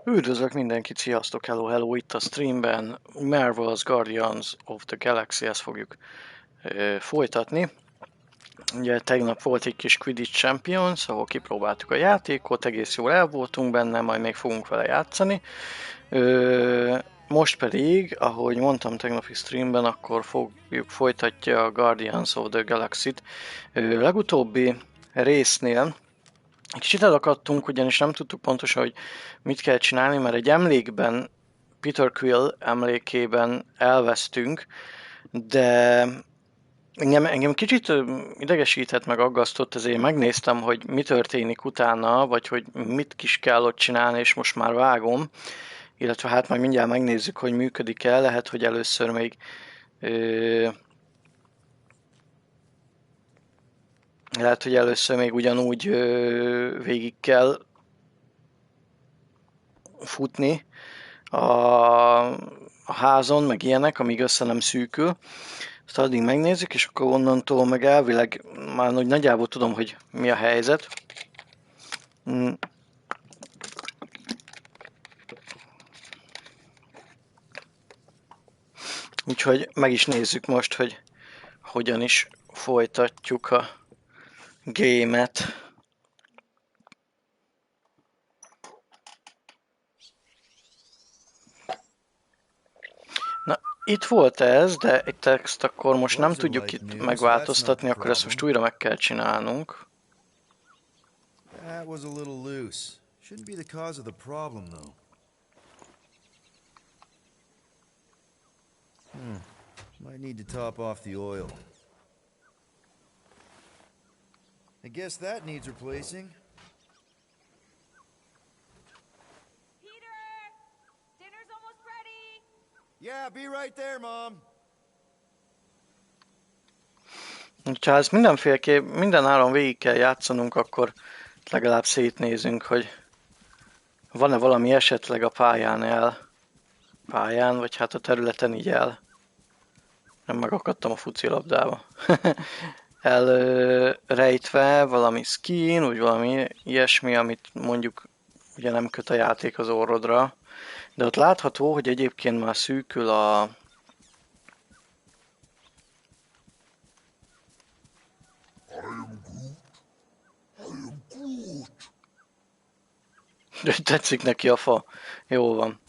Üdvözlök mindenkit, sziasztok, hello, itt a streamben Marvel's Guardians of the Galaxy, ezt fogjuk folytatni. Ugye tegnap volt egy kis Quidditch Champions, ahol kipróbáltuk a játékot, egész jól el voltunk benne, majd még fogunk vele játszani. Most pedig, ahogy mondtam tegnapi streamben, akkor folytatja a Guardians of the Galaxy-t. Legutóbbi résznél kicsit elakadtunk, ugyanis nem tudtuk pontosan, hogy mit kell csinálni, mert egy emlékben, Peter Quill emlékében elvesztünk, de engem kicsit idegesített, meg aggasztott, ezért megnéztem, hogy mi történik utána, vagy hogy mit is kell ott csinálni, és most már vágom, illetve hát majd mindjárt megnézzük, hogy működik-e, lehet, hogy először még ugyanúgy végig kell futni a házon, meg ilyenek, amíg össze nem szűkül. Azt addig megnézzük, és akkor onnantól meg elvileg már nagyjából tudom, hogy mi a helyzet. Úgyhogy meg is nézzük most, hogy hogyan is folytatjuk a game-et. Na, itt volt ez, de egy text akkor most nem tudjuk itt megváltoztatni, akkor ezt most újra meg kell csinálnunk. That was a little loose. Shouldn't be the cause of the problem, though. Might need to top off the oil. I guess that needs replacing. Peter! Dinner's almost ready! Yeah, be right there, Mom. Ha ezt minden áron végig kell játszanunk, akkor legalább szétnézünk, hogy van-e valami esetleg a pályán, vagy hát a területen így nem megakadtam a fucilabdába. Elrejtve valami skin, úgy valami ilyesmi, amit mondjuk ugye nem köt a játék az orrodra. De ott látható, hogy egyébként már szűkül a tetszik neki a fa. Jó van.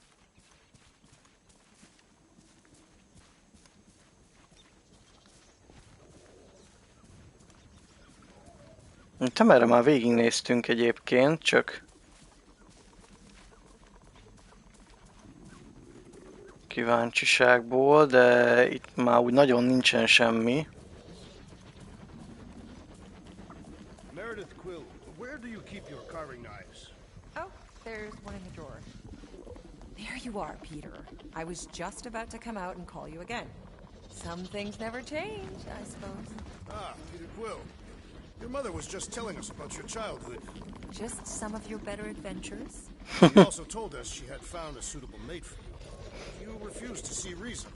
Te merre már végignéztünk egyébként, csak kíváncsiságból, de itt már úgy nagyon nincsen semmi. Meredith Quill, where do you keep your carving knives? Oh, there's one in the drawer. There you are, Peter. I was just about to come out and call you again. Some things never change, I suppose. Ah, Peter Quill. Your mother was just telling us about your childhood. Just some of your better adventures? She also told us she had found a suitable mate for you. You refused to see reason.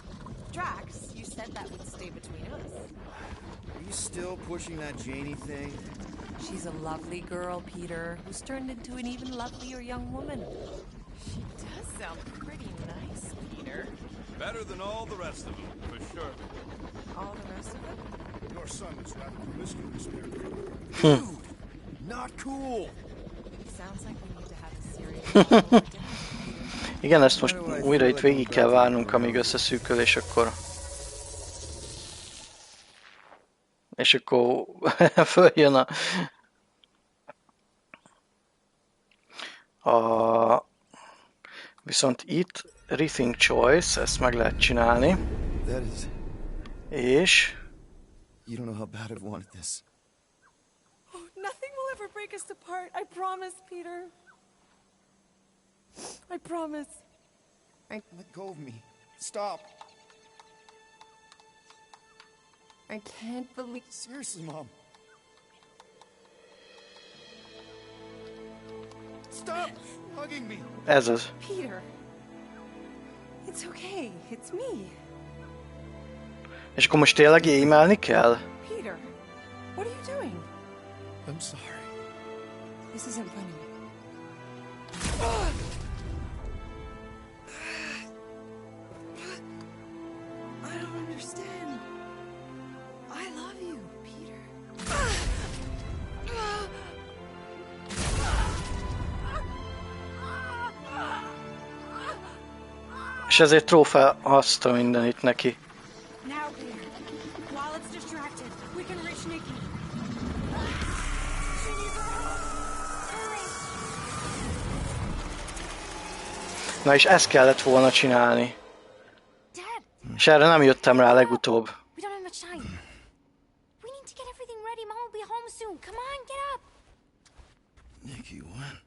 Drax, you said that would stay between us. Are you still pushing that Janie thing? She's a lovely girl, Peter, who's turned into an even lovelier young woman. She does sound pretty nice, Peter. Better than all the rest of them, for sure. All the rest of it? Your son is rather promiscuous, Meredith. Dude, not cool. Sounds like we need to have a serious Igen, ezt most újra itt végig kell várnunk, amíg összeszűkül, és akkor följön viszont itt Rethink Choice, ezt meg lehet csinálni. És You don't know how bad I've wanted this. Oh, nothing will ever break us apart. I promise, Peter. I promise. Let go of me. Stop. I can't believe... Seriously, Mom. Stop hugging me. ez az. Peter. It's okay. It's me. És akkor most tényleg e-mailni kell? Peter, what are you doing? I'm sorry. This isn't funny. És ezért trófea azt a mindenit neki. Now, Peter. While it's distracted, we can reach Nikki. Na és ezt kellett volna csinálni. Dad, És erre nem jöttem rá legutóbb. we don't have much time. We need to get everything ready. Mom will be home soon. Come on, get up. Nikki, what?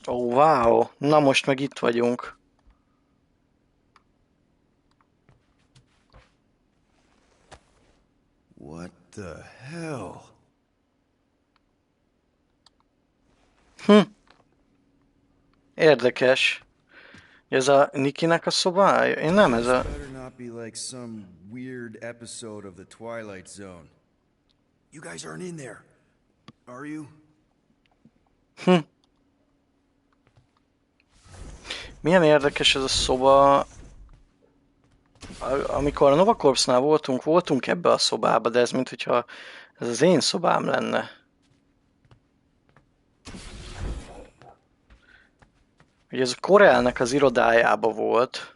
Ó, wow! Na most meg itt vagyunk. What the hell? Érdekes. Ez a Nikinek a szobája? Én nem, ez a... Better not be like some weird episode of the Twilight Zone. You guys aren't in there, are you? Milyen érdekes ez a szoba. Amikor a Nova Corpsnál voltunk ebbe a szobába, de ez minthogyha ez az én szobám lenne. Ugye ez a Corelnek az irodájába volt.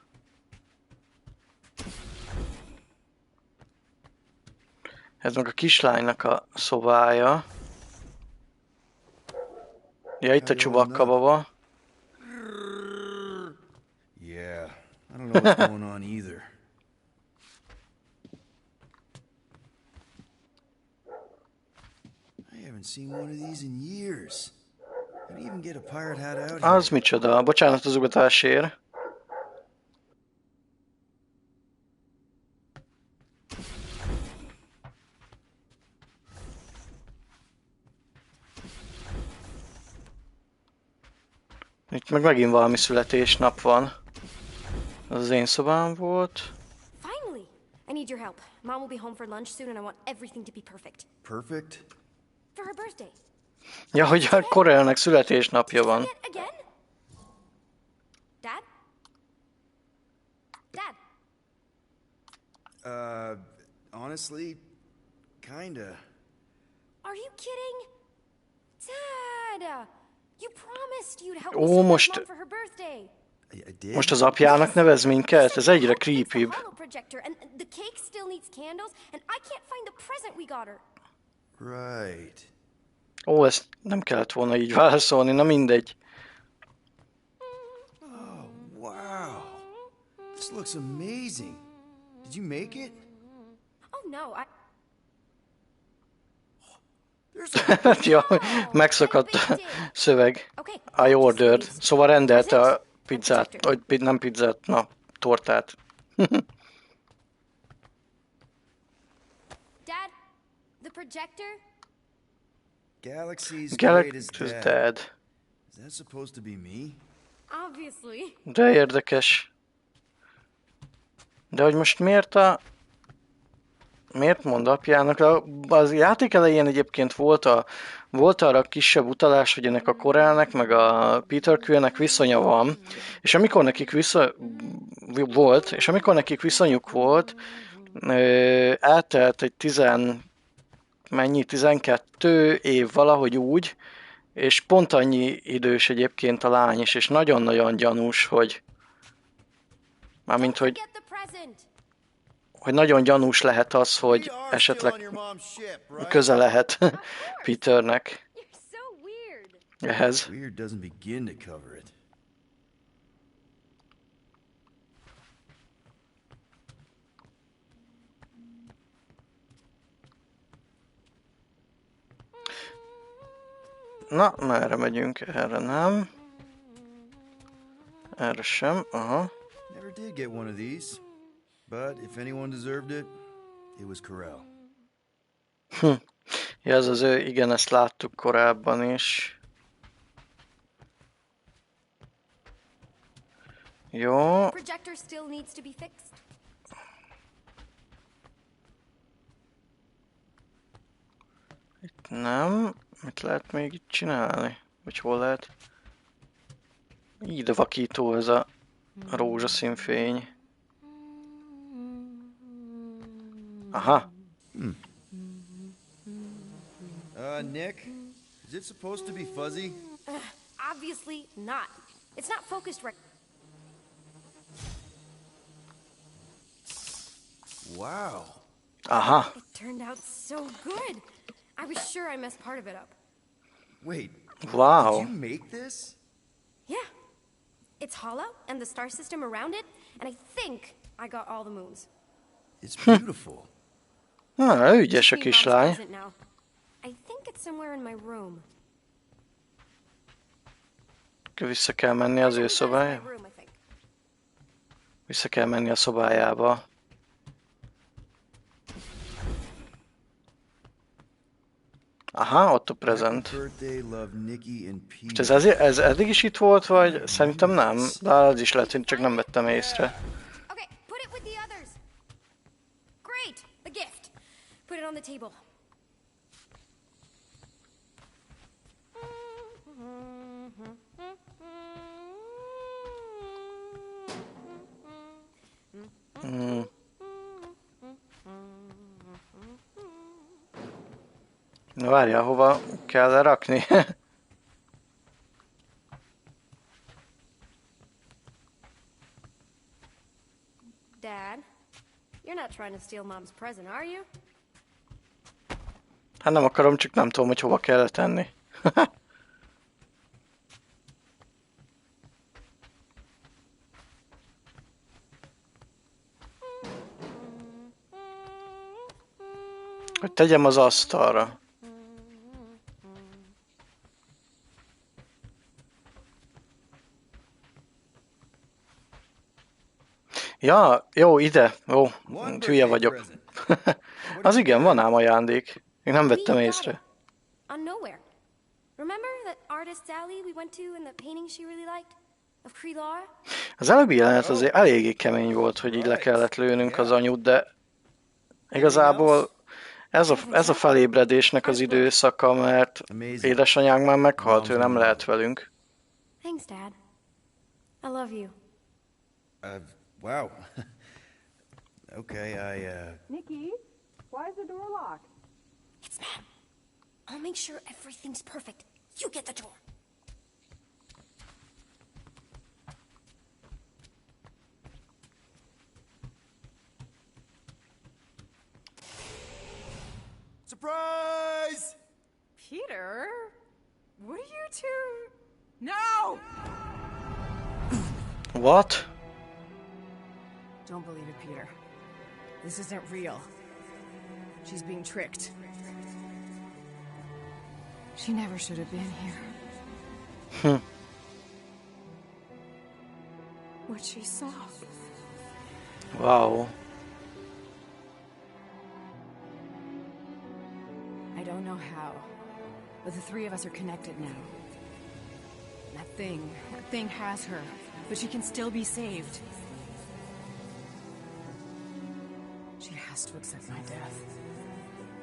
Ez meg a kislánynak a szobája. Ja, itt a Chewbacca baba. Yeah, I don't know what's going on either. I haven't seen one of these in years. How do you even get a pirate hat out here? Az micsoda? Bocsánat az ugatásért. Itt meg megint valami születésnap van. Ez az én szobám volt. Finally! I need your help. Mom will be home for lunch soon and I want everything to be perfect. Perfect? For her birthday. Ja, hogy a Corelnek születésnapja van. Again? Dad? Dad? Honestly, kinda. Are you kidding? Dad! You promised you'd help Ó, me surprise most- Mom for her birthday. I did? Most az apjának nevez minket? Ez egyre Help fix the creepybb. holo projector, and the cake still needs candles, and I can't find the present we got her. Right. Ó, ezt nem kellett volna így válaszolni, na mindegy. Wow. This looks amazing. Did you make it? Oh no, There's a Ja, megszakadt a szöveg. Okay. I ordered. Szóval rendelte a pizzát, vagy nem pizzát, na, tortát. Dad, the projector? Galaxy's Galaxy great as is dead. dead. Is that supposed to be me? Obviously. De érdekes. De hogy most miért mond apjának? Az játék elején egyébként volt arra kisebb utalás, hogy ennek a Corelnek, meg a Peter Quillnek viszonya van, és amikor nekik viszonyuk volt, eltelt egy 12 év valahogy úgy, és pont annyi idős egyébként a lány is, és nagyon-nagyon gyanús, hogy mármint, hogy Get the present. nagyon gyanús lehet az, hogy We are still on esetleg your mom's ship, right? köze lehet Peternek You're so weird. ehhez. Weird doesn't begin to cover it. Na, merre megyünk? Erre nem. Erre sem, aha. Never did get one of these. But if anyone deserved it, it was Corel. Ja, ez az ő, igen, ezt láttuk korábban is. Jó, Projector still needs to be fixed. nem. Mit lehet még itt csinálni? Vagy hol lehet? Ide vakító ez a rózsaszín fény. Aha. Nick? Is it supposed to be fuzzy? Obviously not. It's not focused right. Wow. Aha. It turned out so good. I was sure I messed part of it up. Wait, did Wow. you make this? Yeah. It's hollow, and the star system around it, and I think I got all the moons. It's beautiful. Na, ügyes a Should be Mom's kislány. present now. I think it's somewhere in my room. Vissza kell menni az ő That's my szobájába. room, I think. Vissza kell menni a szobájába. Aha, ott a present. Happy birthday, love, Nikki and Pete. Most ez eddig is itt volt, vagy szerintem nem? De az is lehet, hogy csak nem vettem észre. Okay, put it with the others. Great, the gift. Put it on the table. Na várjál, hova kell lerakni? Dad, you're not trying to steal Mom's present, are you? Hát nem akarom, csak nem tudom, hogy hova kell tenni. Hogy tegyem az asztalra. Ja, jó, ide. Ó, hülye vagyok. Az igen, van ám ajándék. Még nem vettem észre. On Nowhere. Remember that artist's alley we went to and the painting she really liked? Of Kree-Lara? Az előbbi jelenet azért eléggé kemény volt, hogy így le kellett lőnünk az anyut, de igazából ez a felébredésnek az időszaka, mert édesanyánk már meghalt, ő nem lehet velünk. Thanks, Dad. I love you. Wow. Okay, Nikki, why is the door locked? It's Mom. I'll make sure everything's perfect. You get the door. Surprise! Peter? What are you two... No! What? Don't believe it, Peter. This isn't real. She's being tricked. She never should have been here. What she saw. Wow. I don't know how, but the three of us are connected now. That thing has her, but she can still be saved. She has to accept my death.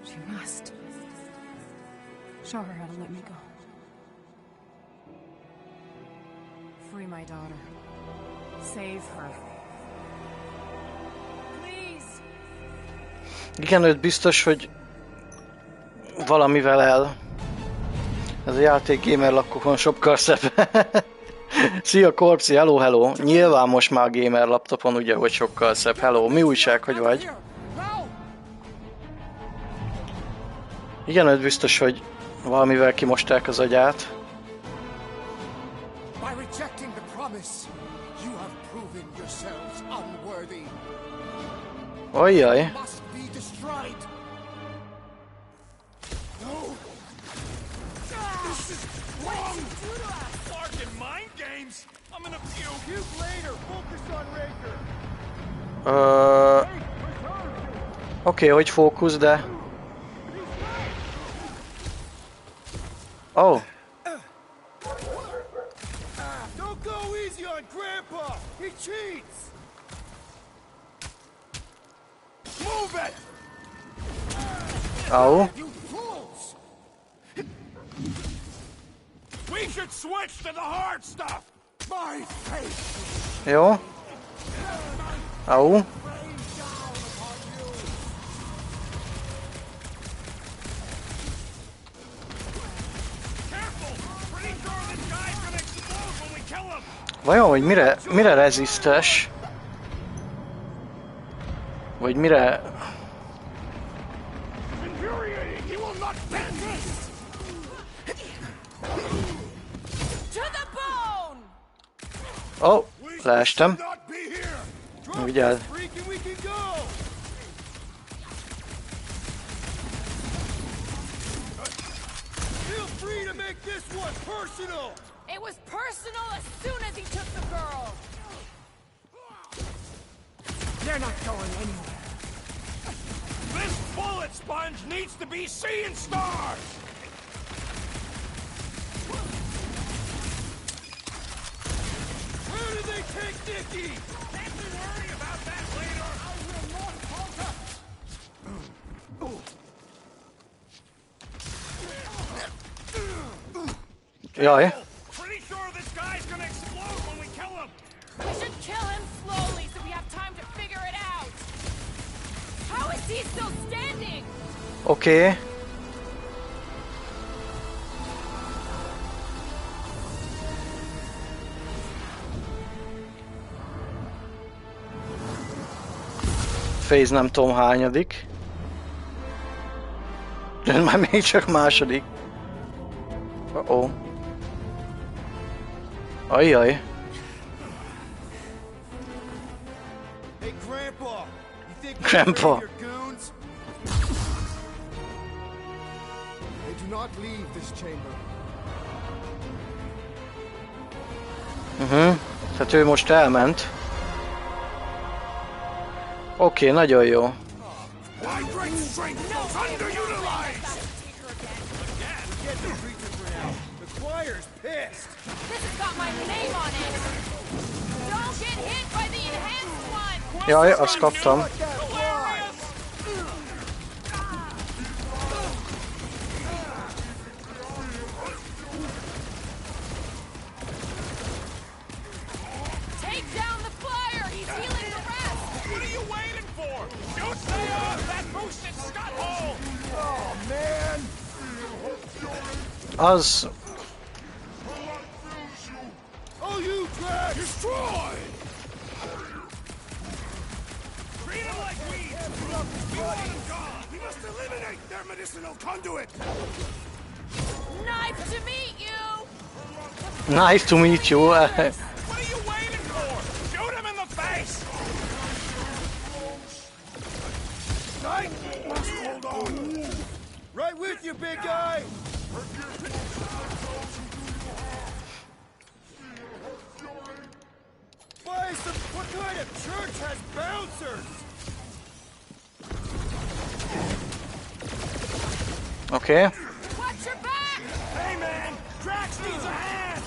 She must. Show her how to let me go. Free my daughter. Save her. Please! Igen, őt biztos, hogy valamivel el. Ez a játék gamer lakókon sokkal szebb. Szia Korci, hello. Nyilván most már gamer laptopon ugye, hogy sokkal szebb. Hello, mi újság, hogy vagy? Igen, őt biztos, hogy valamivel kimosták az agyát. By rejecting the promise, you have proven yourselves unworthy. Ajjaj. Must be destroyed. No. This is wrong. Barking mind games. I'm gonna puke. Puke later. Focus on Raker. Oké, hogy fókusz, de... Oh. Don't go easy on Grandpa. He cheats. Move it. Au. You fools. We should switch to the hard stuff. My face. Jó. Au. Vajon, hogy mire rezisztes? Vagy mire... Infuriating! He will not bend this! To the bone! Oh, leestem. Not be here! Vigyázz. Freak and we can go! Feel free to make this one personal! It was personal as soon as he took the girl. They're not going anywhere. This bullet sponge needs to be seeing stars! Where did they take Nicky? Can't we worry about that later? I will not falter! Jaj. Pretty sure this guy's gonna explode when we kill him! We should kill him slowly so we have time to figure it out. How is he still standing? Oké. Phase nem tudom hányadik. De már még csak második. Oh. Ajjaj. Hey, Grandpa! You think Grandpa. your goons? They do not leave this chamber. Tehát ő most elment. Oké, nagyon jó. My great strength was underutilized! Get the creature for now. The choir's pissed. This has got my name on it. Don't get hit by the enhanced one. Jaj, azt kaptam. Take down the flyer. He's healing the rest. What are you waiting for? Shoot stay off that boosted scut hole! Oh, man! Az... Oh, you drag! Destroy! Treat them like weeds! We want them gone! We must eliminate their medicinal conduit! Nice to meet you. Nice to meet you. What are you waiting for? Shoot him in the face! Night! Hold on! Right with you, big guy! Bison, what kind of church has bouncers? Oké. Watch your back. Hey man! Drax needs a hand!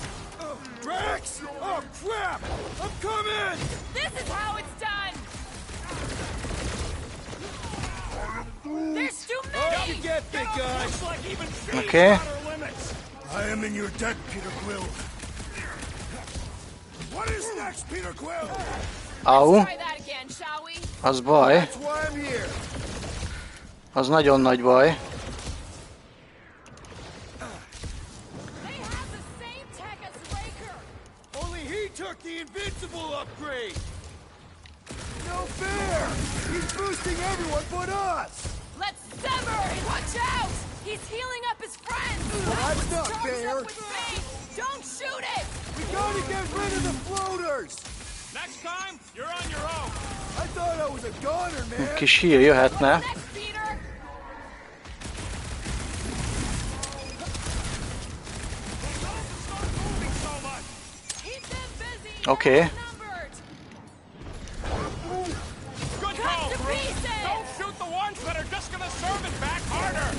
Drax! Oh, crap! I'm coming! This is how it's done. There's too Up many. you get, big guy! Looks like even she's Okay. got her limits! I am in your debt, Peter Quill. What is next, Peter Quill? Au. Try that again, shall we? Az baj. That's why I'm here! Az nagyon nagy baj. They have the same tech as Raker. Only he took the invincible upgrade! No fair! He's boosting everyone but us! Let's sever and watch out. He's healing up his friends. that's not Charged fair. up with faith. Don't shoot it. We gotta get rid of the floaters! Next time, you're on your own! I thought I was a goner, man! Kis hír jöhetne. Next, Peter. Stop moving so much! Keep them busy. Okay. Outnumbered. Good Cut call, to Groot! pieces. Don't shoot the ones that are just gonna serve it back harder!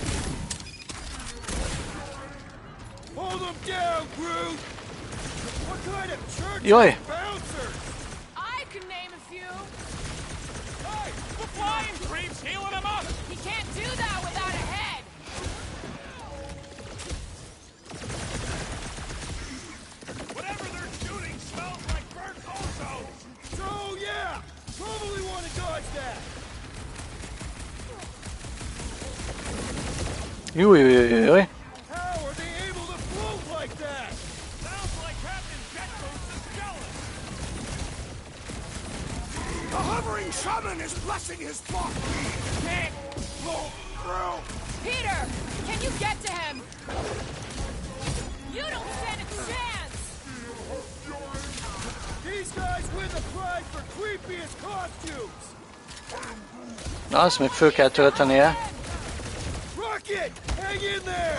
Hold them down, Groot! What kind of church Jaj. has bouncers? I can name a few. Hey! The flying creep's healing him up! He can't do that without a head. Whatever they're shooting smells like burnt ozone! So, yeah! Probably want to dodge that! Jújjjjjjjj. How are they able to float like that? Sounds like Captain Jet Boots is jealous! shivering shaman is blessing his flock. Can't go through. Peter, can you get to him? You don't stand a chance. These guys win the prize for creepiest costumes. Na, azt még föl kell töltenie. Rocket, hang in there.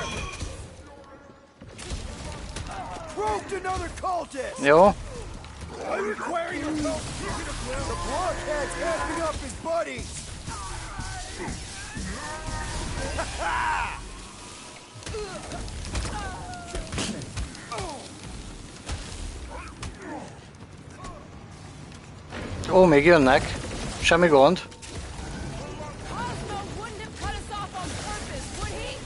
Roped another cultist. Jó. I require your help keeping him down. The blockhead's amping up his buddies. Ó, még jönnek. Semmi gond. Cosmo wouldn't have cut us off on purpose, would he?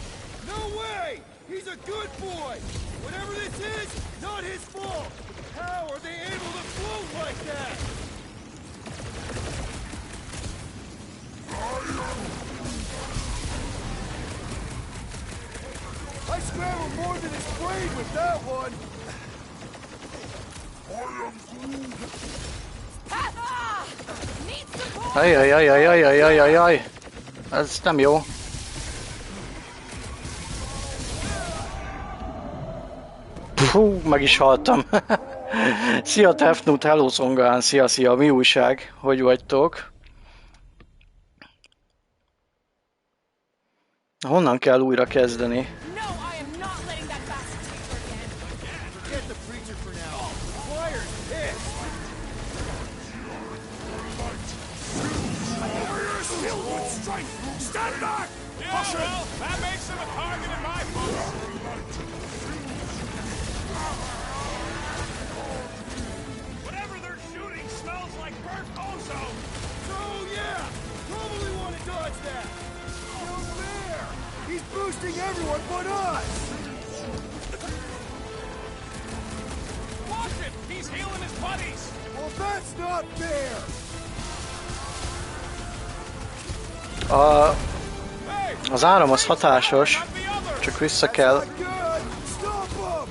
No way! He's a good boy! Whatever this is, not his fault! How are they able to float like that? I scrambled more than his brain with that one! Ah! Need support! Ajajajajajajajajaj. Ez nem jó. Fú, meg is haltam. Szia Tefnut, hello Szongán, szia, mi újság? Hogy vagytok? Honnan kell újra kezdeni? No, I am not letting that bastard take her again. Forget the preacher for now. The choir's pissed! Warrior is filled with strength! Stand back! Yeah, well, that makes him a target in my book. Whatever they're shooting smells like burnt ozone. So, yeah, probably want to dodge that. No fair! He's boosting everyone but us! Watch it! He's healing his buddies. Well, that's not fair! Az áram az hatásos, csak vissza kell. Not good! Stop him!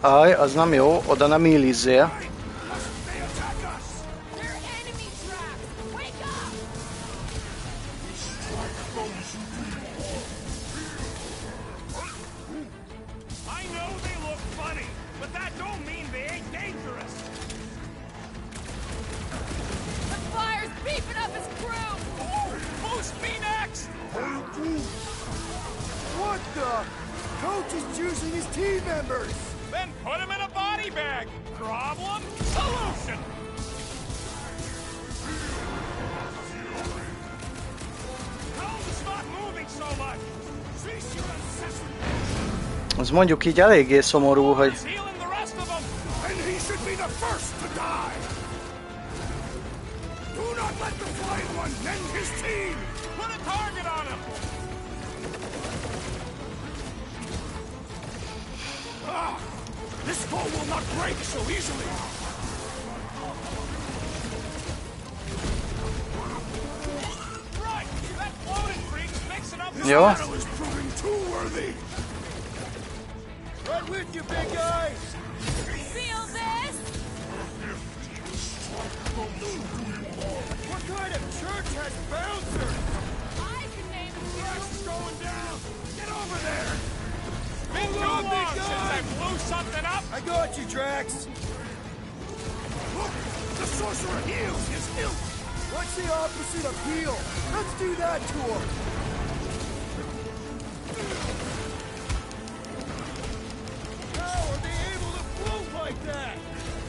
Aj, az nem jó, oda nem illizzél. They attack us! They're enemy traps! Wake up! I know they look funny, but that don't mean they ain't dangerous. The fire's beefing up his crew! Boost me next! What the? Coach is choosing his team members! Then put him in a body bag. Problem? Solution! Tell him to stop moving so much. Cease your incessant. Az mondjuk így eléggé szomorú, hogy He's healing the rest of them. And he should be the first to die! Do not let the flying one mend his team! Put a target on him. Ah! This foe will not break so easily! Right, that floating freak's mixing up his jó. Battle is proving too worthy! Right with you, big guy! Feel this? What kind of church has bouncers? I can name a few. This is going down! Get over there! Been Hold too on, big long since guy! I blew something up. I got you, Drax! Look! The sorcerer heals his ilk! What's the opposite of heal? Let's do that to him! How are they able to float like that?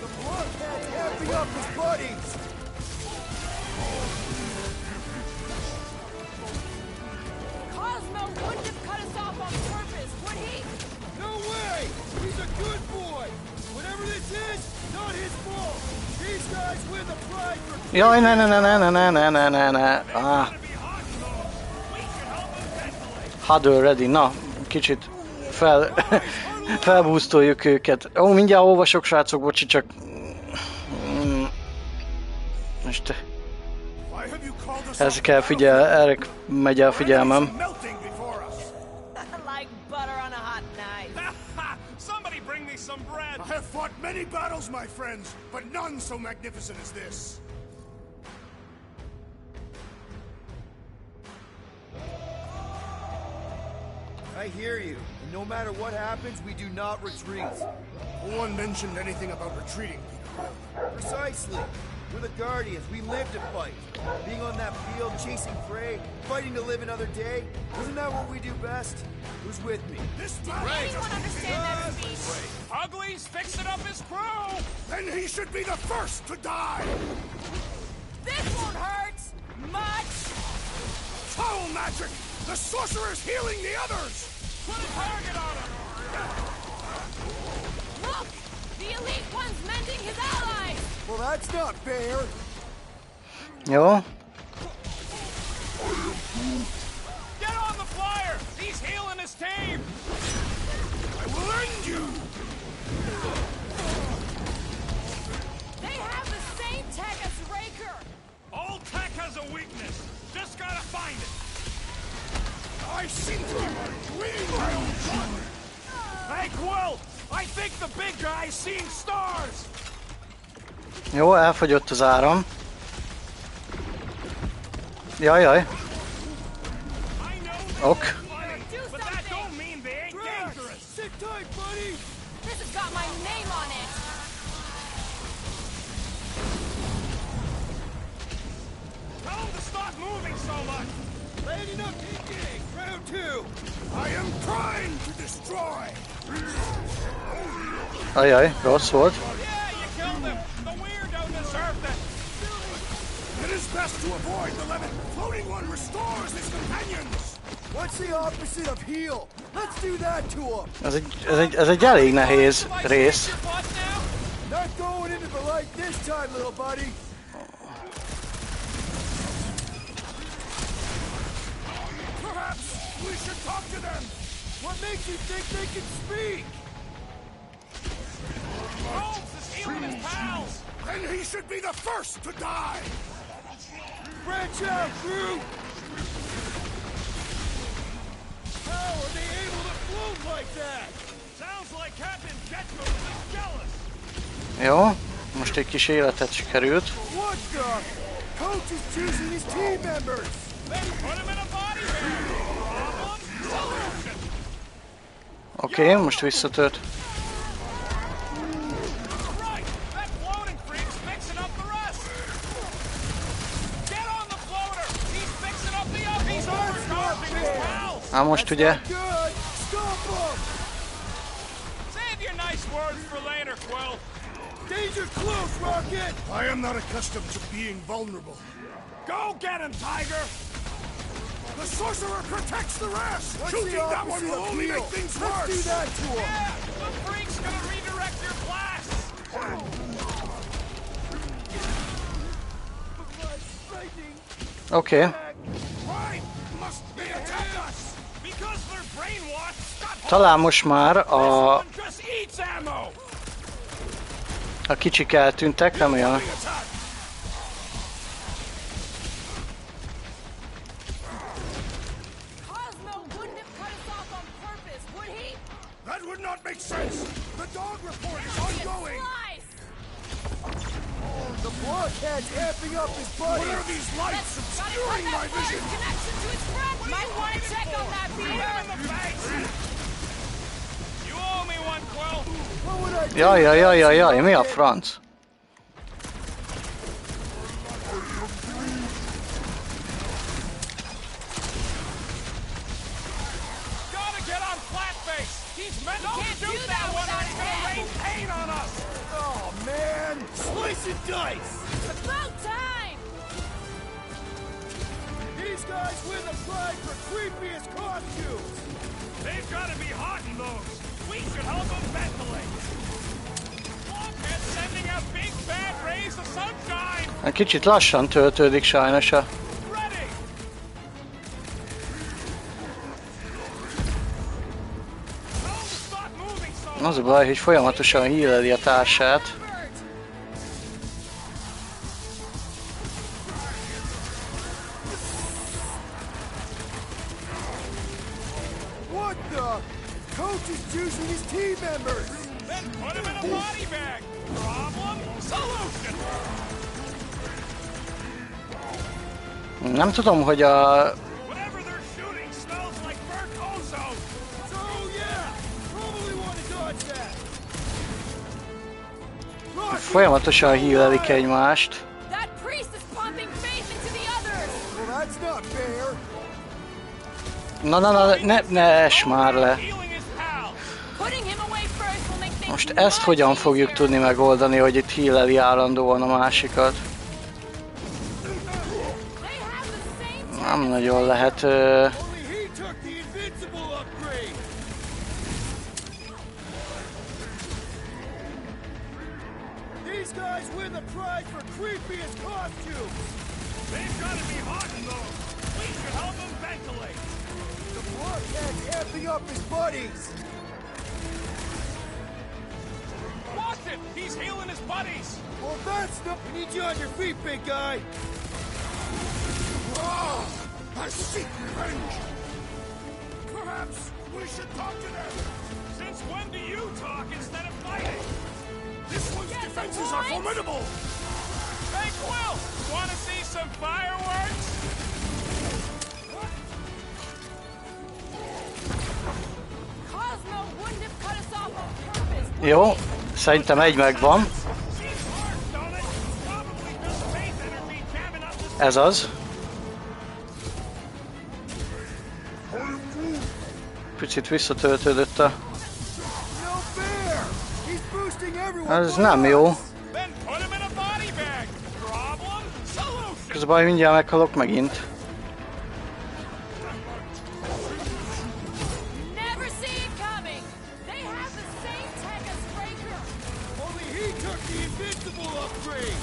The blockhead's happy up his buddies! Cosmo wouldn't have cut us off on purpose, would he? No way! He's a good boy! Whatever this is, not his fault! These guys win the prize for... Jaj, ne. Ah, To be hot, though. We can help him ventilate. huddle ready. Na, kicsit felbúztoljuk őket. Ó, mindjárt olvasok, srácok, bocsi, csak... Most Why have you called us ez kell erre megy el figyelmem. melting before us? Like butter on a hot knife. Somebody bring me some some bread. I have fought many battles, my friends, but none so magnificent as this. I hear you. And no matter what happens, we do not retreat. No one mentioned anything about retreating, Peter. Precisely. We're the Guardians. We live to fight. Being on that field, chasing prey, fighting to live another day. Isn't that what we do best? Who's with me? This Did man... anyone understand that speech? Ugly's fixing up his crew. Then he should be the first to die! This won't hurt much. Foul magic! The sorcerer's healing the others! Put a target on him. Look! The elite one's mending his allies! Well, that's not fair. Jó. Get on the flyer. He's healing his team. I will end you! They have the same tech as Raker! All tech has a weakness. Just gotta find it. I seem to be bleeding my own blood! Hey, Quill! I think the big guy's seeing stars! Jó, elfogyott az áram. Jaj. I know they Ok. look funny, but that don't mean they ain't dangerous. Sit tight, buddy. This has got my name on it! Tell them to stop moving so much! Landing up thinking. Round two. I am trying to destroy! Ajaj, rossz volt. Yeah, you killed him! The weirdo deserved it! It is best to avoid the limit. Floating one restores his companions! What's the opposite of heal? Let's do that to him. Ez egy elég nehéz rész. Your butt now? Not going into the light this time, little buddy. Perhaps we should talk to them! What makes you think they can speak? Holmes is healing his pals! Then he should be the first to die! Branch out, crew. How are they able to float like that? Sounds like Captain Jetro is jealous! Jó, most egy kis életet sikerült. What the? Coach is choosing his team members. Then put him in a body bag! Problem? Solution! Oké, most visszatört. Right! That floating freak's fixing up the rest! Get on the floater! He's fixing up the up! He's overcharging his pals! Á, most ugye... Good. Stop him. Save your nice words for later, Quill! Danger close, Rocket. I am not accustomed to being vulnerable. Go get him, Tiger! The sorcerer protects the rest! What's Shooting the that one opposite will of only heal? make things Let's worse! do that to him. Yeah! The freak's gonna redirect your blasts! Oké. Why must they attack us? Because they're brainwashed! Stop Talán most már a just eats ammo! kicsik eltűntek, nem olyan. The attack! Cosmo wouldn't have cut us off on purpose, would he? That would not make sense! The dog report is ongoing! Slice! The blockhead's amping up his What buddy. are these lights Gotta cut obscuring my that fire's vision? connection to its friend! Might want to check on that, Hit him in Peter! the face! You owe me one, Quill! What would I do? Jaj, mi a franc? Gotta get on Flatface! He's meant to Can't shoot do that that one or without he's gonna rain pain on us! Oh man, slice and dice. About time! These guys win the prize for creepiest costumes. They've gotta be hot in those! We should help them ventilate! Blockhead's sending out big bad rays of sunshine! Egy kicsit lassan töltődik sajnos a... Ready! Tell them to stop moving so much! Az a baj, hogy folyamatosan híleli a társát. What the? Coach is choosing his team members. Then put him in a body bag. Problem? Solution. Nem tudom, hogy a... Whatever they're shooting smells like burnt ozone. So yeah, probably want to dodge that. Folyamatosan hílelik egymást. That priest is pumping faith into the others. Well, that's not fair. Ne es már le. Healing his pal. Putting him away first will make things Most ezt hogyan fogjuk tudni megoldani, hogy itt híleli állandóan a másikat? Nem nagyon lehet... Only he took the invincible upgrade. These guys win the prize for creepiest costumes. They've got to be hot in those. We should help them ventilate. The blockhead's amping up his buddies. Watch it! He's healing his buddies. Well, that's not... We need you on your feet, big guy. Ah, I seek revenge. Perhaps we should talk to them. Since when do you talk instead of fighting? This one's defenses are formidable. Hey, Quill! Want to see some fireworks? Cosmo wouldn't have cut us off on purpose. Jó, szerintem egy megvan. Seems hard, don't it? Probably just faith energy jamming up this... Ez az. Picit visszatöltődött a... No fair. He's boosting everyone. Ez nem jó. Then put him in a body bag. Problem? Solution. Közben mindjárt meghalok megint. Never see it coming. They have the same tech as Breaker. Only he took the invincible upgrade.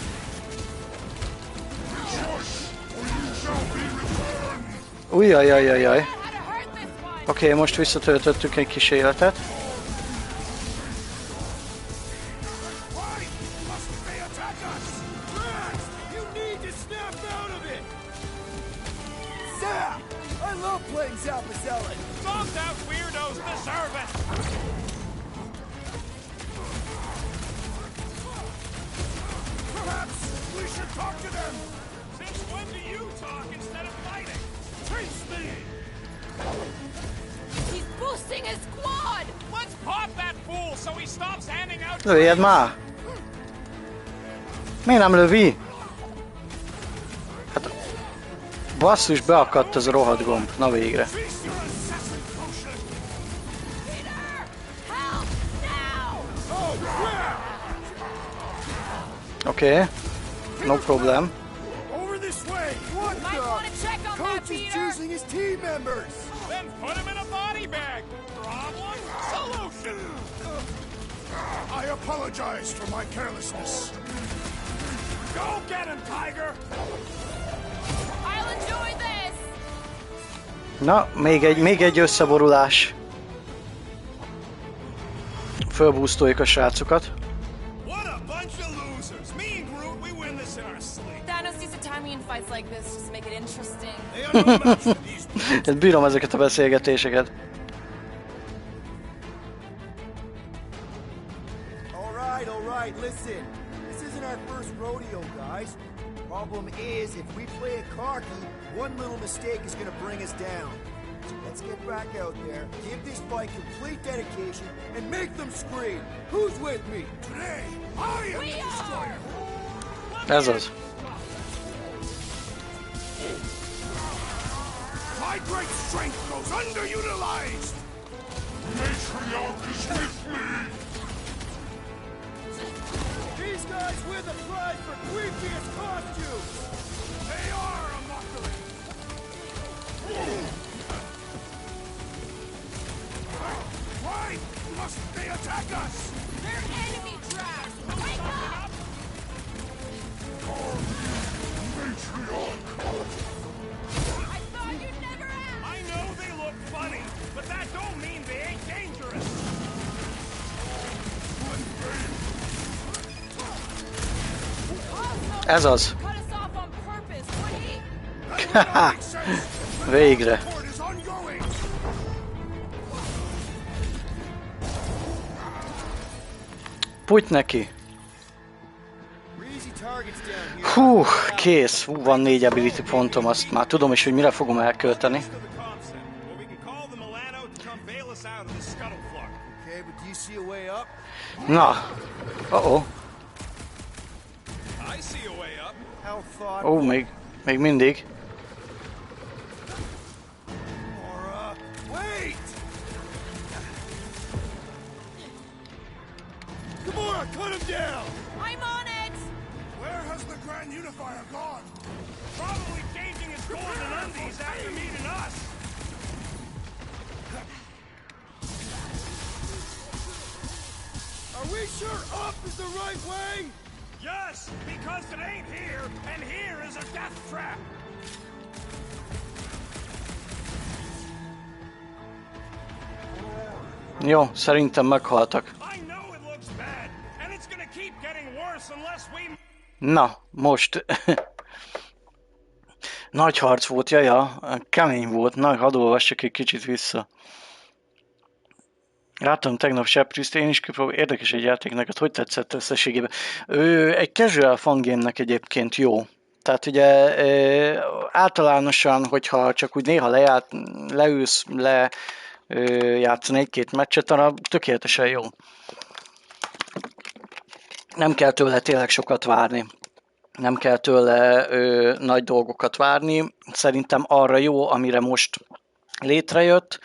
Ujjajajajaj. How to hurt this one. Oké, most visszatöltöttük egy kis életet. Why must they attack us? Drax, you need to snap out of it. Zap! I love playing Zappazella. Thumbed out weirdos deserve it. Perhaps we should talk to them. Since when do you talk instead of fighting? Trace me. He's boosting his squad. Let's pop that fool so he stops handing out... Lőjed már! Miért nem lövi? Hát... Basszus, beakadt ez a rohadt gomb. Na végre. Feast your assassin potion. Peter! Help now! Oh, crap! Oké. No problem. Over this way. What Might want to the? check on that, Coach is Peter. choosing his team members. Then put him in a body bag. Problem? Solution. I apologize for my carelessness. Go get him, Tiger. I'll enjoy this. Na, még egy összeborulás. Fölbúztoljuk a srácokat. What a bunch of losers. Me and Groot, we win this in our sleep. Thanos needs to time me in fights like this just to make it interesting. They are no match for these Hát bírom ezeket a beszélgetéseket. All right, listen. This isn't our first rodeo, guys. Problem is, if we play it cocky, one little mistake is gonna bring us down. So let's get back out there, give this fight complete dedication, and make them scream. Who's with me? Today, I am We the are! destroyer. Ez az. My great strength goes underutilized. Matriarch is with me. These guys win the prize for creepiest costumes. They are a mockery. Why must they attack us? They're enemy traps. Wake up! I thought you'd never ask. I know they look funny, but that don't mean they ain't dangerous. Cosmo Ez az. cut us off on purpose, would he? Haha. Végre. Support is ongoing. Puty neki! We're easy targets down here. Hú, kész! Hú, van 4 ability pontom, azt már tudom is, hogy mire fogom elkölteni. East of the comm center, where we can call the Milano to come bail us out of this scuttlefluck. Okay, but do you see a way up? Na! Oh-oh. I see a way up. How thought? Ó, még mindig. Or, wait! Gamora, cut him down! I'm on it! Where has the Grand Unifier gone? Probably changing his golden undies after meeting us. Are we sure up is the right way? Yes, because it ain't here, and here is a death trap. Jó, szerintem meghaltak. I know it looks bad, and it's gonna keep getting worse unless we... Na, most... Nagy harc volt, jaja, kemény volt. Na, hadd olvassak egy kicsit vissza. Láttam tegnap Seprűzt, én is kipróbálom. Érdekes egy játék, neked hogy tetszett összességében? Egy casual fangame-nek egyébként jó. Tehát ugye általánosan, hogyha csak úgy néha leülsz, játszani egy-két meccset, arra tökéletesen jó. Nem kell tőle tényleg sokat várni. Nem kell tőle nagy dolgokat várni. Szerintem arra jó, amire most létrejött.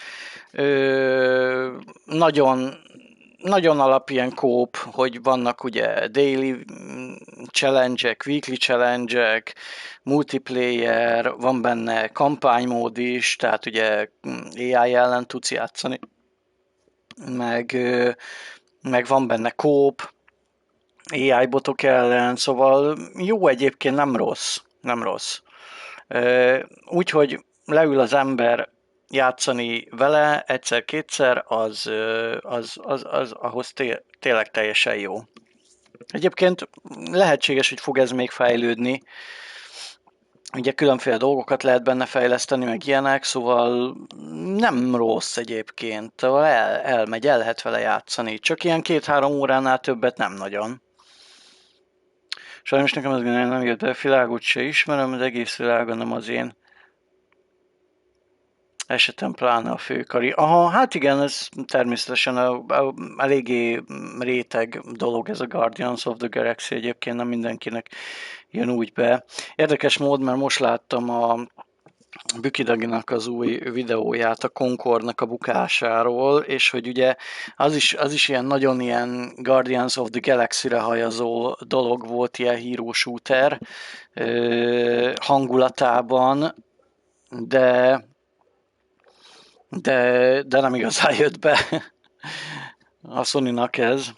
Nagyon alap ilyen kóp, hogy vannak ugye daily challenge-ek, weekly challenge-ek, multiplayer, van benne kampánymód is, tehát ugye AI ellen tudsz játszani, meg van benne kóp, AI botok ellen, szóval jó egyébként, nem rossz. Úgyhogy leül az ember játszani vele egyszer-kétszer, az ahhoz tényleg teljesen jó. Egyébként lehetséges, hogy fog ez még fejlődni. Ugye különféle dolgokat lehet benne fejleszteni, meg ilyenek, szóval nem rossz egyébként. El lehet vele játszani. Csak ilyen 2-3 óránál többet nem nagyon. Sajnos nekem ez nem jött be, világot se ismerem, az egész világon nem az én esetem, pláne a főkari. Aha, hát igen, ez természetesen eléggé réteg dolog ez a Guardians of the Galaxy, egyébként nem mindenkinek jön úgy be. Érdekes mód, mert most láttam a Bükidaginak az új videóját a Concordnak a bukásáról, és hogy ugye az is ilyen nagyon ilyen Guardians of the Galaxy-re hajazó dolog volt, ilyen hero shooter hangulatában, de nem igazán jött be a Sony-nak ez.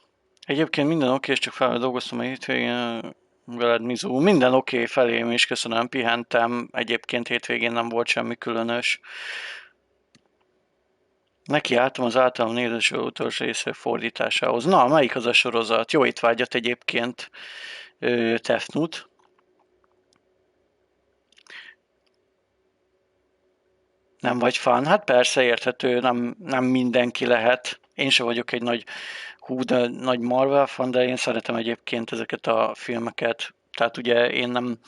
Egyébként minden oké, és csak fel dolgoztam a hétvégén veled, Mizu. Minden oké felém is, köszönöm, pihentem. Egyébként hétvégén nem volt semmi különös. Nekiálltam az általam nézős utolsó része fordításához. Na, melyik az a sorozat? Jó étvágyat egyébként, Tefnut. Nem vagy fan? Hát persze, érthető, nem mindenki lehet. Én sem vagyok egy nagy Marvel fan, de én szeretem egyébként ezeket a filmeket. Tehát ugye én nem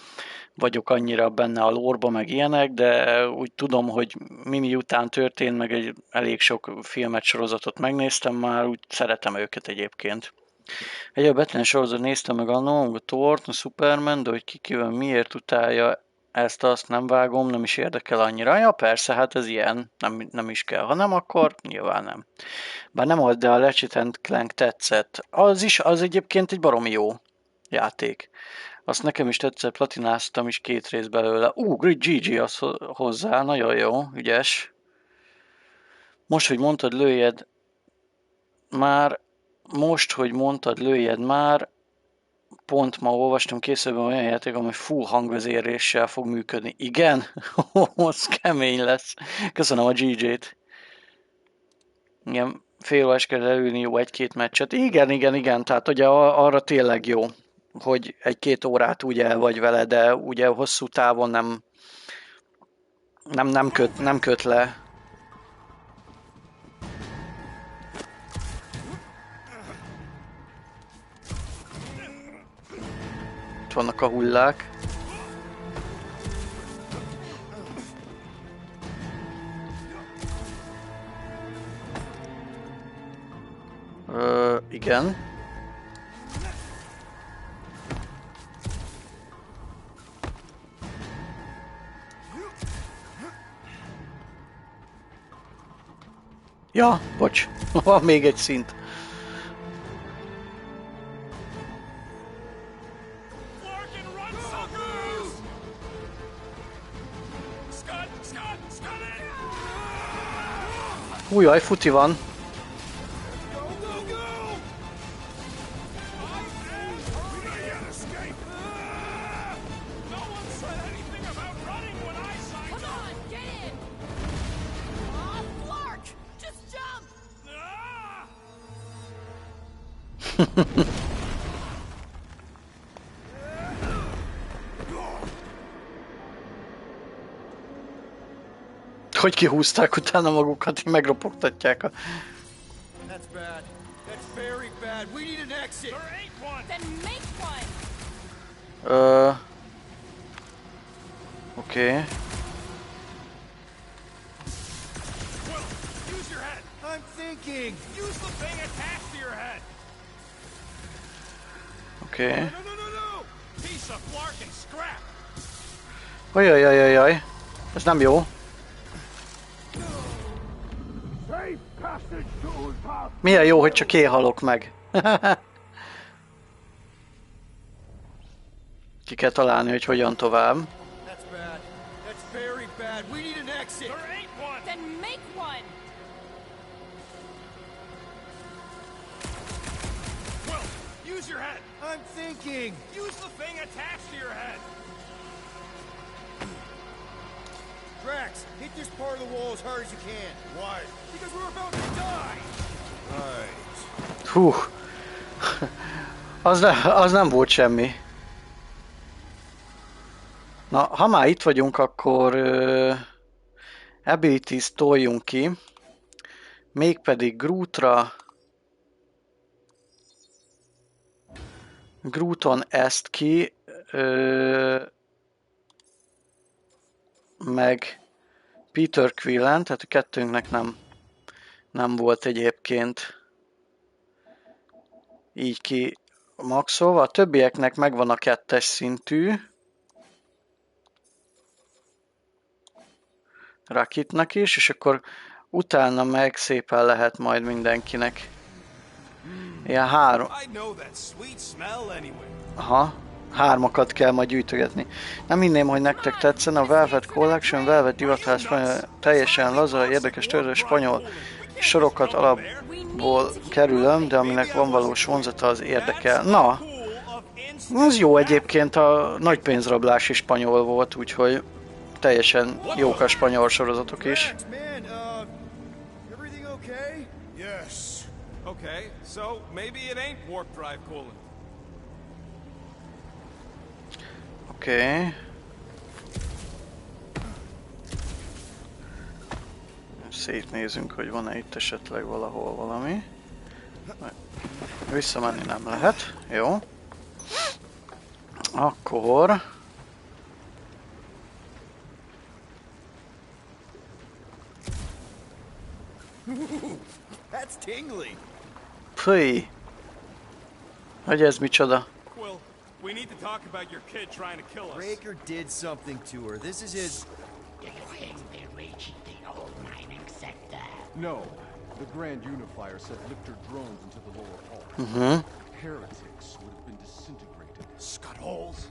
vagyok annyira benne a lore-ba, meg ilyenek, de úgy tudom, hogy mi után történt, meg egy elég sok filmet, sorozatot megnéztem már, úgy szeretem őket egyébként. Egy Batman sorozat néztem meg annól, a Thor-t, a Superman, de hogy kivel miért utálja ezt, azt nem vágom, nem is érdekel annyira. Ja, persze, hát ez ilyen, nem is kell. Ha nem, akkor nyilván nem. Bár nem az, de a Ratchet & Clank tetszett. Az egyébként egy baromi jó játék. Azt nekem is tetszett, platináztam is 2 rész belőle. GG az hozzá, nagyon jó, ügyes. Most, hogy mondtad, lőjed már, pont ma olvastam készülben olyan játék, ami full hangvezéréssel fog működni. Igen? Az kemény lesz. Köszönöm a GG-t. Igen, fél órás kell elülni jó 1-2 meccset. Igen, tehát ugye arra tényleg jó, hogy 1-2 órát úgy el vagy vele, de ugye hosszú távon nem köt le. itt vannak a hullák. Igen. Ja, bocs. Van még egy szint. Újjaj, futi van. Hogy kihúzták utána magukat, megropogtatják a... That's bad. That's very bad. We need an exit. There ain't one. Then make one. Oké. Well, use your head. I'm thinking. Use the thing attached to your head. Oké. No. Piece of flarkin' scrap. Ajajajajaj. Ez nem jó. Milyen jó, hogy csak én halok meg. Ki kell találni, hogy hogyan tovább. That's bad. That's very bad. We need an exit. There ain't one. Then make one. Well, use your head. I'm thinking. Use the thing attached to your head. Drax, hit this part of the wall as hard as you can. Why? Because we're about to die. Right. Hú. Az nem volt semmi. Na, ha már itt vagyunk, akkor abilities toljunk ki. Mégpedig Grooton ezt ki, meg Peter Quillen, tehát a kettőnknek nem volt egyébként így ki maxolva. A többieknek megvan a 2-es szintű. Rakitnak is, és akkor utána meg szépen lehet majd mindenkinek. Ilyen 3. Aha, 3-akat kell majd gyűjtögetni. Nem hinném, hogy nektek tetszen a Velvet Collection, Velvet divatház teljesen laza, érdekes törzs spanyol sorokat alapból kerülöm, de aminek van valós vonzata, az érdekel. Na, az jó egyébként, a nagy pénzrablás is spanyol volt, úgyhogy teljesen jók a spanyol sorozatok is. Everything okay? Yes. Okay, so maybe it ain't warp drive coolant. Oké. Szétnézünk, hogy van-e itt esetleg valahol valami. Visszamenni nem lehet. Jó. Akkor... That's tingly. Fúj! Hogy ez micsoda? Well, we need to talk about your kid trying to kill us. Breaker did something to her. This is his... No. The Grand Unifier sent Lictor drones into the lower hall. Heretics would have been disintegrated. Scud holes.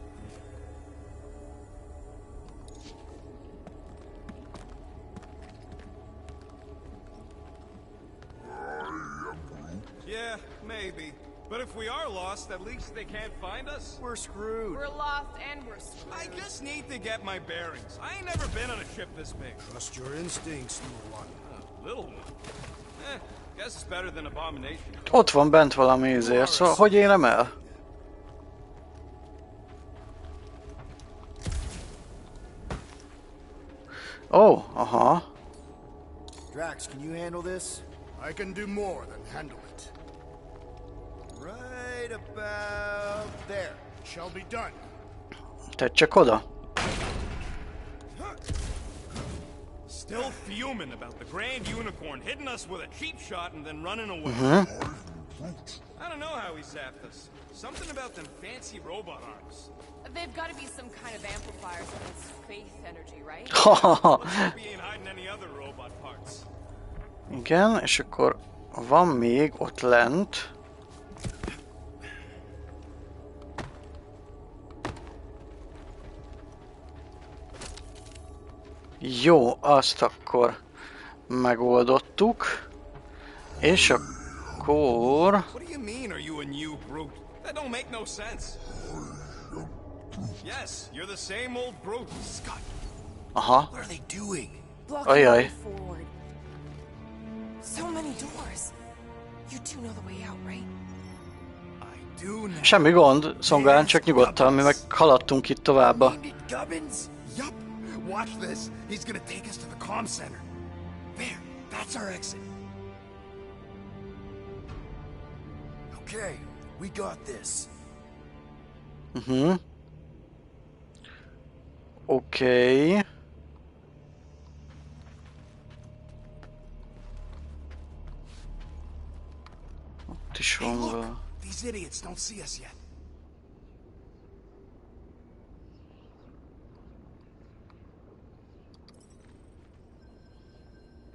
Yeah, maybe. But if we are lost, at least they can't find us. We're screwed. We're lost and we're screwed. I just need to get my bearings. I ain't never been on a ship this big. Trust your instincts, little one. Little one. Guess it's better than Abomination. Ott van bent valami ezért, szóval hogy érem el? Oh, aha. Drax, can you handle this? I can do more than handle it. Right about there. Shall be done. Tedd csak oda. Still fuming about the Grand Unicorn hitting us with a cheap shot and then running away. I don't know how he zapped us. Something about them fancy robot arms. They've got to be some kind of amplifiers for this faith energy, right? We ain't hiding any other robot parts. Igen, és akkor van még ott lent. Jó, azt akkor megoldottuk. És akkor... What do you mean, are you a new brute? That don't make no sense. Yes, you're the same old brute. Scott, Aha. what are they doing? Ajaj. Forward. So many doors. You do know the way out, right? I do now. Semmi gond, Szongán, csak nyugodtan, mi meg haladtunk itt tovább. Yup. Watch this. He's gonna take us to the comm center. There. That's our exit. Okay, we got this. Oké. Ott is Hey, van. look. These idiots don't see us yet.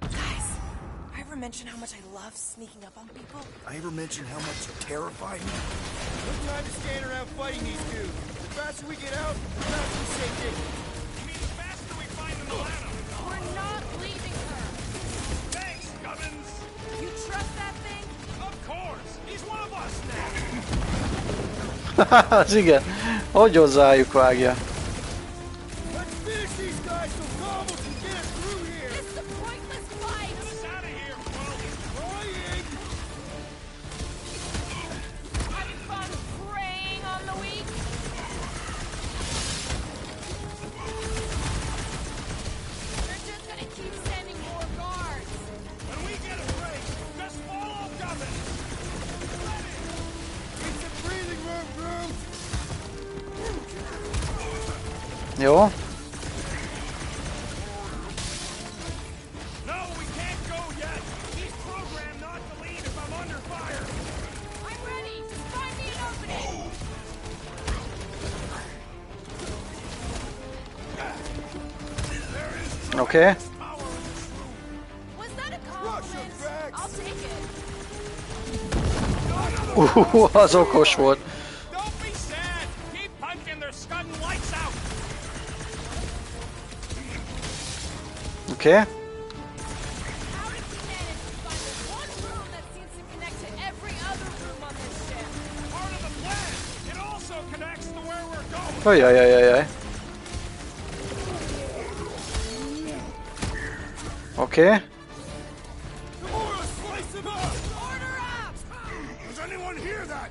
Guys, I ever mention how much I love sneaking up on people? I ever mention how much you terrify me? No time to stand around fighting these dudes. The faster we get out, the faster we save Dick. You mean the faster we find the Milano? We're not leaving her. Thanks, Gubbins. You trust that thing? Of course. He's one of us now. Az igen. Hogy hozzájuk vágja. Let's finish these guys so Gobbles can get us through here. It's a pointless fight. Get us out of here, Quill. Trying. Having fun preying on the weak. They're just gonna keep sending more guards. When we get a break, just follow Gubbins. It's a breathing room, Groot. Jó. No, we can't go yet. He's programmed not to lead if I'm under fire. I'm ready. Just find me an opening. Oké. Was that a compliment? Drax. I'll take it. Az okos volt. Don't be sad. Keep punching. They're scudding lights out. Oké. How did we manage to find this one room that seems to connect to every other room on this ship? Part of the plan. It also connects to where we're going. Ajajajajaj. Oké. Gamora, slice him up. Order up! Does anyone hear that?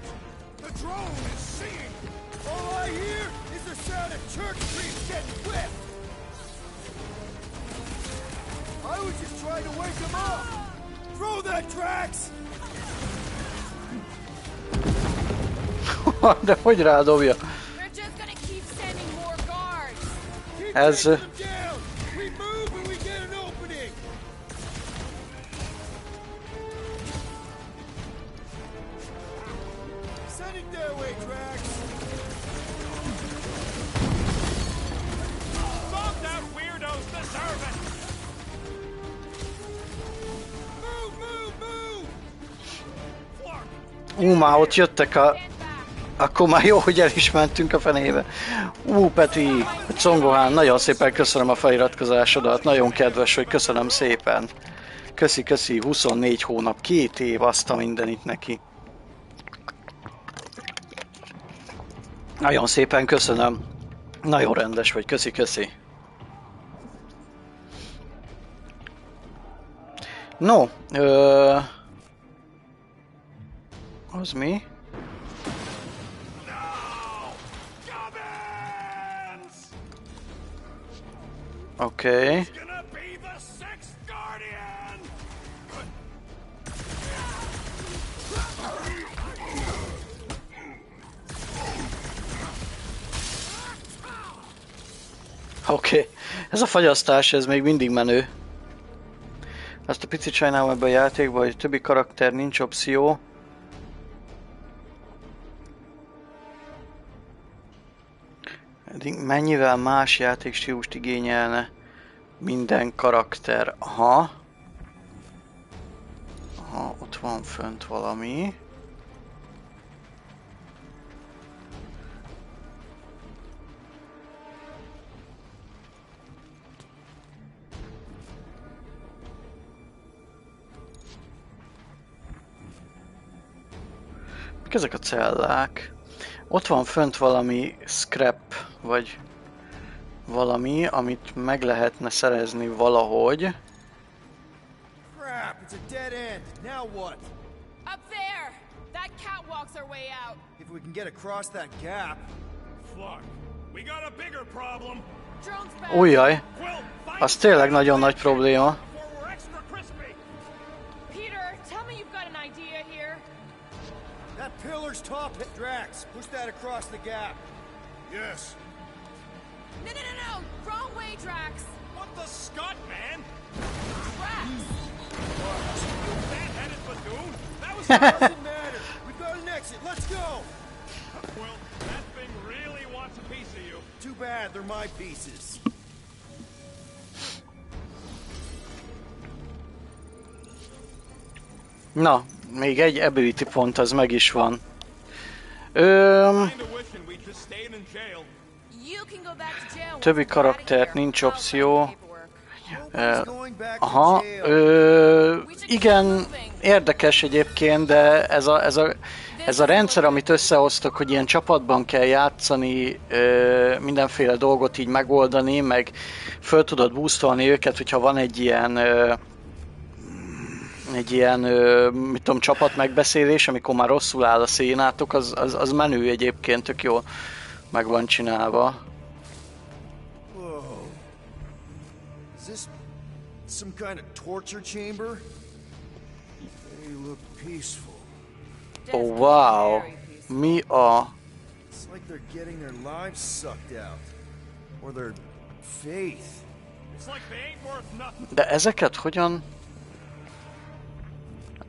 The drone is singing. All I hear is the sound of church streets getting whipped. I was just trying to wake him up. Throw that, Drax. De hogy rádobja? They're just gonna keep sending more guards. Keep Ez... taking them down. We move when we get an opening. Send it their way, Drax. Stomped out weirdos deserve it. Move, move, move. Clark, Már ott jöttek a... Stand back. Akkor már jó, hogy el is mentünk a fenébe. Peti, Congohán, nagyon szépen köszönöm a feliratkozásodat, nagyon kedves, hogy köszönöm szépen. Köszi, 24 hónap, 2 év, azt a mindenit neki. Nagyon szépen köszönöm. Nagyon rendes vagy, köszi. No, az mi? Gubbins! Oké. Gonna be the sixth guardian! Oké. Ez a fagyasztás, ez még mindig menő. Azt a picit sajnálom ebben a játékban, hogy többi karakter nincs opció. Mennyivel más játékstílust igényelne minden karakter? Aha. Aha, ott van fönt valami. Mik ezek a cellák? Ott van fönt valami scrap, vagy valami, amit meg lehetne szerezni valahogy. Crap, it's a dead end. Now what? Up there! That catwalk's our way out. If we can get across that gap. Fuck. We got a bigger problem. Drone's back. Ujjaj, Quill, find az tényleg nagyon nagy probléma. before we're extra crispy. Peter, tell me you've got an idea here. That pillar's top hit. Drax, push that across the gap. Yes. No! Wrong way, Drax. What the scut, man? Drax! You fat-headed buffoon? That was Doesn't matter. We've got an exit. Let's go. Well, that thing really wants a piece of you. Too bad, they're my pieces. Na, még egy ability pont, az meg is van. Kinda wishing we'd just stayed in jail. You can go back to jail once Többi we're out of karaktert here. nincs I'll sign opció. the paperwork. Nobody's going back to Aha, jail. igen, érdekes egyébként, de ez a rendszer, amit összehoztak, hogy ilyen csapatban kell játszani, mindenféle dolgot így megoldani, meg föl tudod boostolni őket, hogyha van egy ilyen, mit tudom, csapat megbeszélés, amikor már rosszul áll a szénátok, az menő egyébként, tök jól meg van csinálva. Whoa. Is this some kind of torture chamber? They look peaceful. Oh, wow! Mi a... It's like they're getting their lives sucked out. Or their faith. It's like they ain't worth nothing. De ezeket hogyan...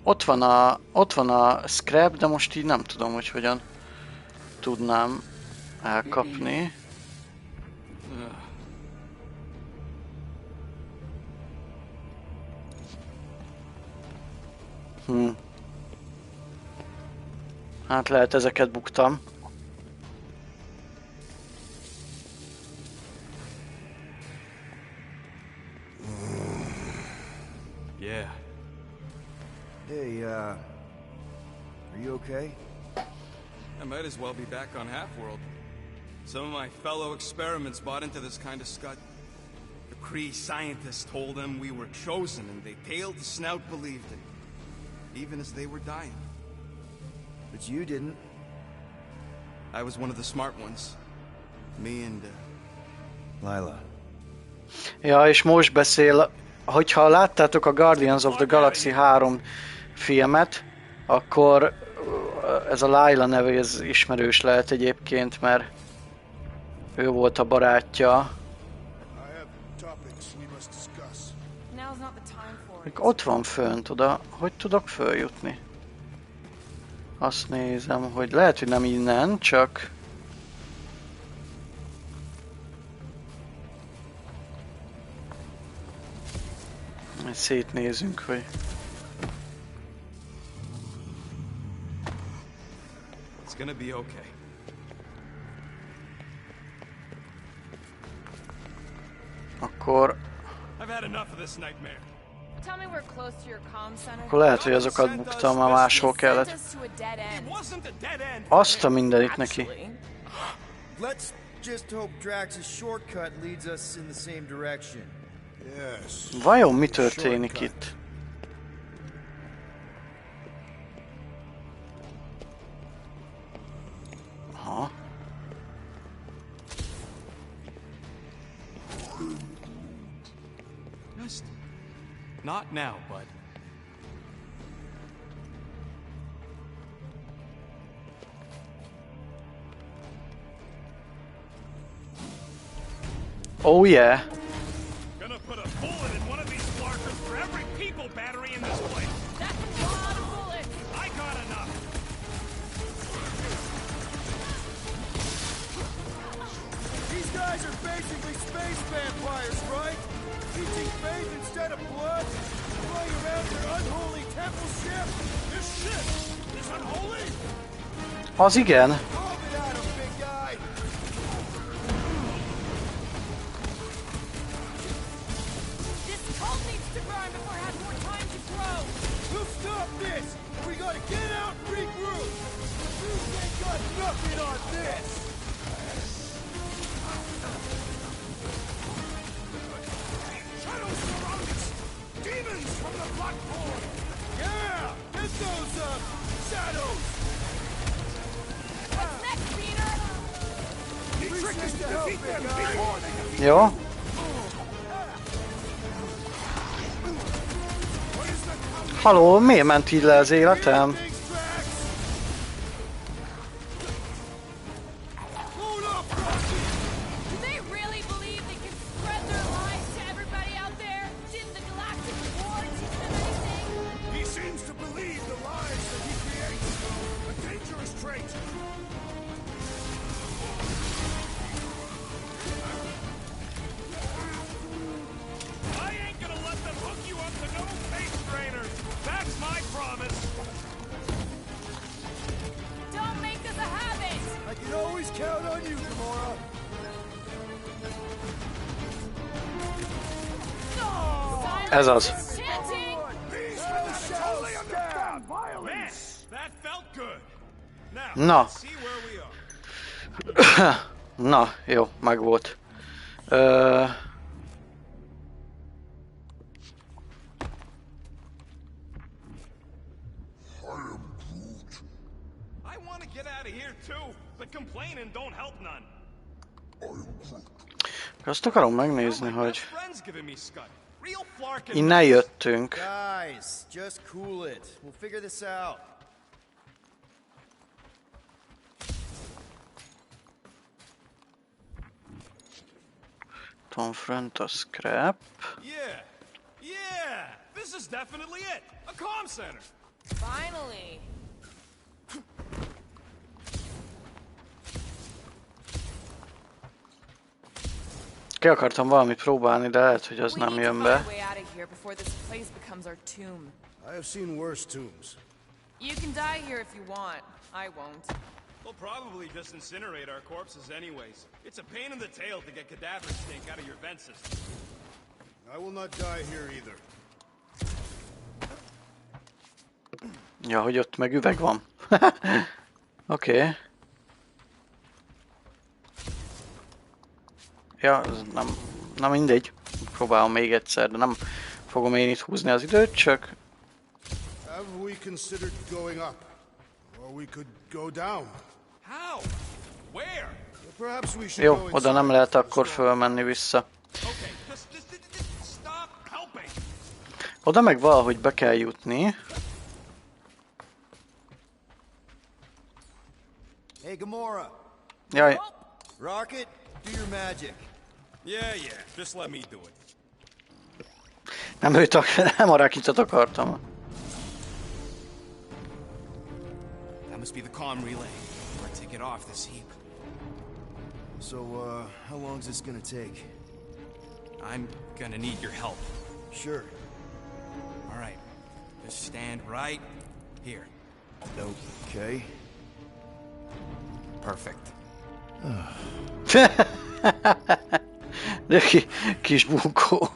Ott van a scrap, de most így nem tudom, hogy hogyan tudnám elkapni. Hát lehet ezeket buktam. Yeah. Hey, are you okay? I might as well be back on Half-World. Some of my fellow experiments bought into this kind of scut. The Kree scientists told them we were chosen, and they tailed the snout believed it. Even as they were dying. But you didn't. I was one of the smart ones. Me and, Lila. Ja, és most beszél, hogyha láttátok a Guardians of the Galaxy 3 filmet, akkor ez a Lila neve ez ismerős lehet egyébként, mert ő volt a barátja. I have topics we must discuss. Now's not the time for it. Ott van fönt, oda. Hogy tudok följutni? Azt nézem, hogy lehet, hogy nem innen, csak... Szétnézünk, hogy... it's gonna be okay. Akkor... I've had enough of this nightmare. Tell me we're close to your comm center. Akkor lehet, hogy azokat buktam, már máshol Sent kellett. us to a dead end. It wasn't a dead end. Azt a mindenit neki. Actually. Let's just hope Drax's shortcut leads us in the same direction. Yes. Vajon mi történik itt? Aha. Just not now, bud. Oh yeah. Gonna put a bullet in one of these flarkers for every people battery in this place. That's a lot of bullets. I got enough. These guys are basically space vampires, right? Eating faith instead of blood? Flying around their unholy temple ship? This ship is unholy. Az igen. Hold it at him, big guy! This cult needs to burn before it has more time to grow. We'll stop this! We gotta get out and regroup! You ain't got nothing on this! Shadows surround us. Demons from the platform. Yeah! Get those, shadows! What's next, Peter? The trick is to help, defeat them big guy. before they defeat. Jó. Haló, miért ment így le az életem? Things tracks! Load up, Rocky! Do they really believe they can spread their lies to everybody out there? Didn't the Galactic War teach them anything? He seems to believe the lies that he creates. A dangerous trait. I ain't gonna let them hook you up to no face trainers. That's my promise. Don't make this a habit! I can always count on you, Gamora! Ez az. Chanting! These men totally understand violence. That felt good. Now, Na. let's see where we are. Na, jó, megvolt. I want to get out of here too, but complaining don't help none. Azt akarom megnézni, My hogy best friend's giving me scut. Real flarkin'. innen jöttünk. Guys, just cool it. We'll figure this out. Tom front a scrap. Yeah, this is definitely it. A comm center. Finally! Ki akartam valamit próbálni, de lehet, hogy az We nem need to jön find a be. way out of here before this place becomes our tomb. I have seen worse tombs. You can die here if you want. I won't. We'll probably just incinerate our corpses anyways. It's a pain in the tail to get cadaver stink out of your vent system. I will not die here either. Ja, hogy ott meg üveg van. Oké. Ja, ez nem mindegy. Próbálom még egyszer, de nem fogom én itt húzni az időt, csak... Have we considered going up? Or we could go down? How? Where? Perhaps we should Jó, go oda nem inside. lehet akkor fölmenni vissza. Okay, just stop helping. Oda meg valahogy be kell jutni. Hey, Gamora. Jaj, Rocket, do your magic. Yeah, just let me do it. nem a rakitot akartam. That must be the comm relay. We're to get off this heap. So, how long is this gonna take? I'm gonna need your help. Sure. All right, just stand right here. Okay. Perfect. De kis bunkó.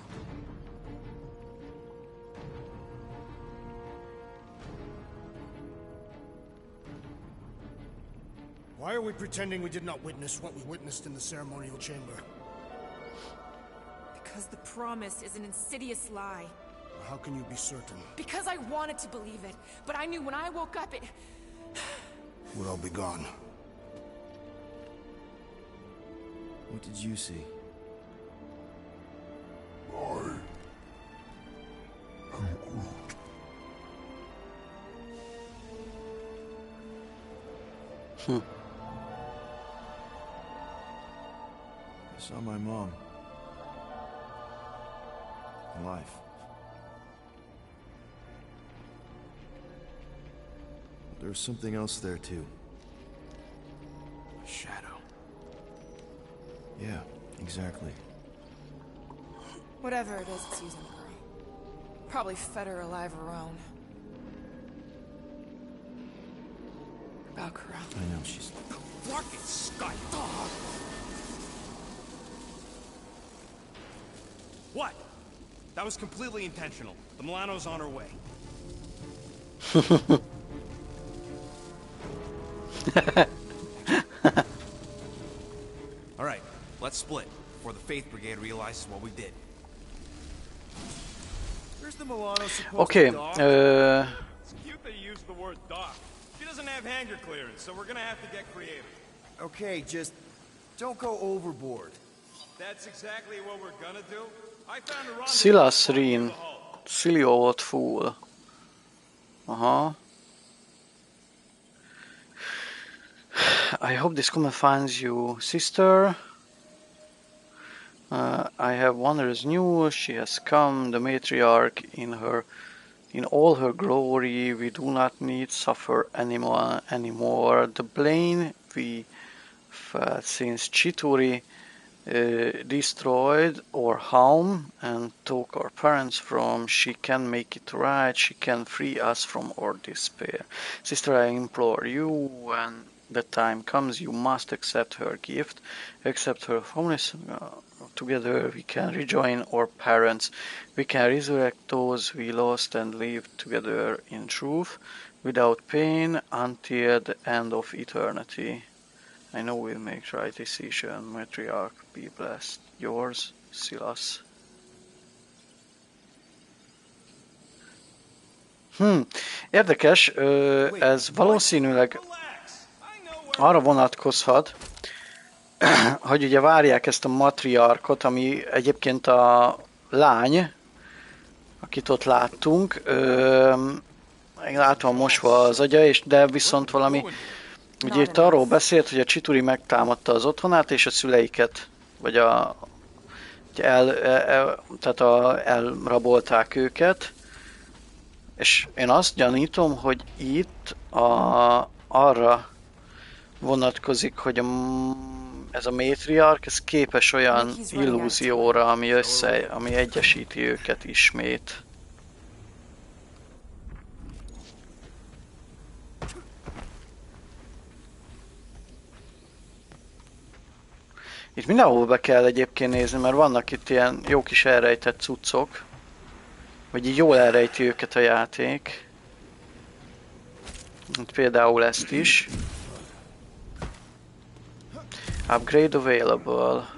Why are we pretending we did not witness what we witnessed in the ceremonial chamber? Because the promise is an insidious lie. How can you be certain? Because I wanted to believe it, but I knew when I woke up it... We'll all be gone. What did you see? I saw my mom. life. There's something else there too. A shadow. Yeah, exactly. Whatever it is, it's using the girl. Probably fed her alive her own. About Corral. I know, she's... Fucking Sky Dog! What? That was completely intentional. The Milano's on her way. All right, let's split before the Faith Brigade realizes what we did. Where's the Milano supposed Oké, to dock? It's cute that you used the word dock. She doesn't have hangar clearance, so we're gonna have to get creative. Okay, just don't go overboard. That's exactly what we're gonna do. I found a rendezvous Silas near Rin. the hull. Cilio volt full. Aha. I hope this comment finds you, sister. I have wondrous news. She has come, the matriarch in all her glory. We do not need suffer anymore. The blame we felt since Chituri destroyed our home and took our parents from, she can make it right. She can free us from our despair. Sister, I implore you, when the time comes, you must accept her gift, accept her promise. Together we can rejoin our parents. We can resurrect those we lost and live together in truth, without pain, until the end of eternity. I know we'll make the right decision. Matriarch, be blessed. Yours, Silas. Érdekes, ez valószínűleg arra vonatkozhat, hogy ugye várják ezt a matriarkot, ami egyébként a lány, akit ott láttunk, látom mosva az agya, és de viszont valami, ugye itt arról beszélt, hogy a Chituri megtámadta az otthonát, és a szüleiket, vagy tehát elrabolták őket, és én azt gyanítom, hogy itt arra vonatkozik, hogy ez a matriarch, ez képes olyan illúzióra, ami egyesíti őket ismét. Itt mindenhol be kell egyébként nézni, mert vannak itt ilyen jó kis elrejtett cuccok, vagy így jól elrejti őket a játék. Itt például ezt is. Upgrade available.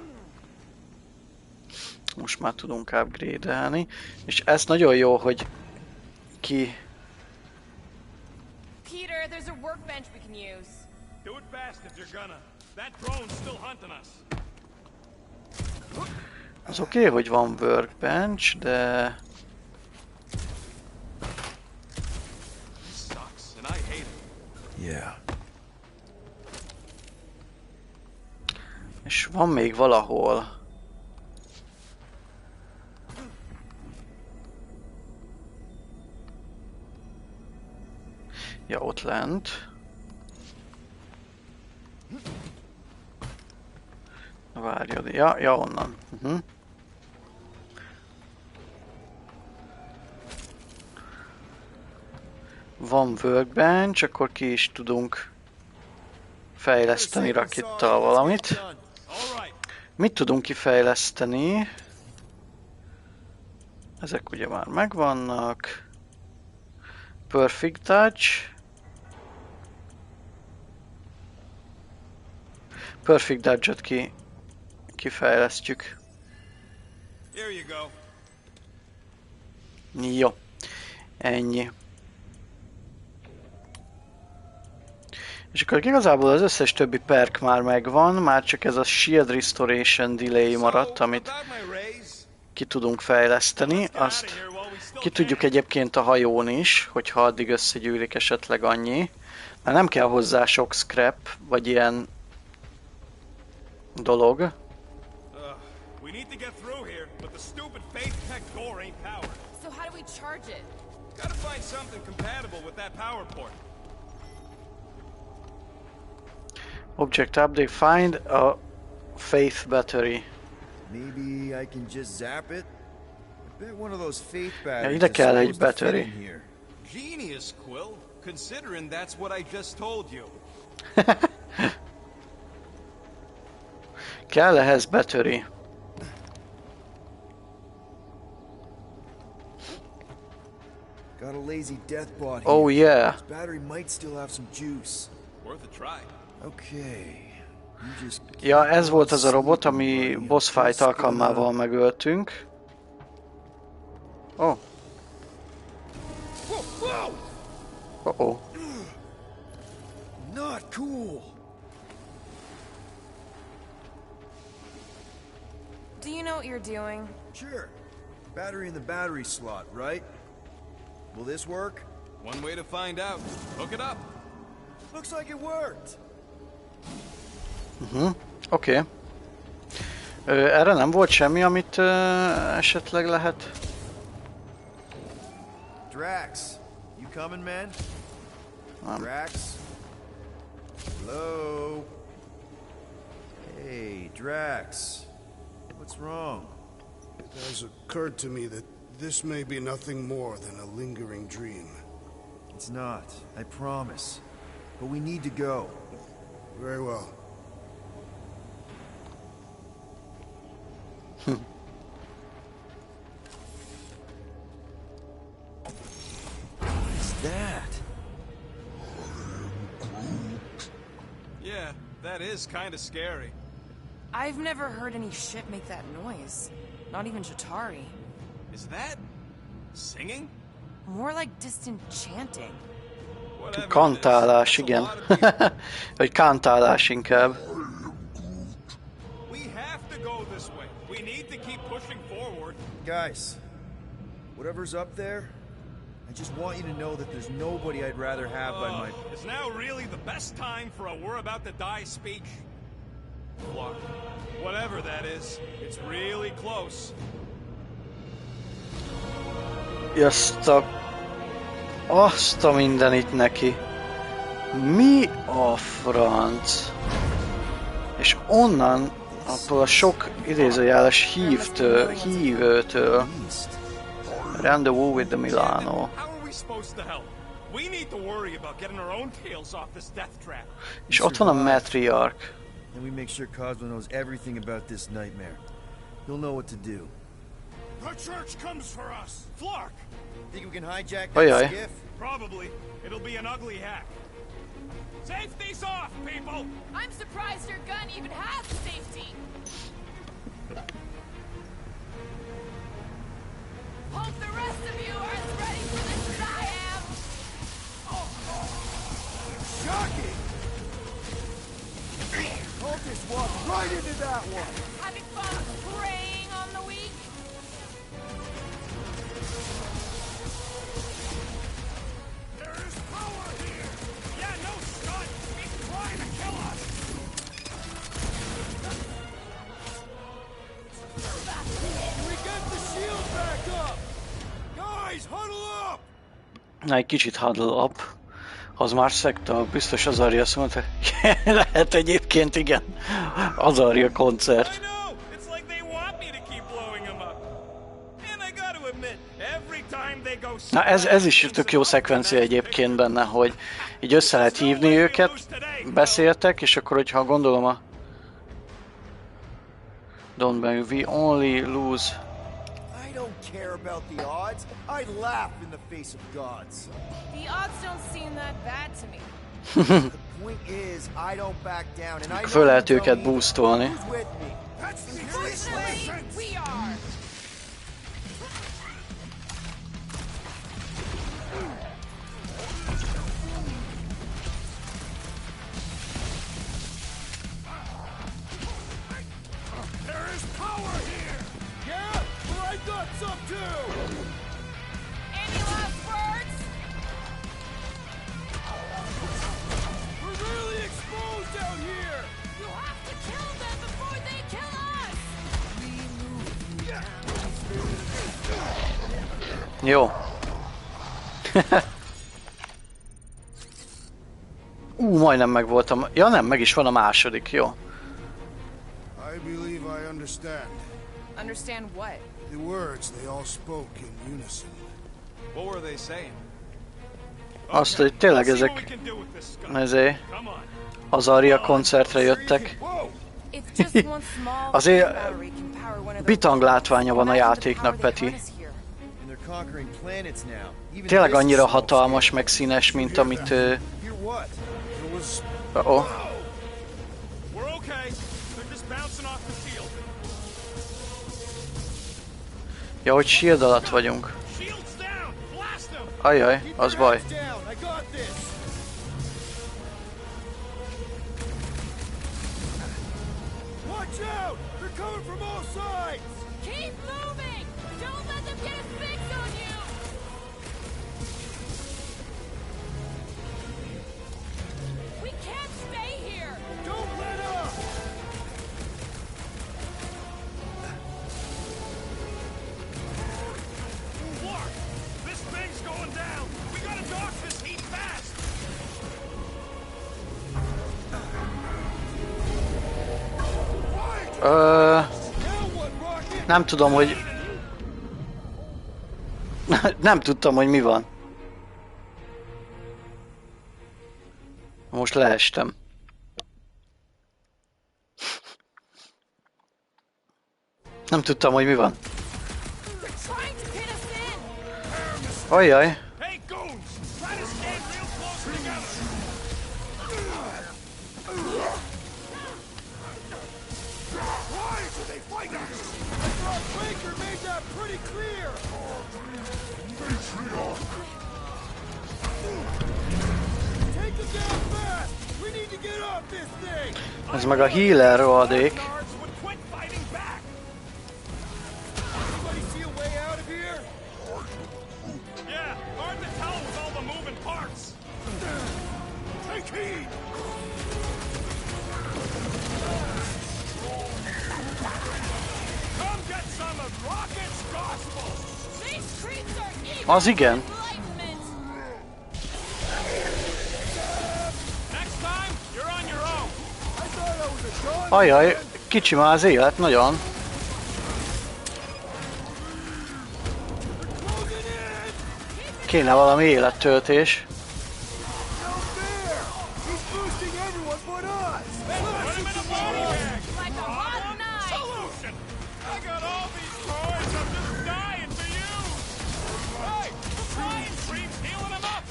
Most már tudunk upgrade-elni. És ez nagyon jó, hogy ki... Peter, there's a workbench we can use. Do it fast if you're gonna. That drone's still hunting us. Az oké, hogy van workbench, de... Sucks, and I hate it. Yeah. És van még valahol. Ja, ott lent. Várjad, ja, onnan. Van workbench, akkor ki is tudunk fejleszteni rakittal valamit. Mit tudunk kifejleszteni? Ezek ugye már megvannak. Perfect Touch. Perfect Touch-ot kifejlesztjük. Jó. Ennyi. És akkor igazából az összes többi perk már megvan, már csak ez a Shield Restoration Delay maradt, amit ki tudunk fejleszteni. Azt ki tudjuk egyébként a hajón is, hogyha addig összegyűlik esetleg annyi. Mert nem kell hozzá sok scrap, vagy ilyen dolog. back door ain't powered. So how do we charge it? Gotta find something compatible with that power port. Object update. Find a faith battery. Maybe I can just zap it? I bet one of those faith batteries ide is kell egy supposed to fit battery. in here. Genius, Quill. Considering that's what I just told you. Kell ehhez battery. Got a lazy death bot here. Oh yeah. This battery might still have some juice. Worth a try. Okay. You just Ja, ez volt az a robot, ami boss fight alkalmával megöltünk. Oh. Uh-oh. not cool. Do you know what you're doing? Sure. Battery in the battery slot, right? Will this work? One way to find out. Hook it up. Looks like it worked. Oké. Erre nem volt semmi, amit esetleg lehet? Drax, you coming, man? Nem. Drax? Hello? Hey, Drax. What's wrong? It has occurred to me that this may be nothing more than a lingering dream. It's not, I promise. But we need to go. Very well. What's that? Yeah, that is kind of scary. I've never heard any ship make that noise. Not even Chitauri. Is that singing? More like distant chanting. Whatever it is, Kantálás, that's a igen. lot of people. Vagy kántálás inkább. We have to go this way. We need to keep pushing forward. Guys, whatever's up there, I just want you to know that there's nobody I'd rather have by my... Is now really the best time for a we're about to die speech? Look, whatever that is, it's really close. Azt a mindenit neki. Mi a franc? És onnan, attól a sok idézőjeles hívőtől. Rendezvous with the Milano. How are we supposed to help? We need to worry about getting our own tails off this death trap. És ott van a matriarch. And we make sure Cosmo knows everything about this nightmare. He'll know what to do. The church comes for us! Flark! Think we can hijack Oi, that oi. skiff? Probably. It'll be an ugly hack. Safety's off, people! I'm surprised your gun even has safety. Hope the rest of you are as ready for this as I am. Shocking! Cultists walked right into that one! Having fun preying on the weak? There is power here! Yeah, no stunt! He's trying to kill us! Can we get the shield back up? Guys, huddle up! Na, egy kicsit huddle up. Az már szekta, biztos az Arya azt mondta. Lehet egyébként, igen. Az Arya koncert. I know! It's like they want me to keep blowing them up. And I gotta admit, every time they go... Na ez is tök jó szekvencia egyébként benne, hogy így össze lehet hívni őket, beszéltek, és akkor, hogyha gondolom a... Don't bang, we only lose... I don't care about the odds. I'd laugh in the face of gods. The odds don't seem that bad to me. The point is, I don't back down, and I know Föl lehet you őket don't. boostolni. Who's with me? That's the Fortunately, we are. There is power here! Yeah, well, I got some too! Any last words? We're really exposed out here! You have to kill them before they kill us! Jó. Majdnem megvoltam. Ja nem, meg is van a második, jó. I believe I understand. Understand what? The words they all spoke in unison. What were they saying? Azt, hogy tényleg ezek az Aria koncertre jöttek. Azért bitang látványa van a játéknak, Peti. Tényleg annyira hatalmas, meg színes, mint amit... Oh. Ja, hogy shield alatt vagyunk. Ajjaj, az baj. Nem tudom, hogy... Nem tudtam, hogy mi van. Most leestem. Nem tudtam, hogy mi van. Ajjaj. Ez meg a healer rohadék. Az igen. Ajjaj, kicsi már az élet, nagyon. Kéne valami élettöltés.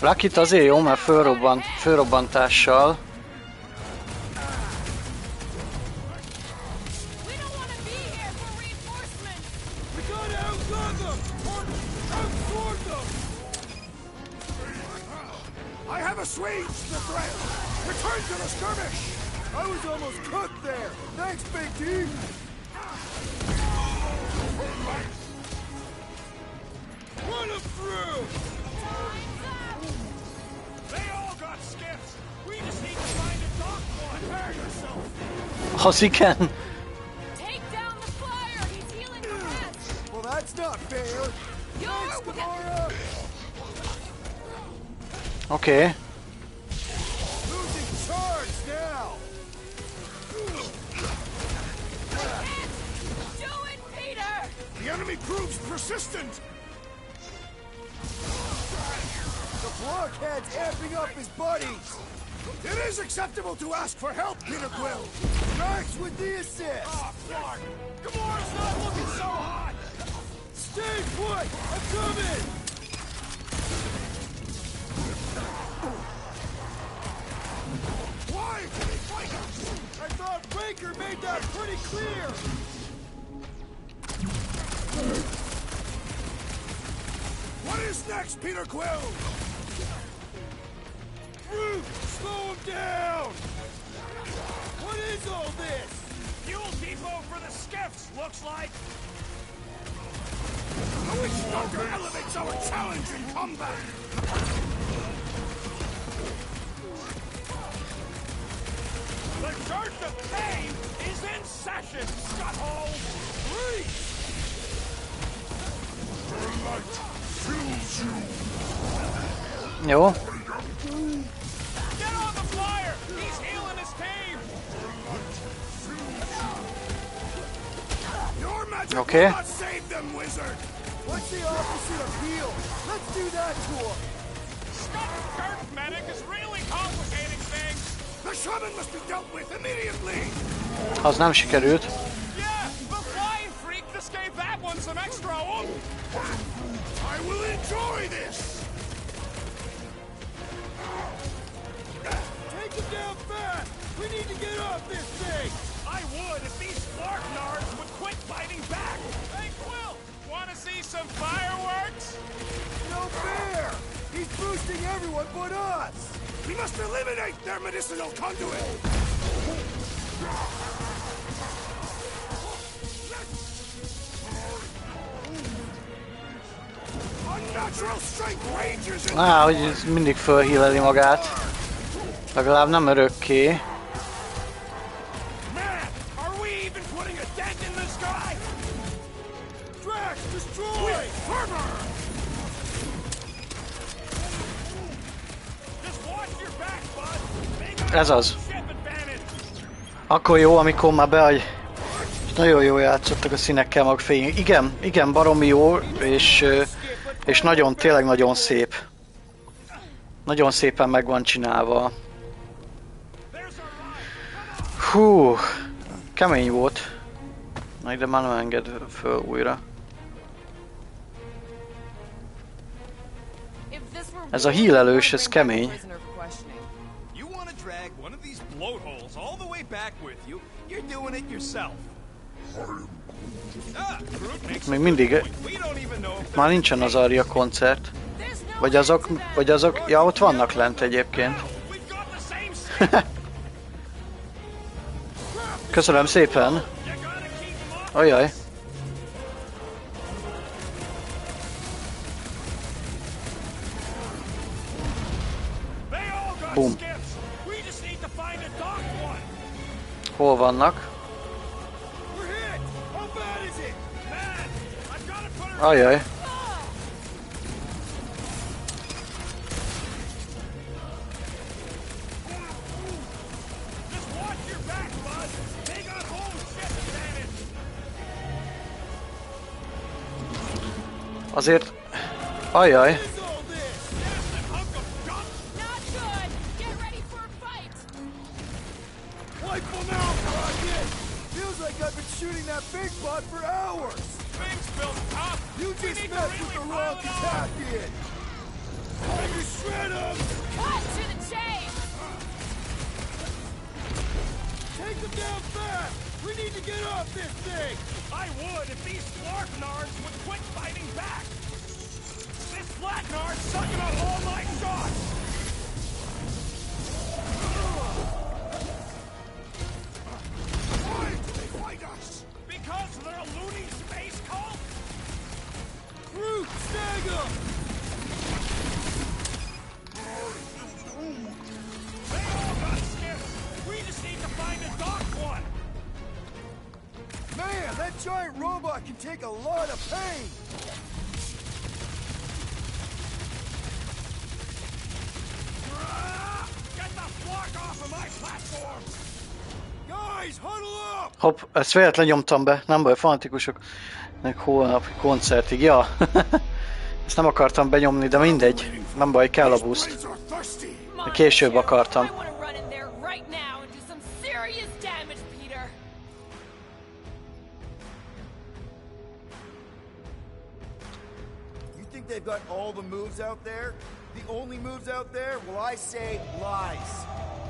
Lucky-t azért jó, mert fölrobbantással. Az igen. Oké. The enemy proves persistent. The blockhead's amping up his buddies. It is acceptable to ask for help, Peter Quill. Thanks with the assist. Oh, fuck. Gamora's not looking so hot. Stay put. I'm coming. Why did they fight us? I thought Baker made that pretty clear. What is next, Peter Quill? Root, slow him down. What is all this? Fuel depot for the skiffs, looks like. The witch doctor elevates our challenge in combat. The Church of Pain is in session, Scutthole! Turn light. Jó. Oké. What's the opposite of heal? Let's do that to him. Earth medic is really complicating things. The shaman must be dealt with immediately. Az nem sikerült. Yeah, the flying freak just gave that one some extra oomph. I will enjoy this. Take him down fast. We need to get off this thing. I would if these Spark Nards would quit fighting back. Hey, Quill, wanna see some fireworks? No fair. He's boosting everyone but us. We must eliminate their medicinal conduit. Unnatural strength rages in Hogy ez mindig fölhíleli magát. Legalább nem örökké. man. Are we even putting a dent in this guy? Drax, destroy! Fervor! Just watch your back, bud. Ez az. Ship advantage. Akkor jó, amikor már beagy. És nagyon jól játszottak a színekkel, meg fény. Igen, baromi jó, és nagyon, tényleg nagyon szép. Nagyon szépen meg van csinálva. Hú, kemény volt. Na ide már nem enged föl újra. Ez a hílelős, ez kemény. You wanna drag one of these blowholes all the way back with you? You're doing it yourself. Még mindig, már nincsen az Aria koncert. Vagy azok, ja ott vannak lent egyébként. Köszönöm szépen. Ajaj. Bum. Hol vannak? Ajaj. Azért... Ajaj. I've been shooting that big bot for hours! You just messed with the wrong Kentuckian! Time to shred him! Cut to the chase! Take him down fast! We need to get off this thing! I would if these Flark Nards would quit fighting back! This Flat Nard's sucking up all my shots! Why do they fight us? Because they're a loony space cult? Groot, snag him! They all got skips! We just need to find a docked one! Man, that giant robot can take a lot of pain! Get the Flark off of my platform! Guys, huddle up! Hopp, ezt véletlen nyomtam be, nem baj, fanatikusoknak holnapi koncertig, ja. Ezt nem akartam benyomni, de mindegy, nem baj, kell a boost. De később akartam. You think they've got all the moves out there? The only moves out there? Well, I say lies.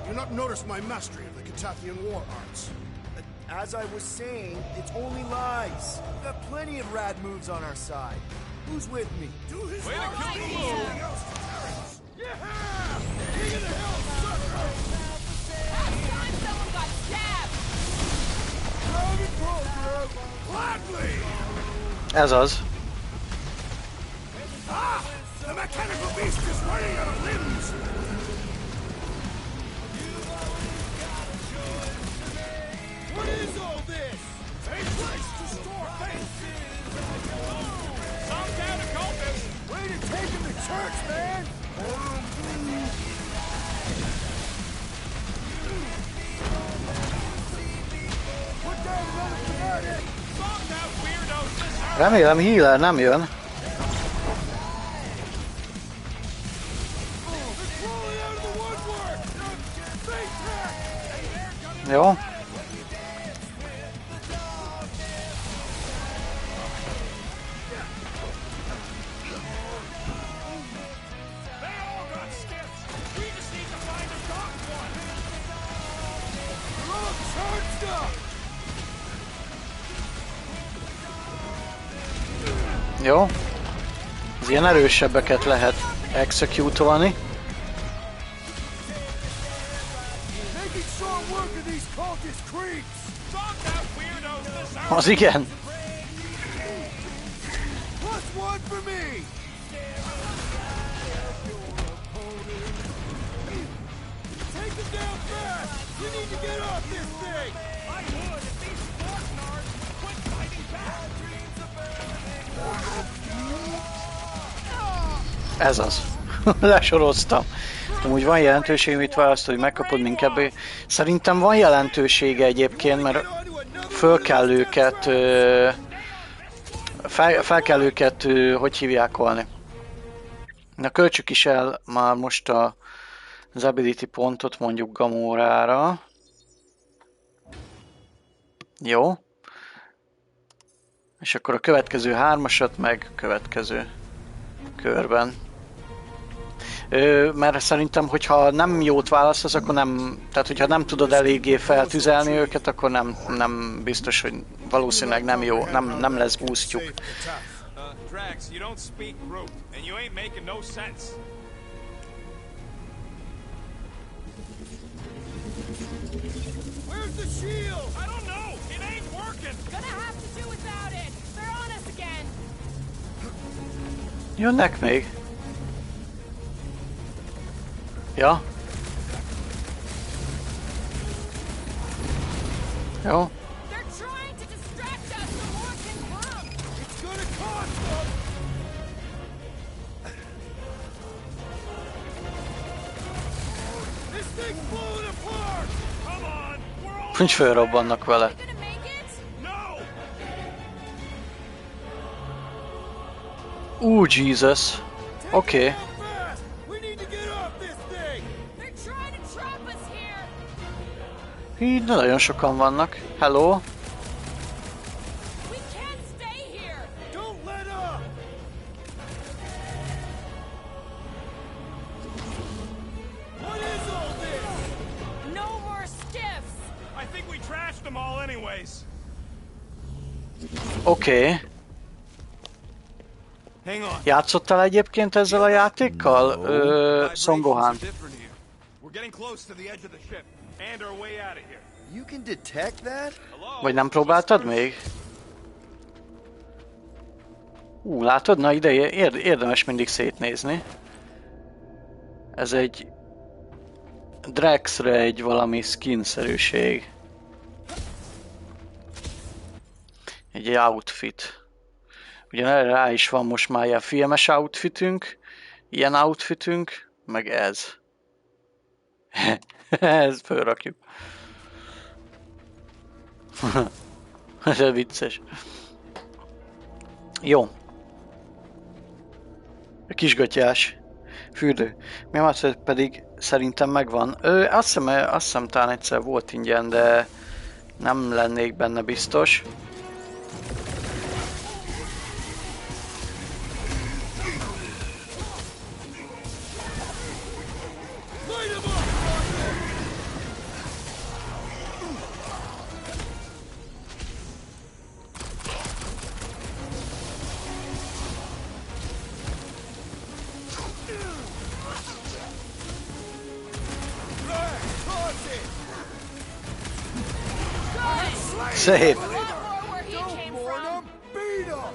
You not notice my mastery of the Kentuckian war arts? As I was saying, it's only lies. We've got plenty of rad moves on our side. Who's with me? Do his Way to worst. kill the Do move. something else to Terrence. Yeah! King of the Hill, sucker! Last time someone got stabbed! Round and closer! Gladly! Ez az. Ah! The mechanical beast is running out of limbs! What is all this? A place to store things! Some kind of cultist! Wait Remélem healer nem jön. Jó. Jó. Az ilyen erősebbeket lehet execute-olni. Az igen. Ez az. Lesoroztam. Amúgy van jelentőség, mit választod, hogy megkapod minket. Szerintem van jelentősége egyébként, mert föl kell őket... Fel kell őket, hogy hívjákolni. Na, költsük is el már most az ability pontot mondjuk Gamorára. Jó. És akkor a következő 3-asat meg következő körben. Mert szerintem, hogyha nem jót választasz, akkor nem... Tehát, hogyha nem tudod eléggé feltüzelni őket, akkor nem biztos, hogy valószínűleg nem jó, nem lesz boostjuk. Drax, you don't speak root, and you ain't making no sense. Where's the shield? I don't know. It ain't working. Gonna have to do without it. They're on us again. Jönnek még. Ja. Jó. They're trying to distract us so more can come. It's gonna cost them! This thing's falling apart! Come on, we're all Hogy fölrobbannak vele. Gonna make it? no. Jesus. Oké. Fast! We need to get off this thing! They're trying to trap us here. Így nagyon sokan vannak. Hello. We can't stay here. Don't let up! What is all this? No more stiffs. I think we trashed them all anyways. Oké. Hang on. Játszottál egyébként ezzel a játékkal? Son Gohan. We're getting close to the edge of the ship and our way out of here. You can detect that? Hello? Vagy nem próbáltad még? Látod? Na ide érdemes mindig szétnézni. Ez egy... Draxre egy valami skin-szerűség. Egy outfit. Ugyan erre rá is van most már ilyen filmes outfitünk, ilyen outfitünk, meg ez. Ezt fölrakjuk. Ez vicces. Jó. A kisgatyás fürdő. Mi már pedig szerintem megvan. Azt hiszem talán egyszer volt ingyen, de nem lennék benne biztos. Szép! More where he came from. Beat him!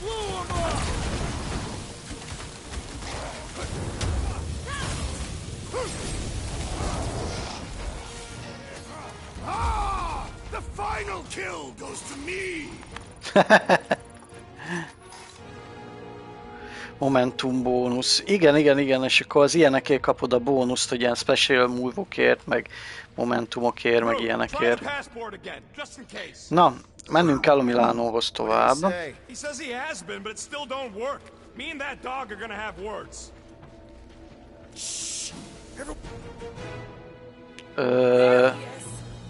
Blow him up! Ah! The final kill goes to me! Momentum bónusz. Igen, és akkor az ilyenekért kapod a bónuszt, hogy ilyen special move-okért, meg momentumokért, meg ilyenekért. Na, mennünk kell a Milánóhoz tovább.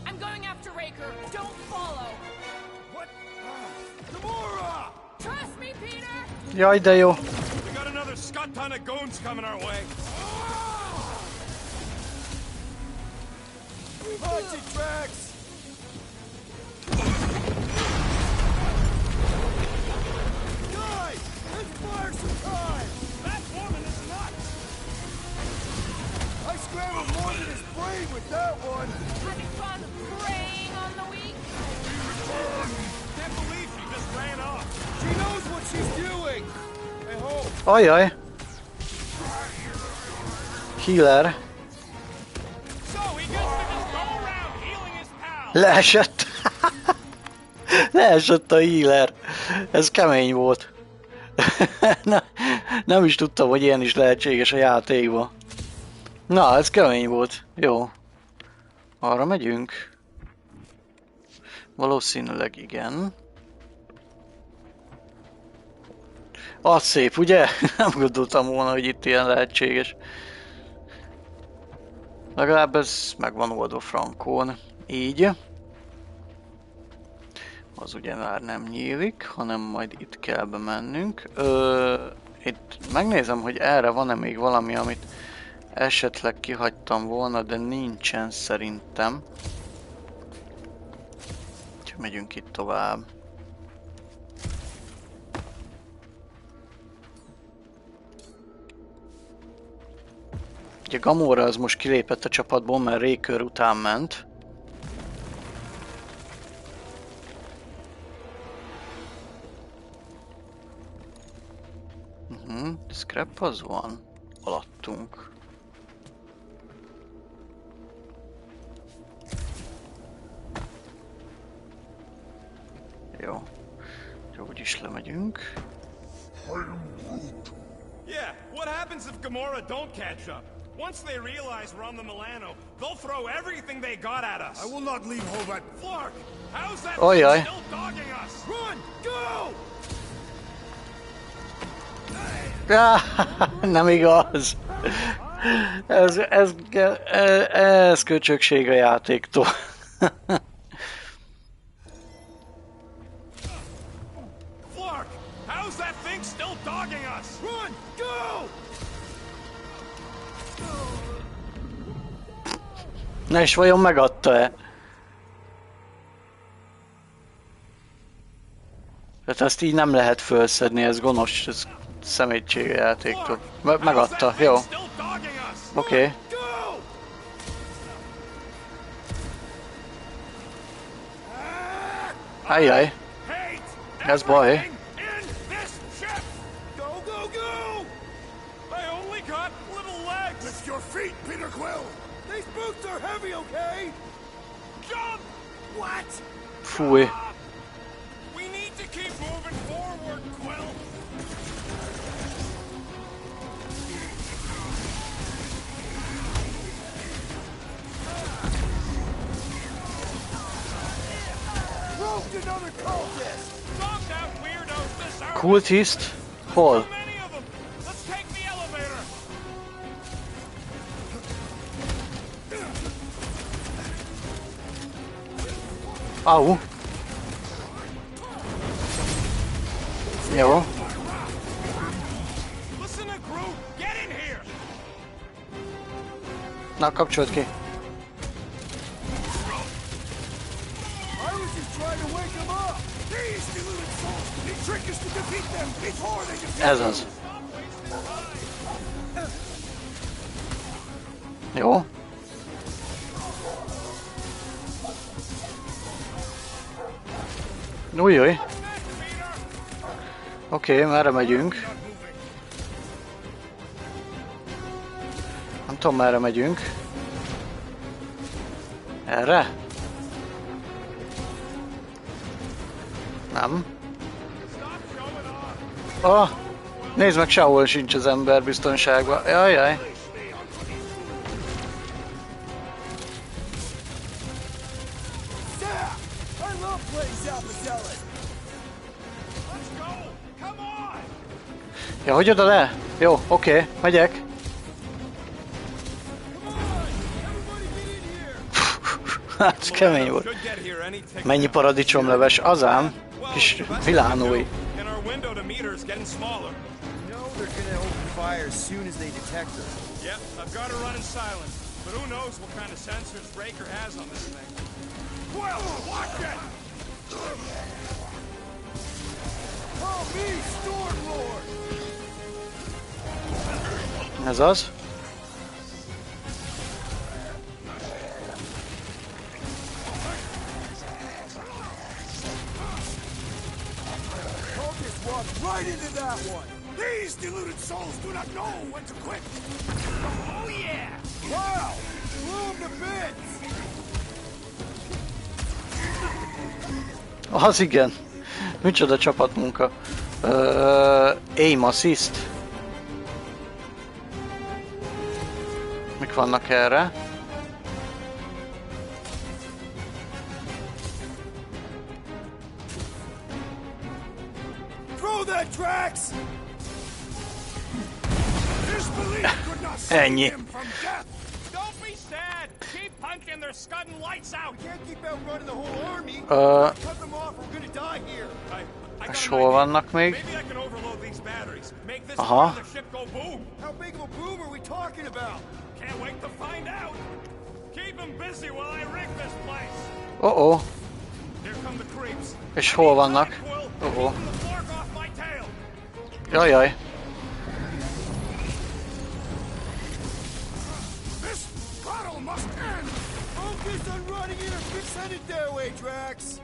I'm going after Raker. Don't follow. What? Gamora! Trust me, Peter. Jaj, de jó. We got another scut ton of goons coming our way. Punch tracks! Guys, let's fire some time! That woman is nuts! I scrambled more than his brain with that one! Having fun preying on the weak? Can't believe she just ran off. She knows what she's doing! I hope. Ajaj. Healer. So he gets to just go around healing his pals. Leesett. Leesett a healer. Ez kemény volt. Nem is tudtam, hogy ilyen is lehetséges a játékban. Na, ez kemény volt. Jó. Arra megyünk? Valószínűleg igen. Az szép, ugye? Nem gondoltam volna, hogy itt ilyen lehetséges. Legalább ez meg van oldva frankón. Így. Az ugye már nem nyílik, hanem majd itt kell bemennünk. Itt megnézem, hogy erre van-e még valami, amit esetleg kihagytam volna, de nincsen szerintem. Úgyhogy megyünk itt tovább. Ugye Gamora az most kilépett a csapatból, mert Raker után ment. Scrap az van alattunk. Jó. Úgy is lemegyünk. Yeah, what happens if Gamora don't catch up? Once they realize we're on the Milano, they'll throw everything they got at us. I will not leave Hovat. Flark, how's that Ojaj. still dogging us? Run! Go! Nem igaz. Ez köcsökség a játéktól. Flark, how's that thing still dogging us? Run! Go! Na és vajon megadta-e? Tehát ezt így nem lehet felszedni, ez gonosz, ez szemétség a játéktól. Megadta, jó. Oké. Ajjaj. Ez baj. Go, go, go! I only got little legs. Lift your feet, Peter Quill! These boots are heavy, okay? Jump! What? Fúj. We need to keep moving forward, Quill. Roped another cultist! Stop that weirdos this hour. Kultiszt? Hol? So many of them. Let's take the elevator. Au. Jó. Listen to Groot. Get in here. Na, kapcsolt ki. I was just trying to wake him up! These deluded souls! The trick is to defeat them before they defeat Ez az. Jó. Újjaj. Oké, merre megyünk? Nem tudom, merre megyünk. Erre? Nem. Ah! Nézd meg, sehol sincs az ember biztonságban. Jajjaj. Ja, hogy oda le? Jó, oké, megyek. Hát, ez kemény volt. Mennyi paradicsomleves, azám. Kis vilánói. Yep, I've got her running silent, but who knows what kind of sensors Raker has on this thing. Well, watch it! Oh, me, Stormlord! Ez az. Right into that one! These deluded souls do not know when to quit! Oh yeah! Wow! Blew him to bits! Az igen. Micsoda csapatmunka. Aim assist. Mik vannak erre? Tracks! Ennyi. Don't be sad. Keep punching their scudding lights out. We can't keep outrunning the whole army. Cut them off, we're gonna die here. És hol vannak még? Maybe I can overload these batteries. Make this Aha. part of the ship go boom. How big of a boom are we talking about? Can't wait to find out. Keep them busy while I rig this place. Oh-oh. Here come the creeps. És hol vannak? Oh-oh. Jajjaj. This battle must end. Focus on running in or send it their way, Drax.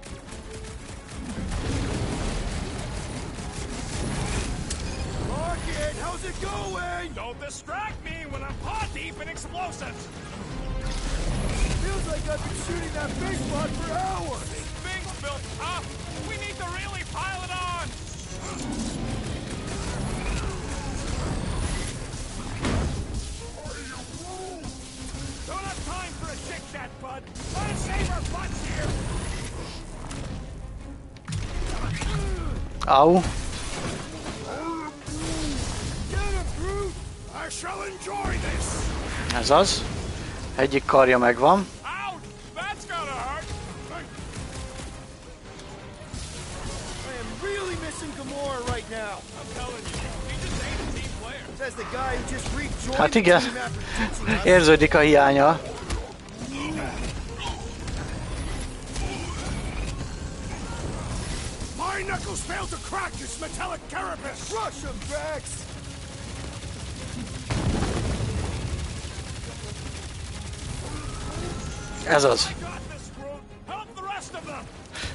Rocket, how's it going? Don't distract me when I'm paw deep in explosives. Feels like I've been shooting that big spot for hours. This thing's built tough. We need to really pile it on. Don't have time for a chit-chat, bud. Let's save our butts here. Au. I shall enjoy this. Ez az. Egyik karja megvan. Ouch! That's gonna hurt. I am really missing Gamora right now. I'm telling you, he just ain't a team player. Says the guy who just rejoined Hát the igen. team after ditching us. Érződik a hiánya. My knuckles failed to crack its metallic carapace. Rush him, Drax. Ez az. I got this, Groot. Help the rest of them.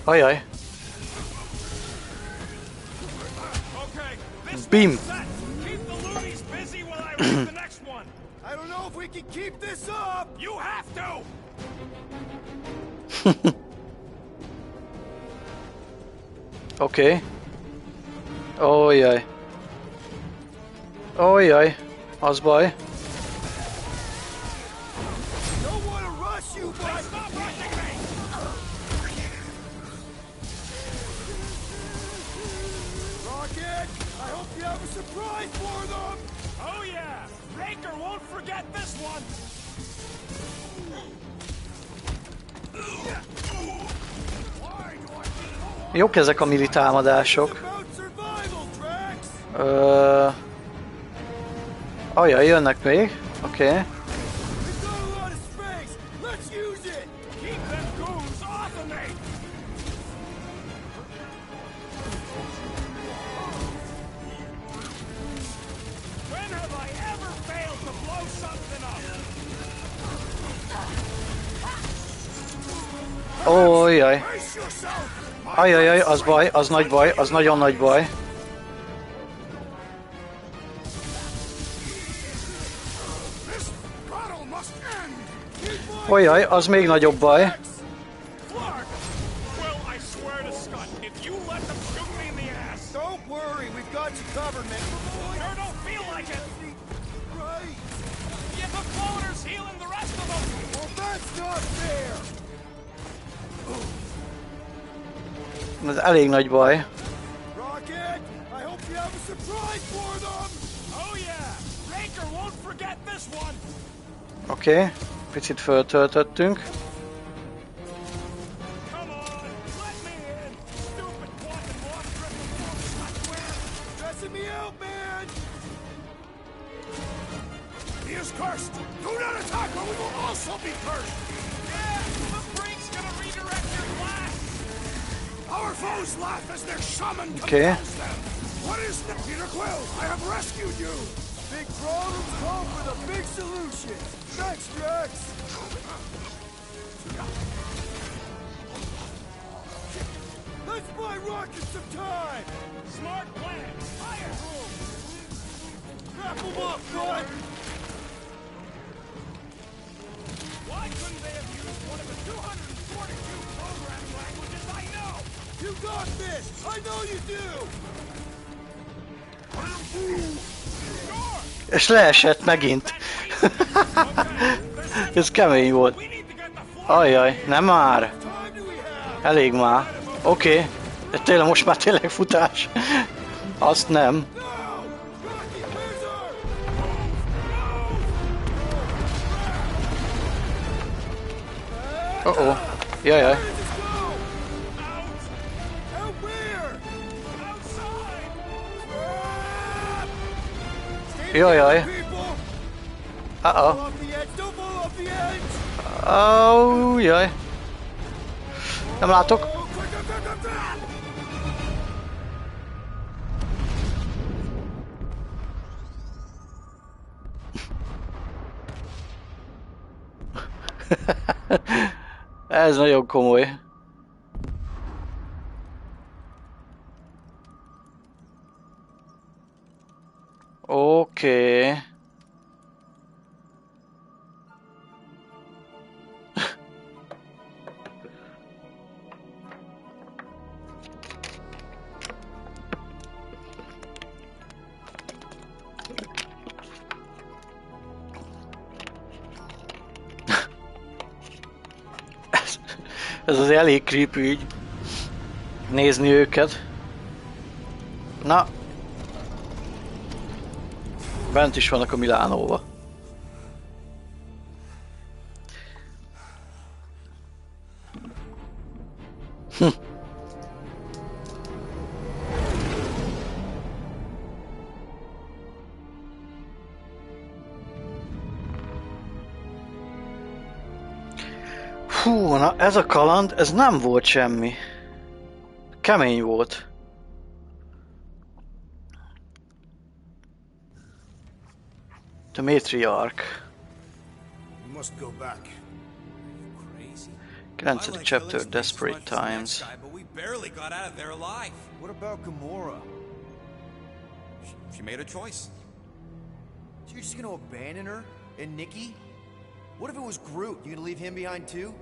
Ajaj. Okay, this Beam. one's set. Keep the loonies busy while I rig the next one. I don't know if we can keep this up. You have to. Oké. Ójjaj. Ójjaj. Az baj. Don't want to rush you, but Stop rushing me. Rocket, I hope you have a surprise for them. Oh yeah, Raker won't forget this one. Jók ezek a mili támadások. Ajaj, jönnek még. Oké. Ójjaj. Ajajaj, az baj, az nagy baj, az nagyon nagy baj. Ojjaj, az még nagyobb baj. not fair. Ez elég nagy baj. Rocket, I hope you have a surprise for them. Oh yeah, Raker won't forget this one. Oké, picit föltöltöttünk. Come on, let me in. Stupid quantum water dribbling. Stressing me out, man. He is cursed! Do not attack or we will also be cursed! Yeah, the freak's gonna redirect your blast. Our foes laugh as their shaman Okay. compels them! What is that? Peter Quill, I have rescued you! Big problems call for the big solutions. Thanks, Drax. Let's buy Rocket some time. Smart plan. Fire room. Wrap him up, bud. Why couldn't they have used one of the 242 programming languages I know? You got this. I know you do. És leesett megint. Ez kemény volt. Ajjaj, nem már. Elég már. Oké. De tényleg most már tényleg futás. Azt nem. Oh-oh. Jajjaj. Jajjaj. Uh-oh. Oh, jaj. Nem látok. Ez nagyon komoly. Oké. Ez az elég creepy így nézni őket. Na. Bent is vannak a Milánóba. Hú, na ez a kaland, ez nem volt semmi. Kemény volt. The Matriarch. We must go back. Crazy. 9th chapter, Desperate Times. But we barely got out of there alive. What about Gamora? She made a choice. So you're just gonna abandon her? And Nikki? What if it was Groot? You gonna leave him behind too?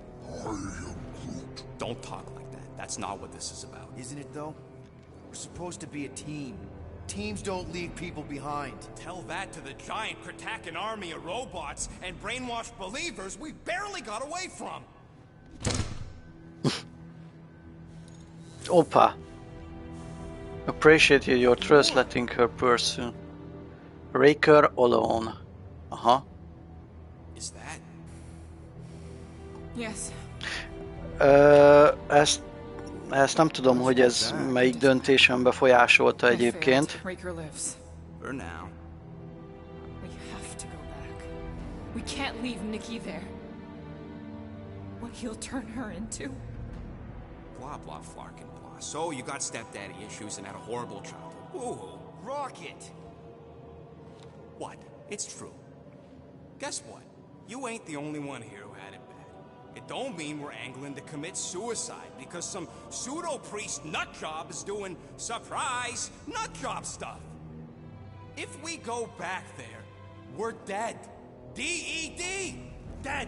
Don't talk like that. That's not what this is about. Isn't it though? We're supposed to be a team. Teams don't leave people behind. Tell that to the giant Kratakan army of robots and brainwashed believers we barely got away from. Opa. Appreciate your trust letting her pursue. Raker alone. Aha. Is that? Yes. Ezt nem tudom, hogy ez melyik döntésem befolyásolta egyébként. Raker lives. For now. We have to go back. We can't leave Nikki there. What he'll turn her into. Blah, blah, flark and blah. So you got stepdaddy issues and had a horrible childhood. Ooh. Rocket! What? It's true. Guess what? You ain't the only one here who had it bad. It don't mean we're angling to commit suicide because some pseudo-priest nutjob is doing surprise nutjob stuff. If we go back there, we're dead. D-E-D! Dead!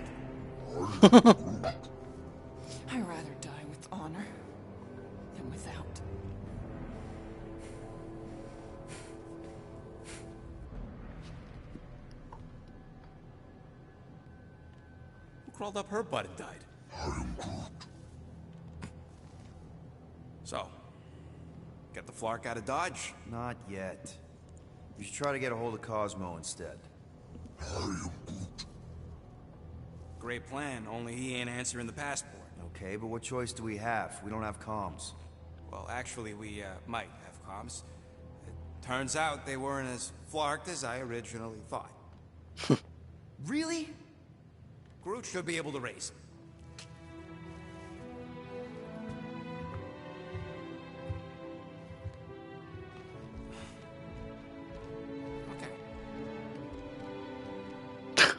I'd rather die with honor than without. crawled up her butt and died? So, get the Flark out of Dodge? Not yet. You should try to get a hold of Cosmo instead. Great plan, only he ain't answering the passport. Okay, but what choice do we have? We don't have comms. Well, actually, we might have comms. It turns out they weren't as flarked as I originally thought. Really? Groot should be able to raise him. Okay.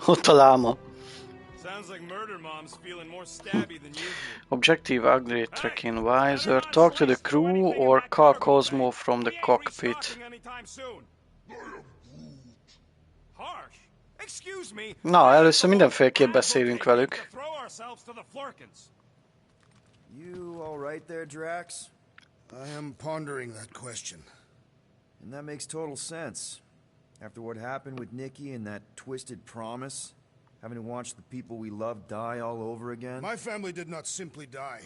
Ott a láma. Sounds like Murder Mom's feeling more stabby than usual. Objective ugly tracking visor. Talk to the crew or call Cosmo from the cockpit. Na, először mindenféleképp beszélünk velük. You all right there, Drax? I am pondering that question. And that makes total sense. After what happened with Nikki and that twisted promise, having to watch the people we love die all over again. My family did not simply die.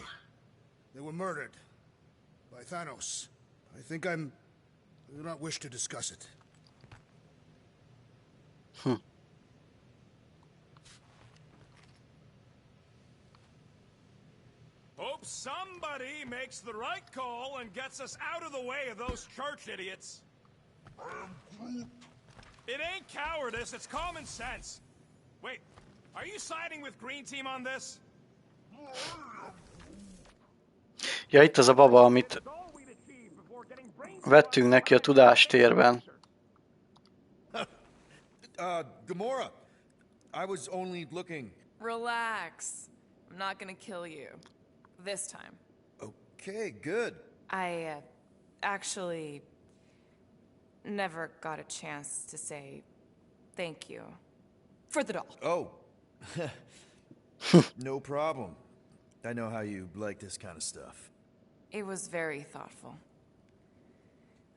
They were murdered by Thanos. I do not wish to discuss it. Hope somebody makes the right call and gets us out of the way of those church idiots. It ain't cowardice, it's common sense. Wait, are you siding with Green Team on this? Ja, itt az a baba, amit vettünk neki a tudástérben. Gamora, I was only looking. Relax. I'm not gonna kill you. This time. Okay, good. I, actually never got a chance to say thank you for the doll. Oh. No problem. I know how you like this kind of stuff. It was very thoughtful.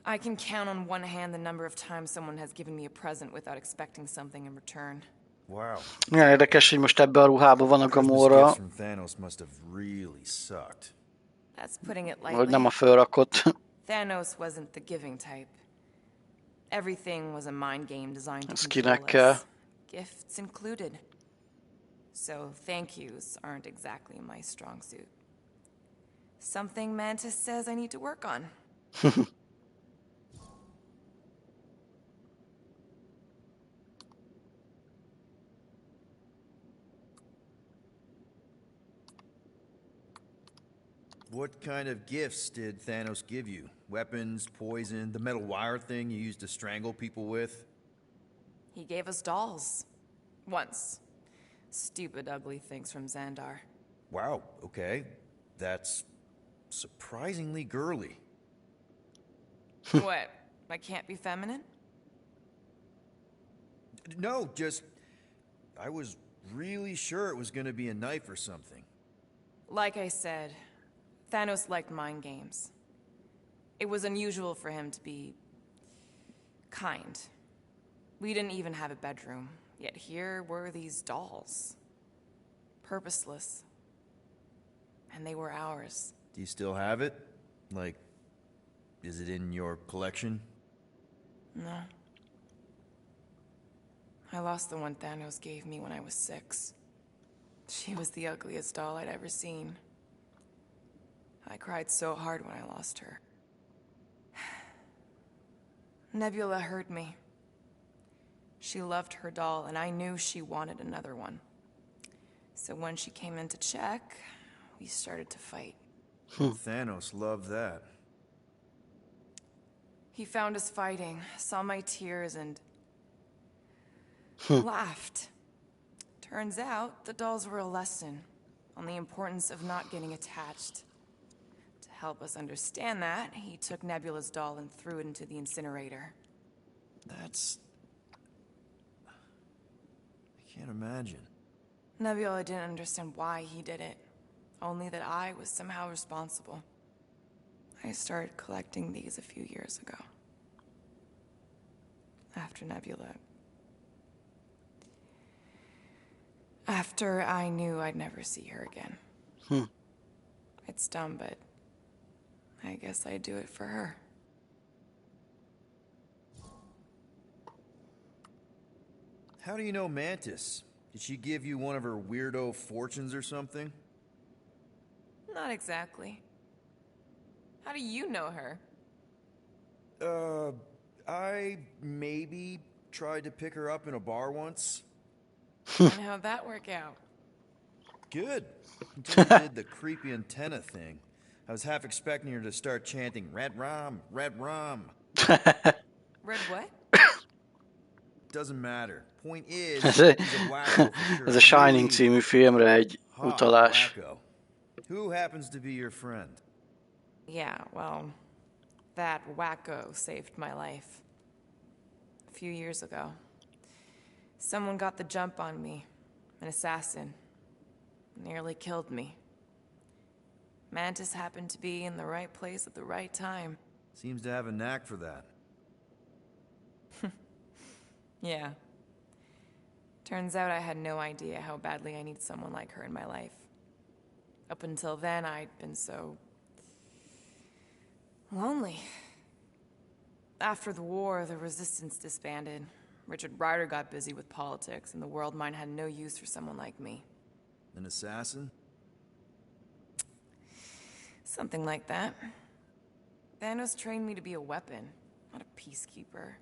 I can count on one hand the number of times someone has given me a present without expecting something in return. Wow. Milyen érdekes, hogy most ebben a ruhában van a Gamora. From Thanos must have really sucked. That's putting it Vagy lightly. nem a fölrakott. Thanos wasn't the giving type. Everything was a mind game designed to Ez control kinek kell? us. Gifts included. So thank yous aren't exactly my strong suit. Something Mantis says I need to work on. What kind of gifts did Thanos give you? Weapons, poison, the metal wire thing you used to strangle people with? He gave us dolls. Once. Stupid, ugly things from Xandar. Wow, okay. That's surprisingly girly. What? I can't be feminine? No, just... I was really sure it was gonna be a knife or something. Like I said, Thanos liked mind games. It was unusual for him to be kind. We didn't even have a bedroom, yet here were these dolls. Purposeless. And they were ours. Do you still have it? Like, is it in your collection? No. I lost the one Thanos gave me when I was 6. She was the ugliest doll I'd ever seen. I cried so hard when I lost her. Nebula hurt me. She loved her doll, and I knew she wanted another one. So when she came in to check, we started to fight. Thanos loved that. He found us fighting, saw my tears, and laughed. Turns out, the dolls were a lesson on the importance of not getting attached. To help us understand that, he took Nebula's doll and threw it into the incinerator. That's... I can't imagine. Nebula didn't understand why he did it, only that I was somehow responsible. I started collecting these a few years ago. After Nebula... After I knew I'd never see her again. It's dumb, but I guess I'd do it for her. How do you know Mantis? Did she give you one of her weirdo fortunes or something? Not exactly. How do you know her? I maybe tried to pick her up in a bar once. And how'd that work out? Good. Until you did the creepy antenna thing. I was half expecting her to start chanting, Red Rum, Red Rum. Red what? Doesn't matter. Point is, Ez he's a wacko for sure. ez a Shining Really című filmre egy hot utalás. wacko. Who happens to be your friend? Yeah, well, that wacko saved my life. A few years ago. Someone got the jump on me. An assassin. Nearly killed me. Mantis happened to be in the right place at the right time. Seems to have a knack for that. Yeah. Turns out I had no idea how badly I needed someone like her in my life. Up until then, I'd been so lonely. After the war, the resistance disbanded. Richard Ryder got busy with politics, and the Worldmind had no use for someone like me. An assassin? Something like that. Thanos trained me to be a weapon, not a peacekeeper.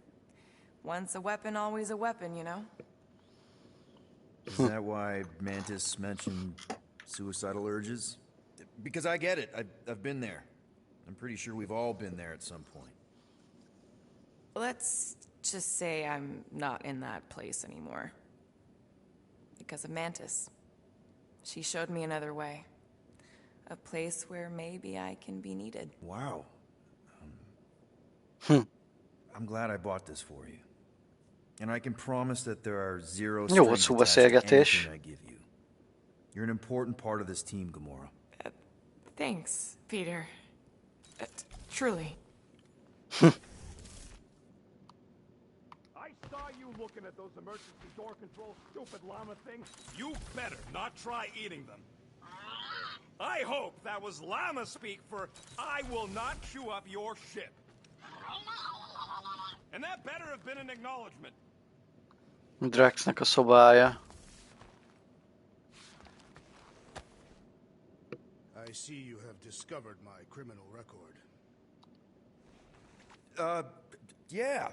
Once a weapon, always a weapon, you know? Is that why Mantis mentioned suicidal urges? Because I get it. I've been there. I'm pretty sure we've all been there at some point. Let's just say I'm not in that place anymore. Because of Mantis. She showed me another way. A place where maybe I can be needed. Wow. I'm glad I bought this for you. And I can promise that there are zero Jó volt strings attached to szóbeszélgetés. anything I give you. You're an important part of this team, Gamora. Thanks, Peter. Truly. I saw you looking at those emergency door control stupid llama things. You better not try eating them. I hope that was llama speak for I will not chew up your shit. And that better have been an acknowledgement. Draxnek a szobája. I see you have discovered my criminal record. Yeah.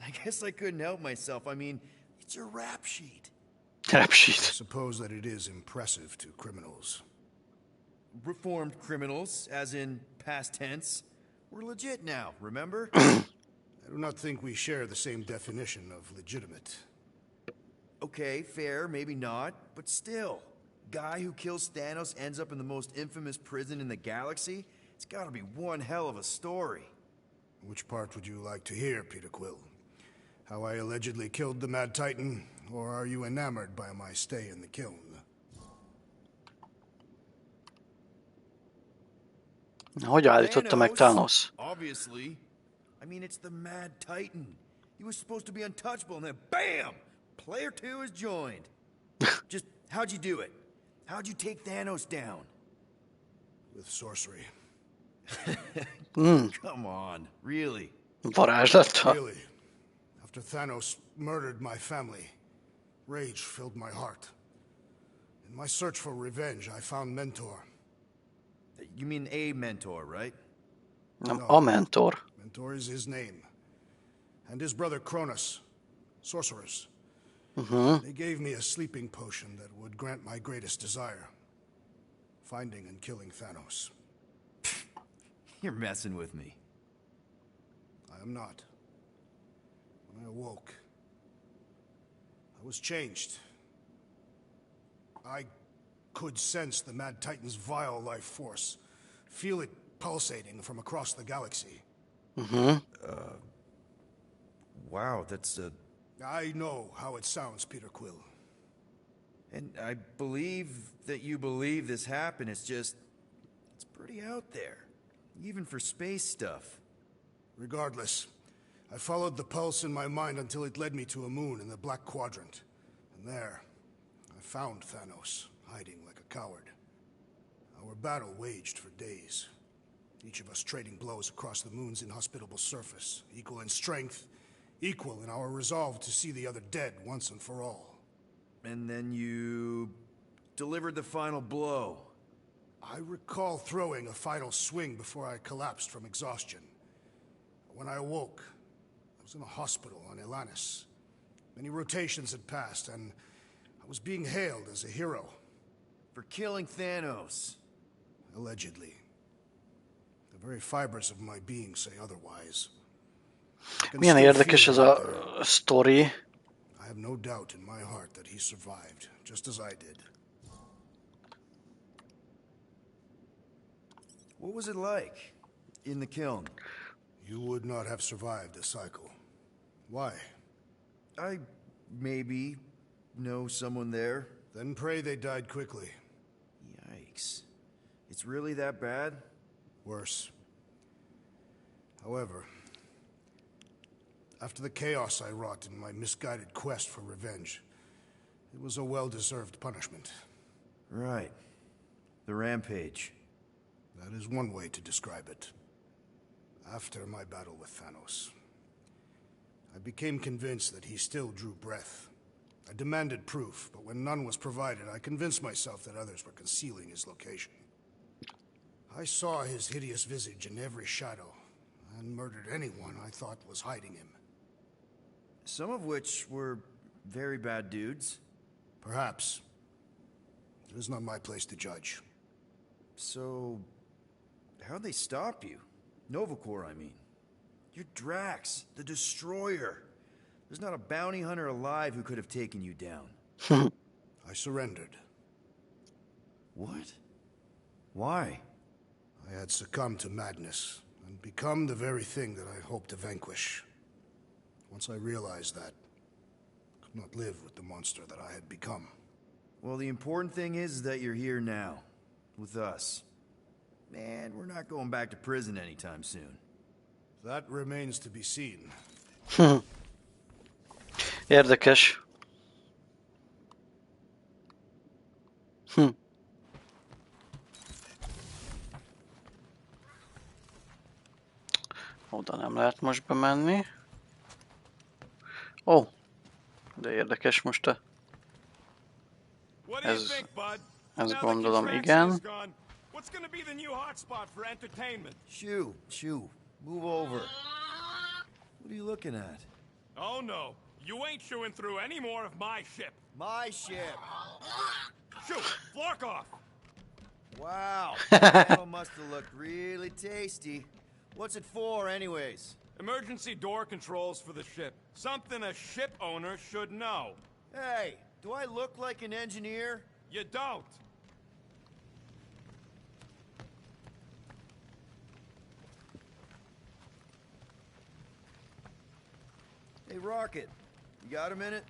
I guess I couldn't help myself. I mean, it's your rap sheet. Rap I sheet. suppose that it is impressive to criminals. Reformed criminals, as in past tense. We're legit now, remember? I do not think we share the same definition of legitimate. Okay, fair, maybe not, but still. Guy who kills Thanos ends up in the most infamous prison in the galaxy? It's gotta be one hell of a story. Which part would you like to hear, Peter Quill? How I allegedly killed the Mad Titan, or are you enamored by my stay in the kiln? Hogy állította meg Thanos? Obviously. I mean, it's the Mad Titan. He was supposed to be untouchable, and then BAM! Player 2 is joined. Just, how'd you do it? How'd you take Thanos down? With sorcery. Come on, really? Varázslattal? Really. After Thanos murdered my family, rage filled my heart. In my search for revenge, I found Mentor. You mean a mentor, right? Nem, a mentor. Mentor is his name. And his brother Cronus, sorcerers. They gave me a sleeping potion that would grant my greatest desire. Finding and killing Thanos. You're messing with me. I am not. When I awoke, I was changed. I could sense the Mad Titan's vile life force. Feel it pulsating from across the galaxy. Wow, that's I know how it sounds, Peter Quill. And I believe that you believe this happened. It's just, it's pretty out there. Even for space stuff. Regardless, I followed the pulse in my mind until it led me to a moon in the Black Quadrant. And there, I found Thanos, hiding like a coward. Our battle waged for days. Each of us trading blows across the moon's inhospitable surface, equal in strength, equal in our resolve to see the other dead once and for all. And then you delivered the final blow. I recall throwing a final swing before I collapsed from exhaustion. When I awoke, I was in a hospital on Elanis. Many rotations had passed, and I was being hailed as a hero. For killing Thanos. Allegedly. The very fibers of my being say otherwise. Milyen érdekes ez a sztori. I have no doubt in my heart that he survived, just as I did. What was it like in the kiln? You would not have survived the cycle. Why? I maybe know someone there. Then pray they died quickly. Yikes. It's really that bad? Worse. However, after the chaos I wrought in my misguided quest for revenge, it was a well-deserved punishment. Right. The rampage. That is one way to describe it. After my battle with Thanos, I became convinced that he still drew breath. I demanded proof, but when none was provided, I convinced myself that others were concealing his location. I saw his hideous visage in every shadow, and murdered anyone I thought was hiding him. Some of which were very bad dudes. Perhaps. It is not my place to judge. So, how'd they stop you? Nova Corps, I mean. You're Drax, the Destroyer. There's not a bounty hunter alive who could have taken you down. I surrendered. What? Why? I had succumbed to madness, and become the very thing that I hoped to vanquish. Once I realized that, I could not live with the monster that I had become. Well, the important thing is that you're here now, with us. And we're not going back to prison anytime soon. That remains to be seen. Érdekes. Oda nem lehet most bemenni. Ó, de érdekes most a... Ez gondolom igen. What's gonna be the new hotspot for entertainment? Shoo, move over. What are you looking at? Oh no, you ain't chewing through any more of my ship. My ship. Shoo, flock off. Wow, that must have looked really tasty. What's it for, anyways? Emergency door controls for the ship. Something a ship owner should know. Hey, do I look like an engineer? You don't. Hey, Rocket, you got a minute?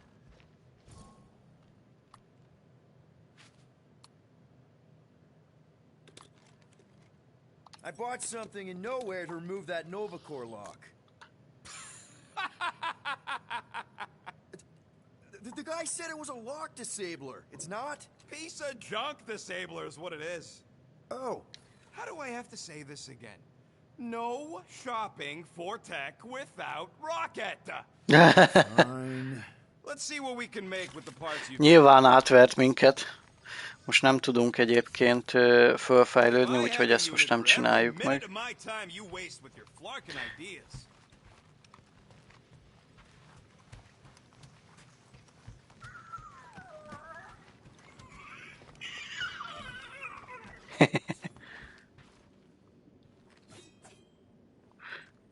I bought something in nowhere to remove that Nova Corps lock. The guy said it was a lock disabler. It's not? Piece of junk disabler is what it is. Oh. How do I have to say this again? No shopping for tech without Rocket. Fine. Let's see what we can make with the parts you... Nyilván átvert minket. Most nem tudunk egyébként fölfejlődni, úgyhogy ezt most nem csináljuk meg.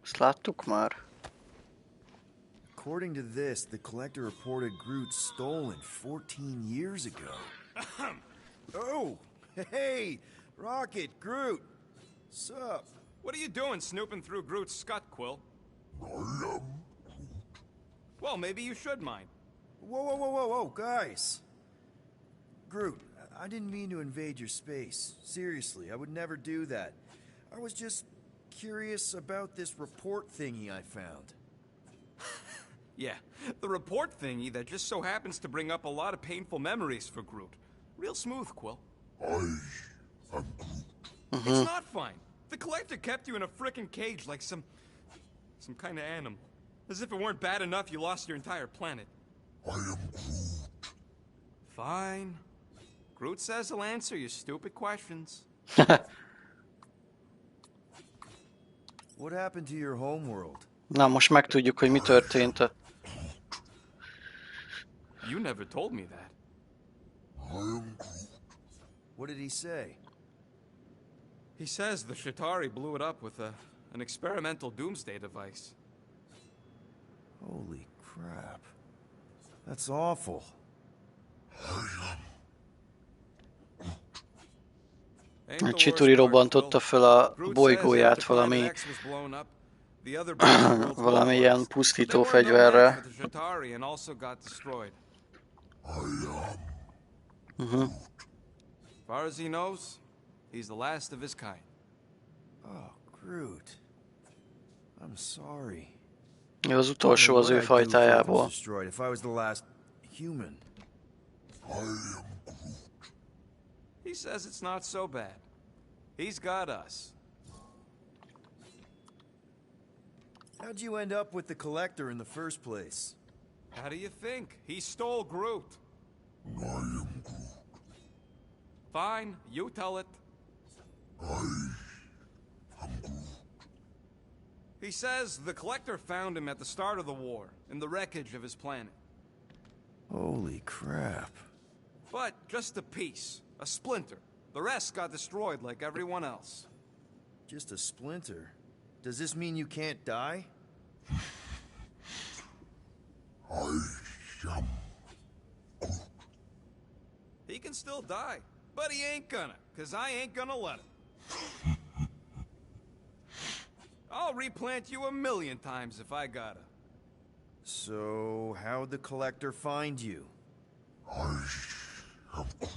Ezt láttuk már? According to this, the collector reported Groot stolen 14 years ago. Oh, hey, Rocket, Groot. Sup? What are you doing snooping through Groot's scut, Quill? Well, maybe you should mind. Whoa, guys. Groot, I didn't mean to invade your space. Seriously, I would never do that. I was just curious about this report thingy I found. Yeah, the report thingy that just so happens to bring up a lot of painful memories for Groot. Real smooth, Quill. It's not fine. The Collector kept you in a frickin' cage like some kind of animal. As if it weren't bad enough you lost your entire planet. I am Groot. Fine. Groot says he'll answer your stupid questions. What happened to your homeworld? Na, most megtudjuk, hogy mi történt. You never told me that. I am Groot. What did he say? He says the Chitauri blew it up with an experimental doomsday device. Holy crap. That's awful. A Chitauri robbantotta fel a bolygóját valami valami ilyen pusztító fegyverrel. As far as he knows, he's the last of his kind. Oh, Groot. I'm sorry. Ő az utolsó az ő fajtájából. If I was the last human. I am Groot. He says it's not so bad. He's got us. How'd you end up with the Collector in the first place? How do you think? He stole Groot. I am Groot. Fine, you tell it. I am Groot. He says the Collector found him at the start of the war, in the wreckage of his planet. Holy crap. But just a piece, a splinter. The rest got destroyed like everyone else. Just a splinter? Does this mean you can't die? I am Groot. He can still die, but he ain't gonna, 'cause I ain't gonna let him. I'll replant you 1,000,000 times if I gotta. So, how'd the Collector find you? I am Groot.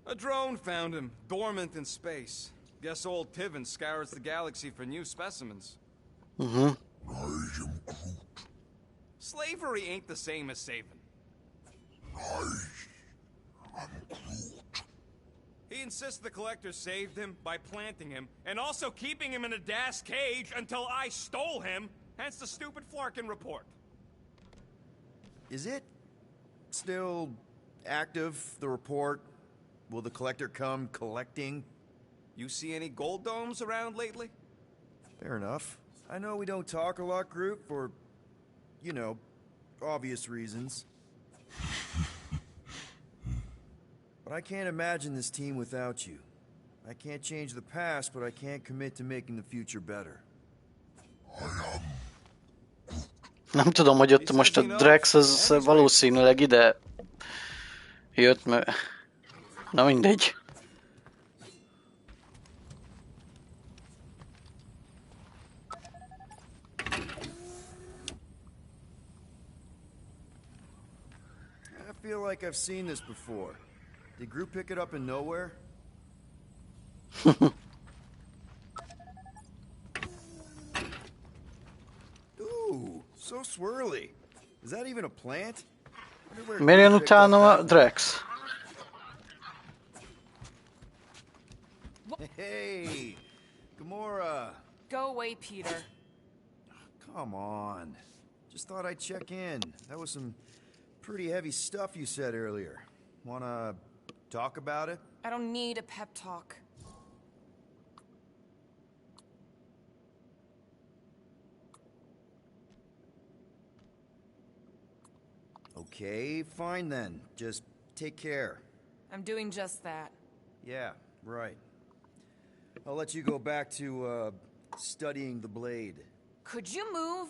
A drone found him, dormant in space. Guess old Tiven scours the galaxy for new specimens. I am Groot. Slavery ain't the same as saving. I am Groot. He insists the Collector saved him by planting him, and also keeping him in a das cage until I stole him, hence the stupid Flarkin report. Is it still active, the report? Will the Collector come collecting? You see any gold domes around lately? Fair enough. I know we don't talk a lot, Groot, for, you know, obvious reasons. But I can't imagine this team without you. I can't change the past, but I can't commit to making the future better. Nem tudom, hogy ott most a Drax az valószínűleg ide jött, mert... Na mindegy. I feel like I've seen this before. Did Groot pick it up in nowhere? Ooh, so swirly. Is that even a plant? Miért jön utána a Drax? Hey, Gamora. Go away, Peter. Come on. Just thought I'd check in. That was some pretty heavy stuff you said earlier. Wanna talk about it? I don't need a pep talk. Okay, fine then. Just take care. I'm doing just that. Yeah, right. I'll let you go back to, studying the blade. Could you move?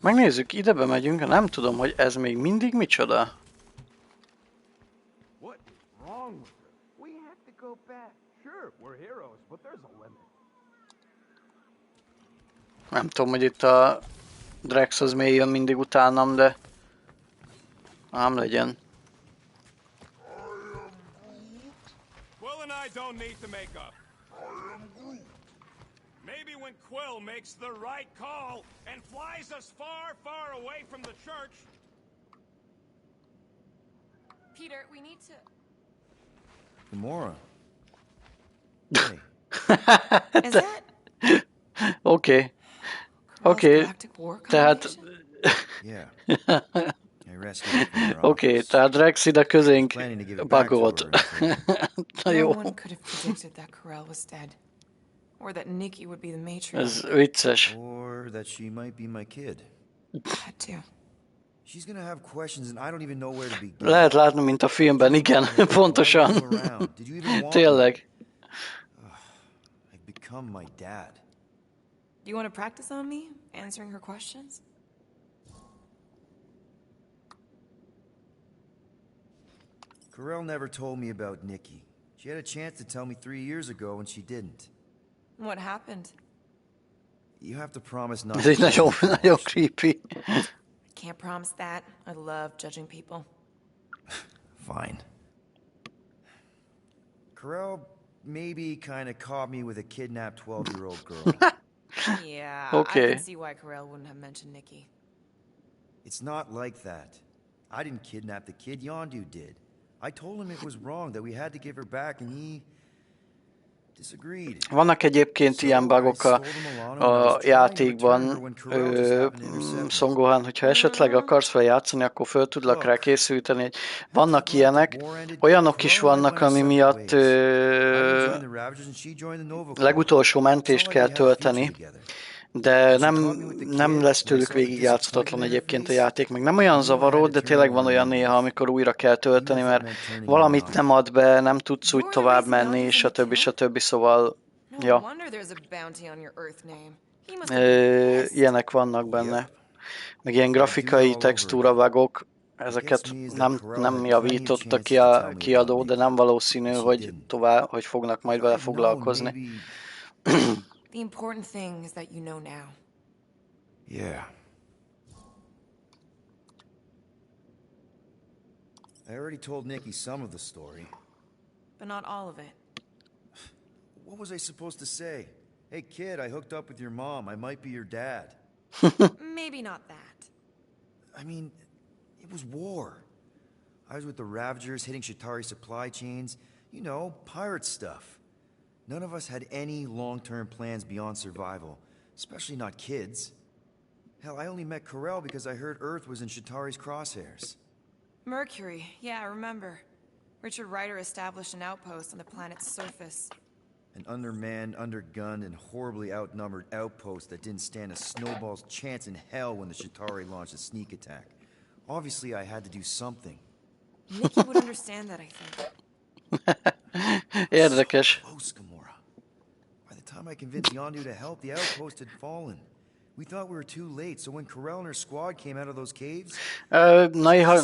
Megnézzük, ide bemegyünk, nem tudom, hogy ez még mindig micsoda. What is wrong with her? We have to go back. Sure, we're heroes, but there's a limit. Nem tudom, hogy itt a Drax az miért jön mindig utánam, de... Ám legyen. Will and I don't need to make up. maybe when Quill makes the right call and flies us far, far away from the church. Peter, we need to... Gamora. Hey. Is that... Oké. Oké. Tehát... Yeah. I rescued her from her Oké, office. tehát Rex ide közénk Planning to give it back to bugolt. her until- Na No jó. one could have predicted that Corell was dead. Or that Nikki would be the matron. Ez vicces. Or that she might be my kid. That too. She's gonna have questions and I don't even know where to begin. Lehet látni, mint a filmben, igen, pontosan. Did you even want me? Tényleg. I've become my dad. Do you want to practice on me, answering her questions? Corell never told me about Nikki. She had a chance to tell me 3 years ago and she didn't. What happened? You have to promise not Ez to így nagyon, nagyon creepy. I can't promise that. I love judging people. Fine. Corell maybe kind of caught me with a kidnapped 12-year-old girl. Yeah, Okay. I can see why Corell wouldn't have mentioned Nikki. It's not like that. I didn't kidnap the kid, Yondu did. I told him it was wrong, that we had to give her back, and he disagreed. Vannak egyébként ilyen bugok a játékban, Son Gohan, hogyha esetleg akarsz vele játszani, akkor föl tudlak rá készülteni. Vannak ilyenek, olyanok is vannak, ami miatt legutolsó mentést kell tölteni, de nem lesz tőlük végigjátszhatatlan egyébként a játék, meg nem olyan zavaró, de tényleg van olyan néha, amikor újra kell tölteni, mert valamit nem ad be, nem tudsz úgy tovább menni, stb. Szóval, ja. Ilyenek vannak benne. Meg ilyen grafikai textúravagok, ezeket nem javította ki a kiadó, de nem valószínű, hogy fognak majd vele foglalkozni. The important thing is that you know now. Yeah. I already told Nikki some of the story. But not all of it. What was I supposed to say? Hey kid, I hooked up with your mom. I might be your dad. Maybe not that. I mean, it was war. I was with the Ravagers hitting Shatari supply chains. You know, pirate stuff. None of us had any long-term plans beyond survival, especially not kids. Hell, I only met Corell because I heard Earth was in Shatari's crosshairs. Mercury, yeah, I remember. Richard Ryder established an outpost on the planet's surface. An undermanned, undergunned, and horribly outnumbered outpost that didn't stand a snowball's chance in hell when the Shatari launched a sneak attack. Obviously, I had to do something. Nikki would understand that, I think. Érdekes. So close, Gamora. By the time I convinced Yondu to help, the outpost had fallen. We thought we were too late, so when Corell and her squad came out of those caves...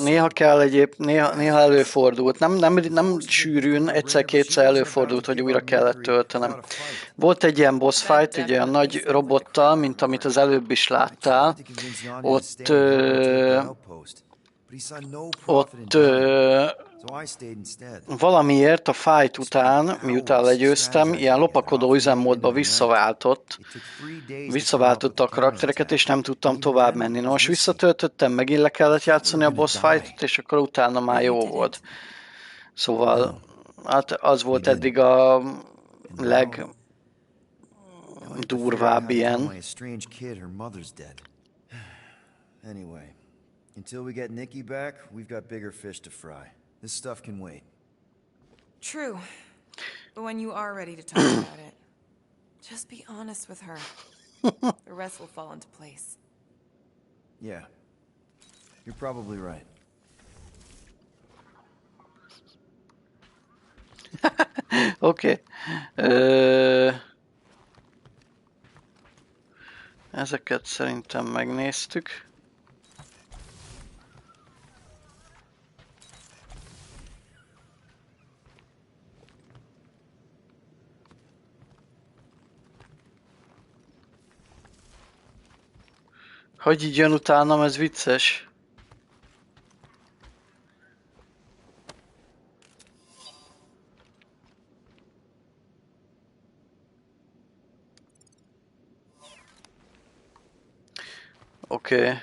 Néha kell néha előfordult. Nem sűrűn, egyszer-kétszer előfordult, hogy újra kellett töltenem. Volt egy ilyen boss fight, egy olyan nagy robottal, mint amit az előbb is láttál. Ott valamiért a fight után, miután legyőztem, ilyen lopakodó üzemmódba visszaváltotta a karaktereket, és nem tudtam tovább menni. Na most visszatöltöttem, megint le kellett játszani a boss fightot, és akkor utána már jó volt. Szóval, hát az volt eddig a legdurvább ilyen. Anyway, until we get Nikki back, we've got bigger fish to fry. This stuff can wait. True. But when you are ready to talk about it, just be honest with her. The rest will fall into place. Yeah. You're probably right. Oké. Ezeket szerintem megnéztük. Hogy így jön utánam, ez vicces. Oké.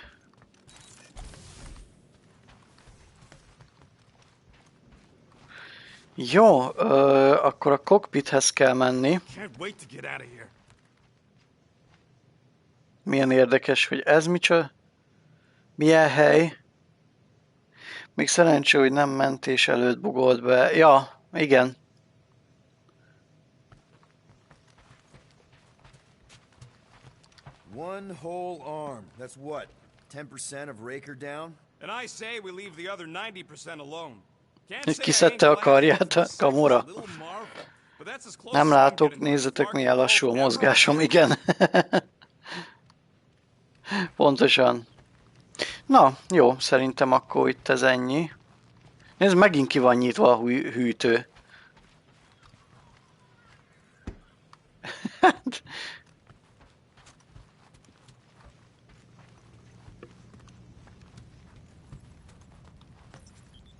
Jó, akkor a cockpithez kell menni. Milyen érdekes, hogy ez micsoda? Milyen hely? Még szerencsé, hogy nem mentés előtt bugolt be. Ja, igen. One whole arm. That's what? 10% of Raker down? And I say we leave the other 90% alone. Kiszedte a karját a kamura. Nem látok, nézzetek milyen lassú a mozgásom, igen. Pontosan. Na, jó, szerintem akkor itt ez ennyi. Nézd, megint ki van nyitva a hűtő.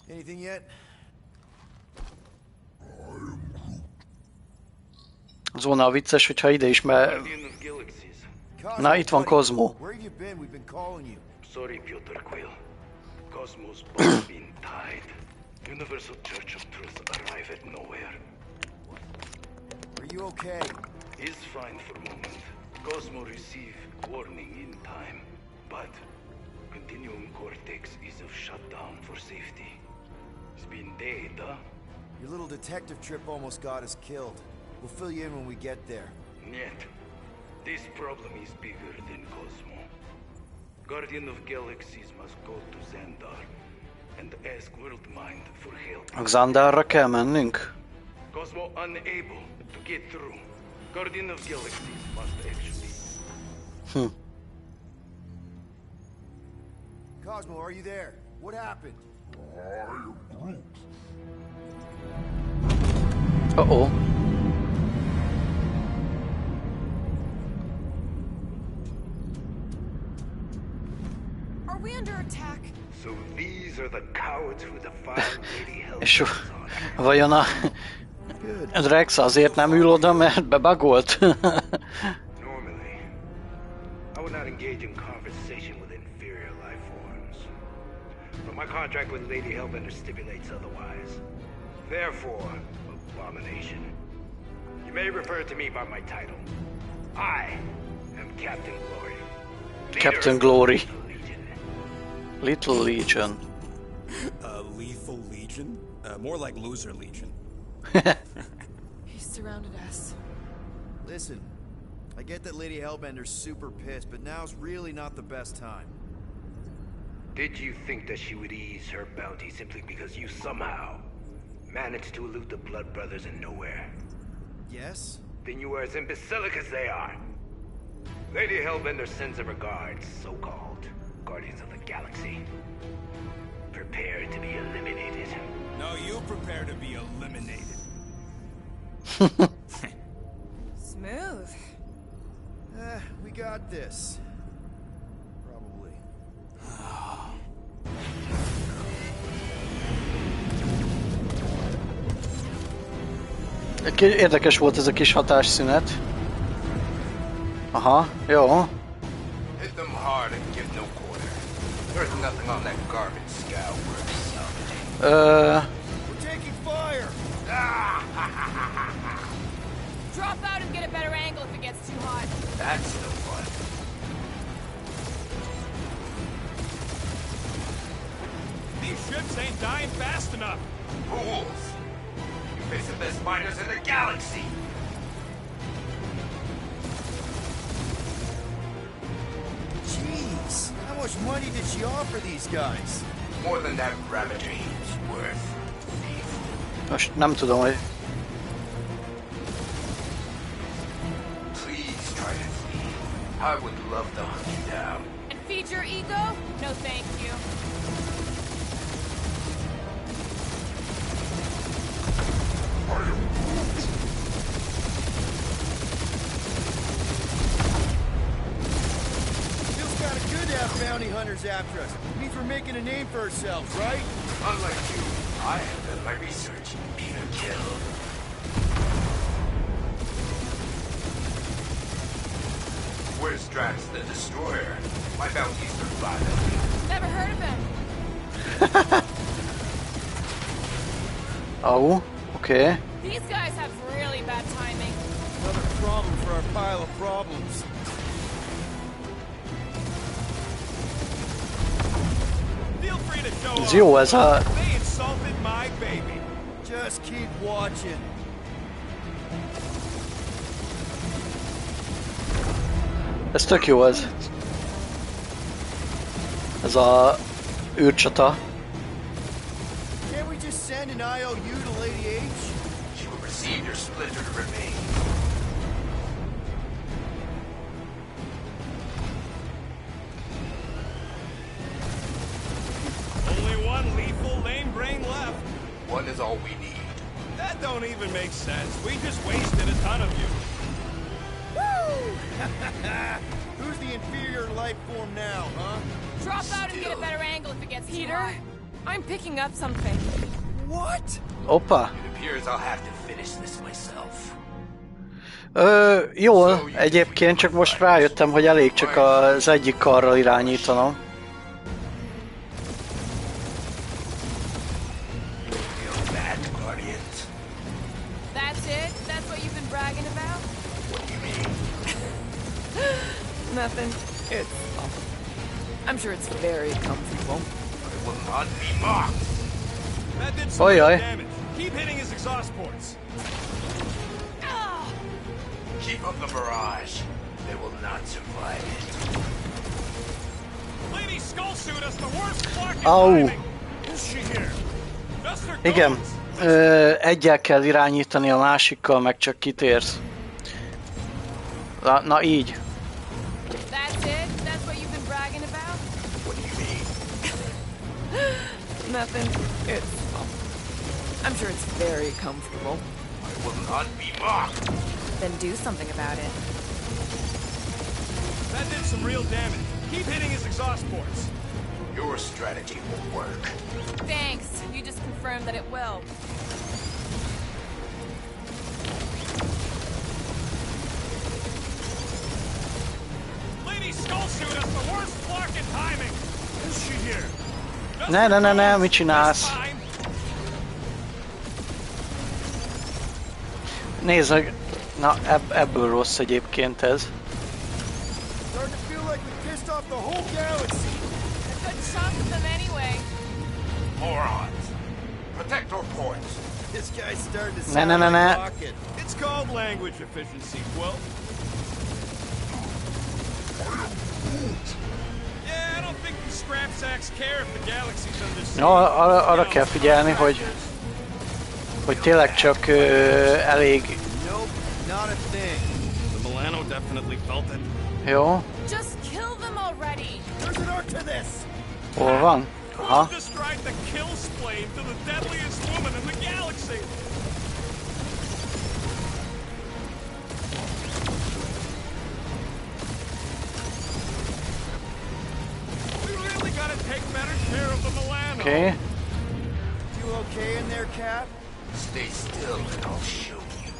Anything yet? Az volna a vicces, hogyha ide is, mert... Na, itt van Cosmo. Where have you been? We've been calling you. Sorry, Piotr Quill. Cosmo's boat been tied. Universal Church of Truth arrive at nowhere. Are you okay? He's fine for moment. Cosmo receive warning in time. But Continuum Cortex is of shutdown for safety. It's been dead, huh? Your little detective trip almost got us killed. We'll fill you in when we get there. Yet, this problem is bigger than Cosmo. Guardian of Galaxies must go to Xandar and ask Worldmind for help. Xandarra kell mennünk? Cosmo unable to get through. Guardian of Galaxies must actually. Cosmo, are you there? What happened? Uh-oh. Are we under attack? So these are the cowards who defied Lady Hell. És vajon a Rex azért nem ül oda, mert bebagolt? Normally, I would not engage in conversation with inferior life forms. But my contract with Lady Hellbender stipulates otherwise. Therefore, abomination. You may refer to me by my title. I am Captain Glory. Captain Glory. Little Legion. Lethal Legion? More like Loser Legion. He surrounded us. Listen, I get that Lady Hellbender's super pissed, but now's really not the best time. Did you think that she would ease her bounty simply because you somehow managed to elude the Blood Brothers in nowhere? Yes? Then you are as imbecilic as they are. Lady Hellbender sends her regards, so-called Guardians of the Galaxy. Prepare to be eliminated. No, you prepare to be eliminated. Smooth. We got this. Probably. Érdekes volt ez a kis hatásszünet. Aha, jó. Hit them hard and give no quarter. There's nothing on that garbage scow worth salvaging. We're taking fire! Drop out and get a better angle if it gets too hot. That's no fun. These ships ain't dying fast enough. Fools! You face the best miners in the galaxy! Jeez, how much money did she offer these guys? More than that Ravager's worth. Most nem tudom, hogy... Please try to flee. I would love to hunt you down. And feed your ego? No thank you. Feels kind of good to have bounty hunters after us. Means we're making a name for ourselves, right? Unlike you, I have done my research. Peter Kill. Where's Strax the Destroyer? My bounty's for fire. Never heard of him. Oh, okay. These guys have really bad timing. Another problem for our pile of problems. Feel free to show Ez jó, ez a... They insulted my baby. Just keep watching. Ez tök jó ez. Ez a űrcsata. Can't we just send an IOU to Lady H? She will receive your splintered remains. Only one lethal lame brain left. One is all we need. That don't even make sense. We just wasted a ton of you. Woo! Who's the inferior life form now, huh? Drop out and get a better angle if it gets Peter, I'm picking up something. What? Opa. It appears I'll have to finish this myself. Jól, egyébként csak most rájöttem, hogy elég csak az egyik karral irányítanom. That's it? That's what you've been bragging about? What do you mean? Nothing. It's... I'm sure it's very comfortable. I will not be mocked. That did some real damage. Keep hitting his exhaust ports. Keep up the barrage. They will not survive it. Lady Skull Suit has the worst fucking Au. timing. Is she here? Just her Igen. Egyel kell irányítani, a másikkal meg csak kitérsz. Na így. That's it? That's what you've been bragging about? What do you mean? Nothing. It's... I'm sure it's very comfortable. I will not be mocked. Then do something about it. That did some real damage. Keep hitting his exhaust ports. Your strategy won't work. Thanks. You just confirmed that it will. Lady Skull Suit has the worst fucking timing. Is she here? Ne, mit csinálsz? Nézd meg, na ebből rossz egyébként ez. Starting to feel like we pissed off the whole galaxy. A good chunk of them anyway. Morons. Protect our ports. This guy's starting to sound like Ne. Rocket. It's called language efficiency, Quill. Yeah, I don't think the scrap sacks care if the galaxy's under siege. No, arra kell figyelni, hogy tényleg csak elég... Nope, not a thing. The Milano definitely felt it. Jó. Just kill them already. There's an art to this. Hol van? Aha. Quill described the kill splave to the deadliest woman in the galaxy. We really gotta take better care of the Milano. Okay. You okay in there, Cap? Stay still and I'll show you.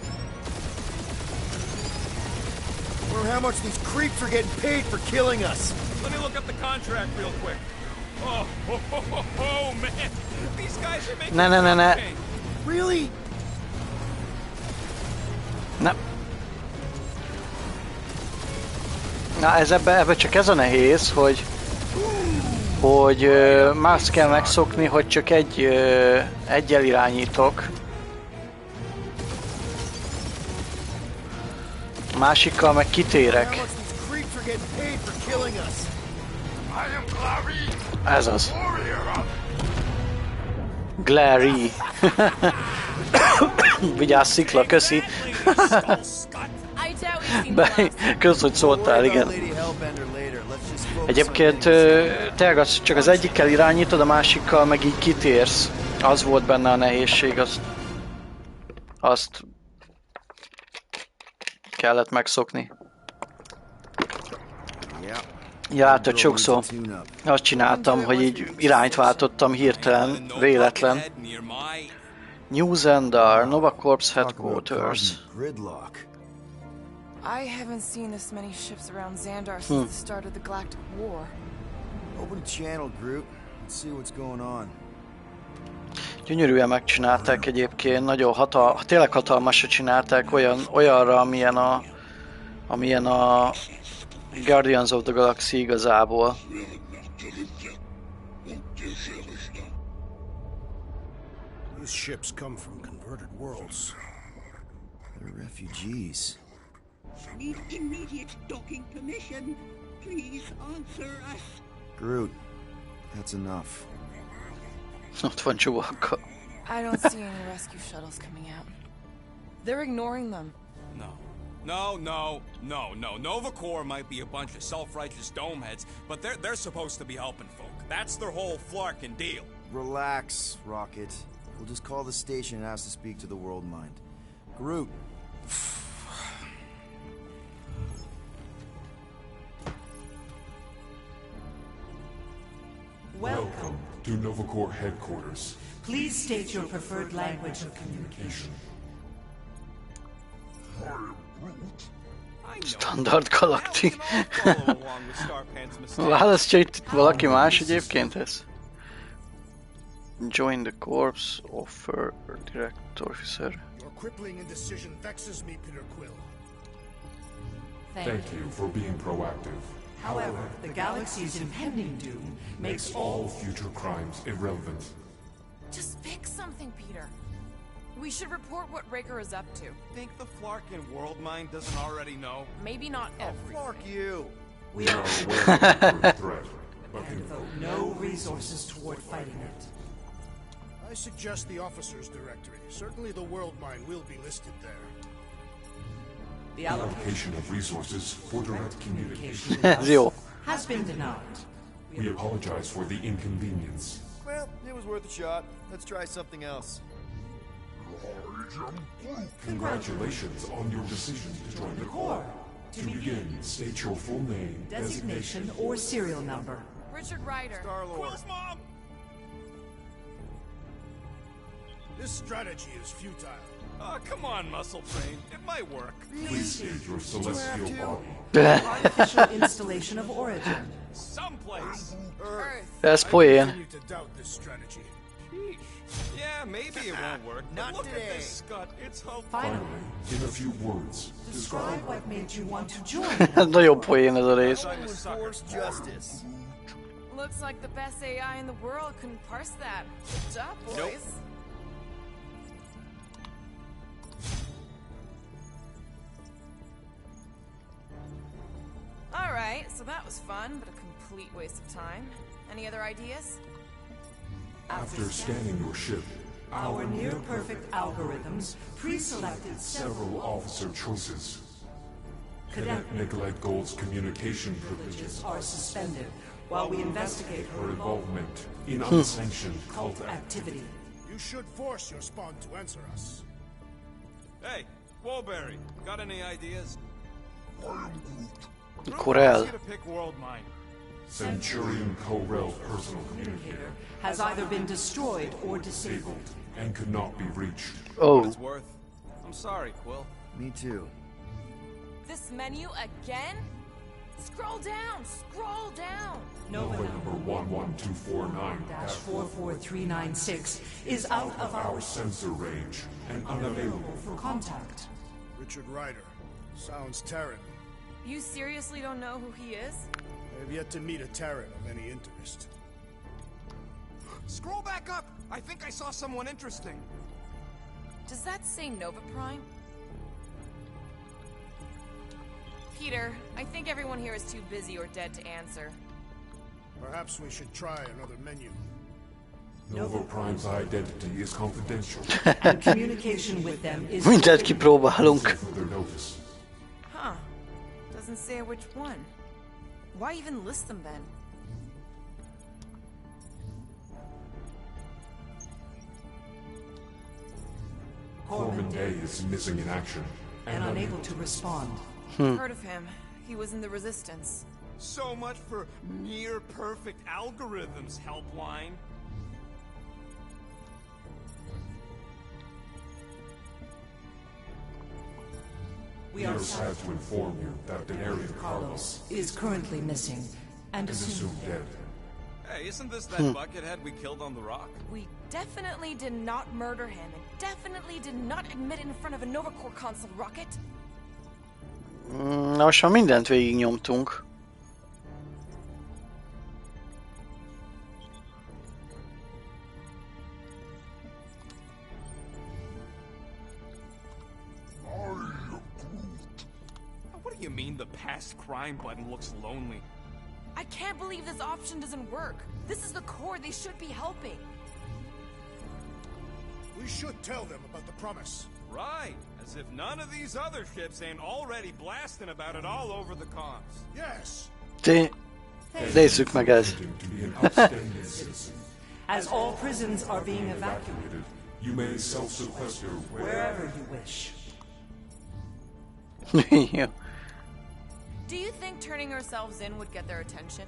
Wonder how much these creeps are getting paid for killing us. Let me look up the contract real quick. Oh, man. These guys are making Ne. Really? Na ez ebbe csak ez a nehéz, hogy más kell megszokni, hogy csak egyel irányítok. Másikkal meg kitérek. Ez az. Glary. Vigyázz, szikla, köszi. Kösz, hogy szóltál, igen. Egyébként tényleg csak az egyikkel irányítod, a másikkal meg így kitérsz. Az volt benne a nehézség, azt kellett megszokni. Ja, hát sokszor azt csináltam, hogy így irányt váltottam hirtelen, véletlen. New Zendar, Nova Corps Headquarters. I haven't seen this many ships around Xandar since the start of the Galactic War. Open a channel, Groot. Let's see what's going on. Gyönyörűen megcsinálták egyébként, nagyon tényleg hatalmasra csinálták olyanra, amilyen a Guardians of the Galaxy igazából. These ships come from converted worlds. They're refugees. Need immediate docking permission. Please answer us. Groot, that's enough. Ott van Chewbacca. I don't see any rescue shuttles coming out. They're ignoring them. No. Nova Corps might be a bunch of self-righteous domeheads, but they're supposed to be helping folk. That's their whole flarkin' deal. Relax, Rocket. We'll just call the station and ask to speak to the Worldmind. Groot. Welcome to Nova Corps headquarters. Please state your preferred language of communication. Standard Galactic. Választja itt valaki más egyébként ez? Join the corps, offer direct officer. Your crippling indecision vexes me, Peter Quill. Thank you for being proactive. However, the galaxy's impending doom makes all future crimes irrelevant. Just pick something, Peter. We should report what Raker is up to. Think the Flarkin Worldmind doesn't already know? Maybe not everything. Flark you! We are aware of the threat, but and devote no resources toward fighting it. I suggest the officers' directory. Certainly the Worldmind will be listed there. The allocation of resources for direct communication has been denied. We apologize for the inconvenience. Well, it was worth a shot. Let's try something else. Congratulations on your decision to join the Corps. To begin, state your full name, designation, or serial number. Richard Ryder. Quill's mom! This strategy is futile. Oh, come on, Muscle Brain. It might work. Please state your celestial body. Artificial installation of origin. Someplace. Earth. That's poén. I continue to doubt this strategy. Sheesh. Yeah, maybe it won't work. Not look today. at this, Scott. It's hopeful. Finally, in a few words, describe what made you want to join. Nagyon poén ez a rész. Enforce justice. Looks like the best AI in the world couldn't parse that. Good job, boys. Nope. Alright, so that was fun, but a complete waste of time. Any other ideas? After scanning your ship, our near-perfect algorithms pre-selected several officer choices. Cadet Nicolette Gold's communication privileges are suspended while we investigate her involvement in unsanctioned cult activity. You should force your spawn to answer us. Hey, Wolberry, got any ideas? Corel. Pick Worldmind. Centurion Corel's personal communicator has either been destroyed or disabled and could not be reached. Oh. What it's worth. I'm sorry, Quill. Me too. This menu again? Scroll down! Scroll down! Nova number 11249-44396 is out of our sensor range and unavailable for contact. Richard Ryder. Sounds Terran. You seriously don't know who he is? I have yet to meet a Terran of any interest. Scroll back up! I think I saw someone interesting. Does that say Nova Prime? Peter, I think everyone here is too busy or dead to answer. Perhaps we should try another menu. Nova Prime's identity is confidential. And communication with them is... Mindent kipróbálunk. Huh. Doesn't say which one. Why even list them then? Corman Day is missing in action. And unable to respond. Heard of him. He was in the Resistance. So much for near-perfect algorithms, Helpline. We are sad to inform you that Denarian Carlos is currently missing and assumed dead. Hey, isn't this that buckethead we killed on the rock? We definitely did not murder him, and definitely did not admit it in front of a Nova Corps console, Rocket. Na most már mindent végignyomtunk. What do you mean the past crime button looks lonely? I can't believe this option doesn't work. This is the Corps, they should be helping. We should tell them about the promise. Right, as if none of these other ships ain't already blasting about it all over the comms. Yes. Nézzük meg ez. As all prisons are being evacuated, you may self-sequester wherever you wish. Do you think turning ourselves in would get their attention?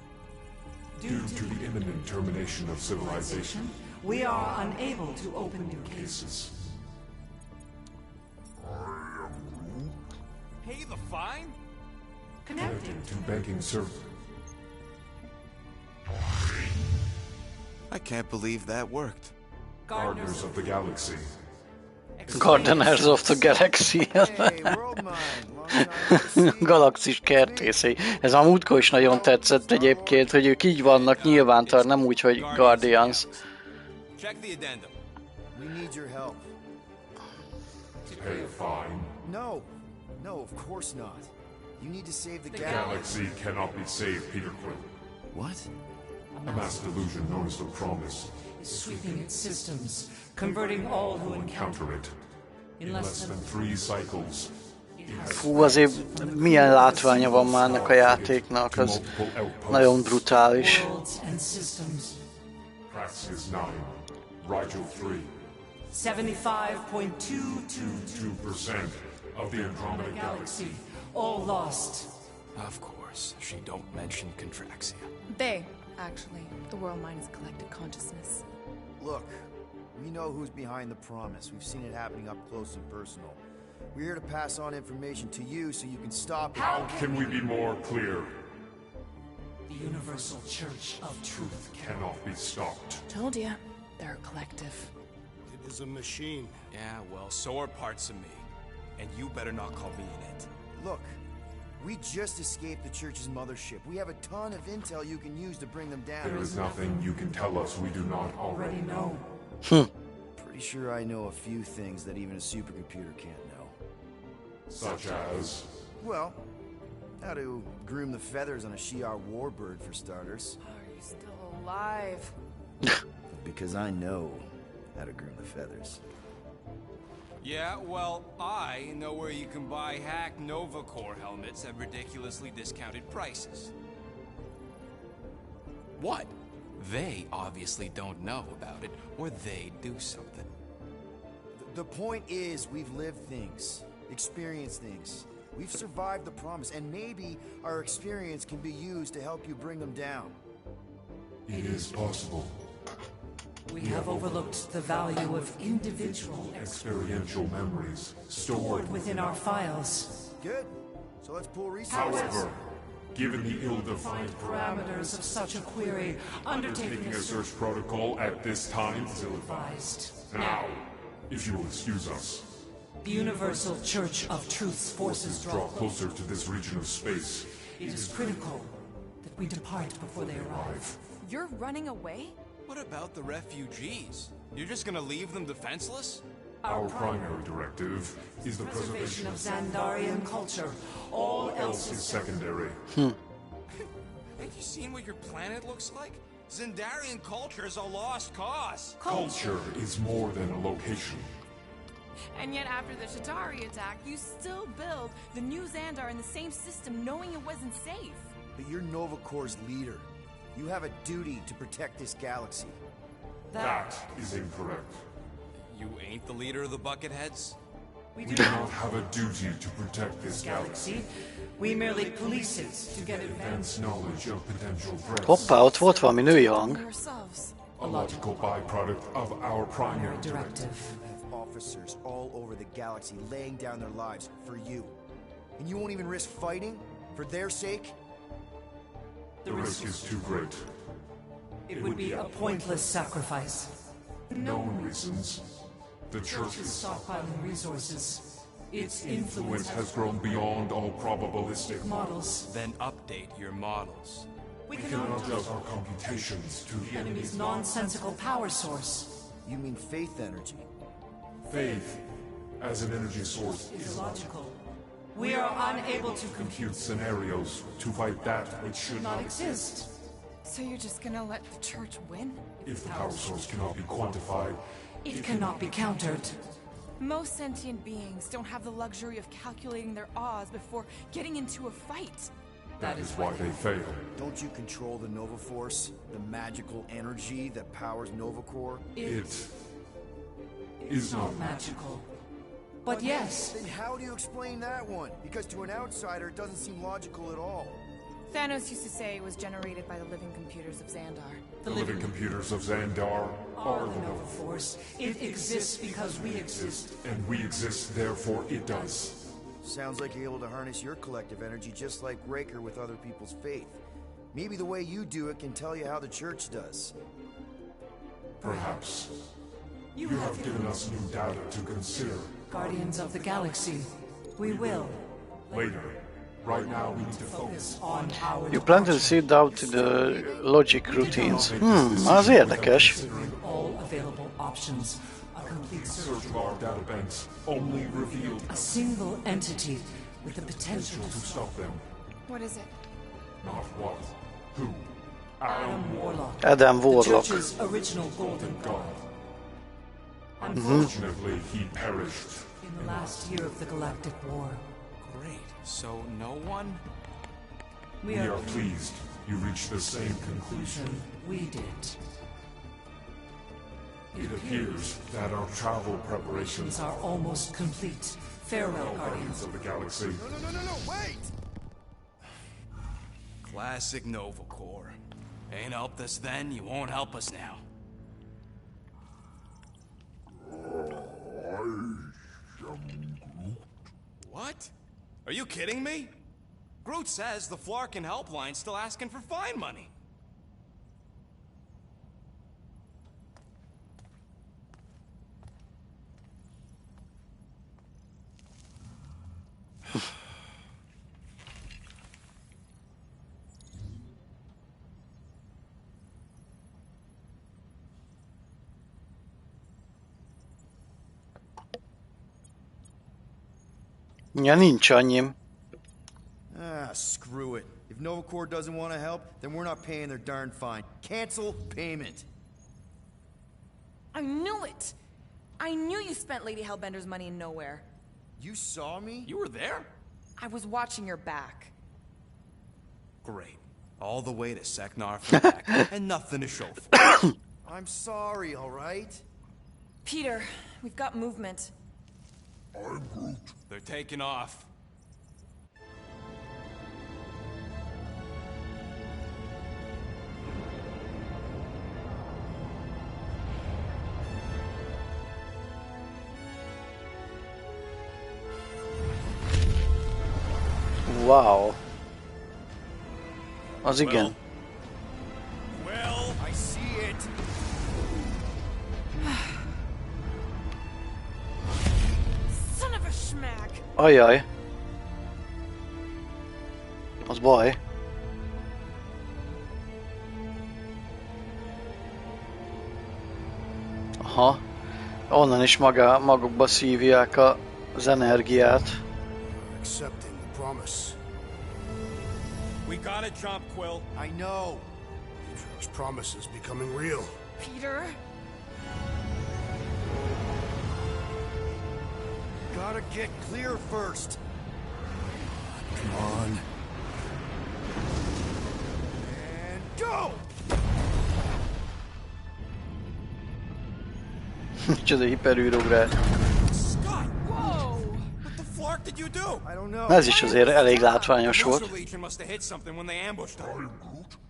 Due to the imminent termination of civilization, we are unable to open new cases. Pay the fine? Connecting to banking server. I can't believe that worked. Gardeners of the Galaxy. Gardeners of the Galaxy. Galaxis kertészei. Ez a múltkor is nagyon tetszett egyébként, hogy ők így vannak nyilvántar, nem úgy, hogy Guardians. Check the addendum. We need your help. To pay a fine? No, of course not. You need to save the galaxy cannot be saved, Peter Quill. What? A mass delusion known as the Promise is sweeping its systems, converting all who encounter it. In less than 3 cycles. Fú, azért milyen látványa van már ennek a játéknak, az nagyon brutális. Praxis 9, Rigel 3. 75.222% of the Andromeda Galaxy, all lost. Of course, she don't mention Contraxia. They, actually. The Worldmind is collective consciousness. Look, we know who's behind the promise. We've seen it happening up close and personal. We're here to pass on information to you so you can stop it. How can we be more clear? The Universal Church of Truth cannot be stopped. Told ya, they're a collective. It is a machine. Yeah, well, so are parts of me. And you better not call me in it. Look, we just escaped the Church's mothership. We have a ton of intel you can use to bring them down. There is nothing you can tell us we do not already know. Pretty sure I know a few things that even a supercomputer can't know. Such as? Well, how to groom the feathers on a Shi'ar warbird, for starters. Are you still alive? Because I know how to groom the feathers. Yeah, well, I know where you can buy hacked Nova Corps helmets at ridiculously discounted prices. What? They obviously don't know about it, or they do something. The point is, we've lived things, experienced things. We've survived the promise, and maybe our experience can be used to help you bring them down. It is possible. We have overlooked the value of individual experiential memories stored within our files. Good. So let's pull resources. However, given the ill-defined parameters of such a query, undertaking a search protocol at this time is ill-advised. Now, if you will excuse us. The Universal Church of Truth's forces draw closer to this region of space. It is critical that we depart before they arrive. You're running away? What about the refugees? You're just gonna leave them defenseless? Our primary directive is the preservation of Xandarian culture. All else is secondary. Have you seen what your planet looks like? Xandarian culture is a lost cause. Culture is more than a location. And yet after the Shatari attack, you still build the new Xandar in the same system knowing it wasn't safe. But you're Nova Corps' leader. You have a duty to protect this galaxy. That is incorrect. You ain't the leader of the Bucketheads? We do not have a duty to protect this galaxy. We merely police it to get advanced knowledge of potential threats. Hoppá, ott volt valami női hang. A logical byproduct of our primary directive. Officers all over the galaxy laying down their lives for you. And you won't even risk fighting? For their sake? The risk is too great. It would be a pointless sacrifice. Known reasons. The Church Is stockpiling resources. Its influence has grown beyond all probabilistic models. Then update your models. We cannot adjust our computations to the enemy's nonsensical power source. You mean faith energy? Faith, as an energy source, Is illogical. We are unable to compute scenarios to fight that which should not exist. So you're just gonna let the church win? If the power source cannot be quantified, it cannot be countered. Most sentient beings don't have the luxury of calculating their odds before getting into a fight. That is why they fail. Don't you control the Nova Force? The magical energy that powers Nova Corps? It is not magical. But yes. Then how do you explain that one? Because to an outsider, it doesn't seem logical at all. Thanos used to say it was generated by the living computers of Xandar. The living computers of Xandar are the Nova Force. It exists because we exist. And we exist, therefore it does. Sounds like you're able to harness your collective energy just like Raker with other people's faith. Maybe the way you do it can tell you how the Church does. Perhaps. You have given us new data to consider. Guardians of the Galaxy. We will. Later. Right now we need to focus on our... You plan to seed out the logic routines. Az érdekes. All available options. A complete search of our databanks only revealed a single entity with the potential to stop them. What is it? Not what. Who? Adam Warlock. Adam Warlock. The Church's original golden god. Unfortunately, he perished in the last year of the Galactic War. Great. So no one? We are pleased you reached the same conclusion we did. It appears that our travel preparations are almost complete. Farewell, Guardians of the Galaxy. No, wait! Classic Nova Corps. Ain't helped us then, you won't help us now. What? Are you kidding me? Groot says the Flarkin helpline's still asking for fine money. Ja, nincs annyim. Ah, screw it. If Nova Corps doesn't want to help, then we're not paying their darn fine. Cancel payment. I knew it! I knew you spent Lady Hellbender's money in nowhere. You saw me? You were there? I was watching your back. Great. All the way to Seknar from back, and nothing to show for it. I'm sorry, alright? Peter, we've got movement. I'm Groot. They're taking off. Wow. Az igen. Well, I see it. Son of a schmack. Ajaj. Az baj. Aha. Onnan is magukba szívják az energiát. Accepting the promise. We gotta jump, Quill. I know. Peter's promise is becoming real. Peter? Gotta get clear first. Come on. And go! Micsoda hiperűrugrás. Scott! Whoa! What the flark did you do? I don't know. Ez is azért elég látványos volt. The Legion must have hit something when they ambushed us.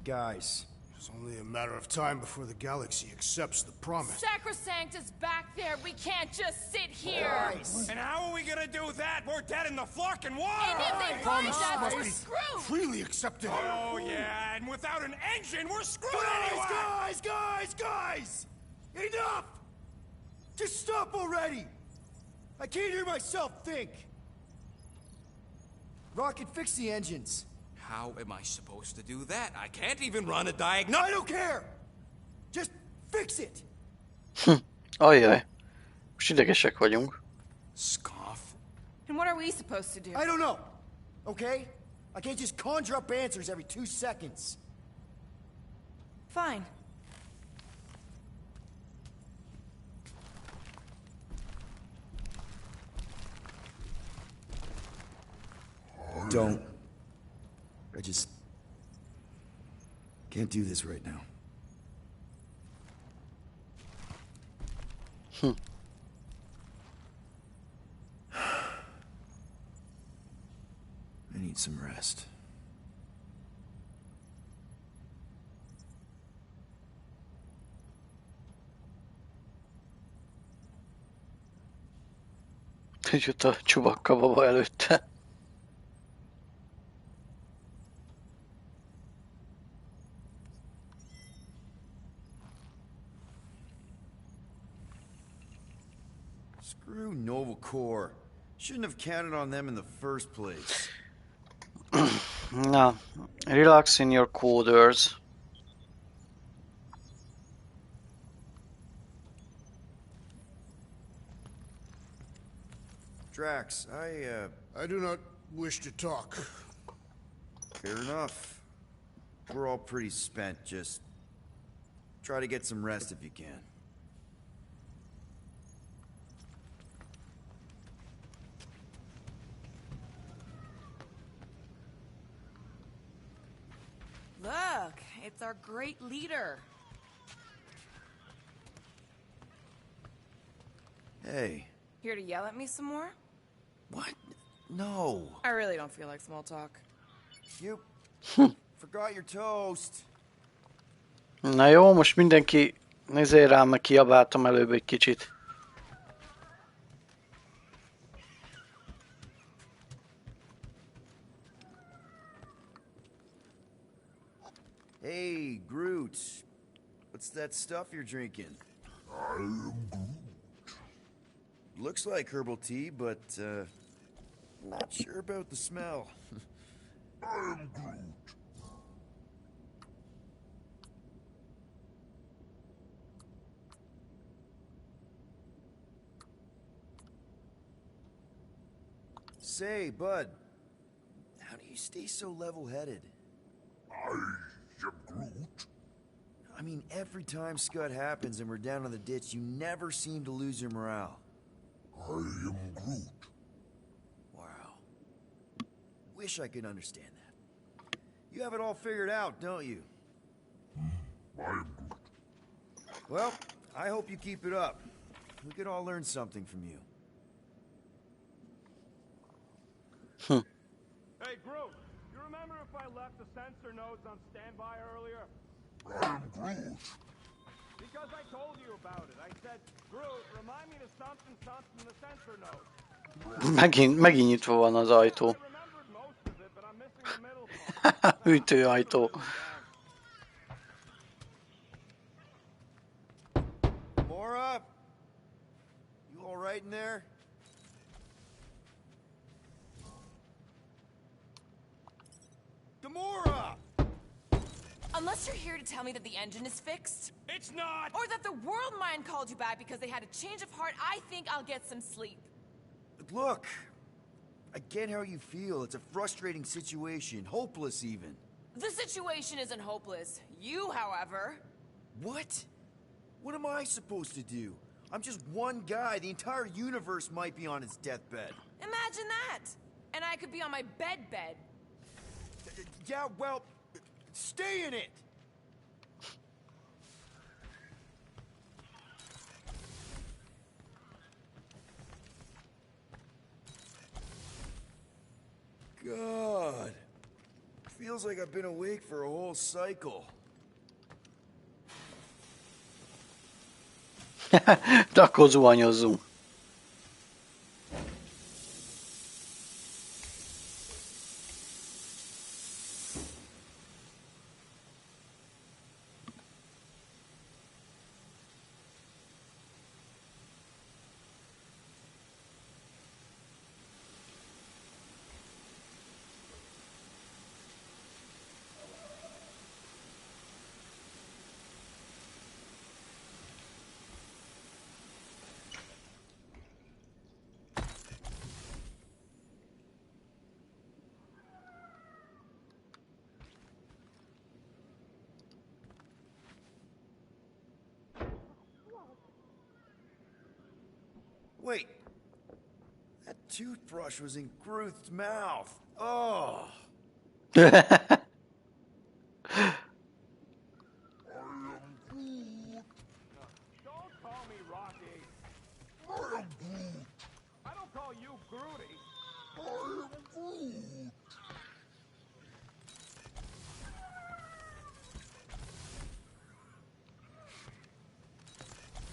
Guys, It's only a matter of time before the galaxy accepts the promise. Sacrosanct is back there. We can't just sit here. Nice. And how are we gonna do that? We're dead in the Flarkin' water! And if they find us, we're screwed! Freely accepted. Oh, yeah, and without an engine, we're screwed anyway! Guys! Enough! Just stop already! I can't hear myself think! Rocket, fix the engines. How am I supposed to do that? I can't even run a diagnostic. I don't care! Just fix it! Ajjaj. Most idegesek vagyunk. Scoff. And what are we supposed to do? I don't know, okay? I can't just conjure up answers every 2 seconds. Fine. Don't. I just can't do this right now. I need some rest. Jött a Csubakka baba előtte. Screw Nova Corps. Shouldn't have counted on them in the first place. Na, relax in your coders. Drax, I do not wish to talk. Fair enough. We're all pretty spent, just try to get some rest if you can. Look, it's our great leader. Hey. Here to yell at me some more? What? No. I really don't feel like small talk. You forgot your toast. Na jó, most mindenki nézzél rám, meg kiabáltam előbb egy kicsit. Hey, Groot. What's that stuff you're drinking? I am Groot. Looks like herbal tea, but, not sure about the smell. I am Groot. Say, bud, how do you stay so level-headed? I am Groot. I mean, every time Scud happens and we're down in the ditch, you never seem to lose your morale. I am Groot. Wow. Wish I could understand that. You have it all figured out, don't you? I am Groot. Well, I hope you keep it up. We could all learn something from you. Hey, Groot, you remember if I left the sensor nodes on standby earlier? I am Groot. Because I told you about it. I said, Groot, remind me to something in the sensor node. Megint nyitva van az ajtó. I remembered most of it, but I'm missing the middle part. Hűtőajtó. Mora? You all right in there? Gamora! Unless you're here to tell me that the engine is fixed. It's not! Or that the Worldmind called you back because they had a change of heart, I think I'll get some sleep. Look, I get how you feel. It's a frustrating situation, hopeless even. The situation isn't hopeless. You, however... What? What am I supposed to do? I'm just one guy. The entire universe might be on its deathbed. Imagine that! And I could be on my bed. Yeah, well, stay in it! God. Feels like I've been awake for a whole cycle. De akkor zuhanyozzunk. Wait. That toothbrush was in Groot's mouth. Oh. Don't call me Rocky. I am Groot. I don't call you Groody. I am Groot.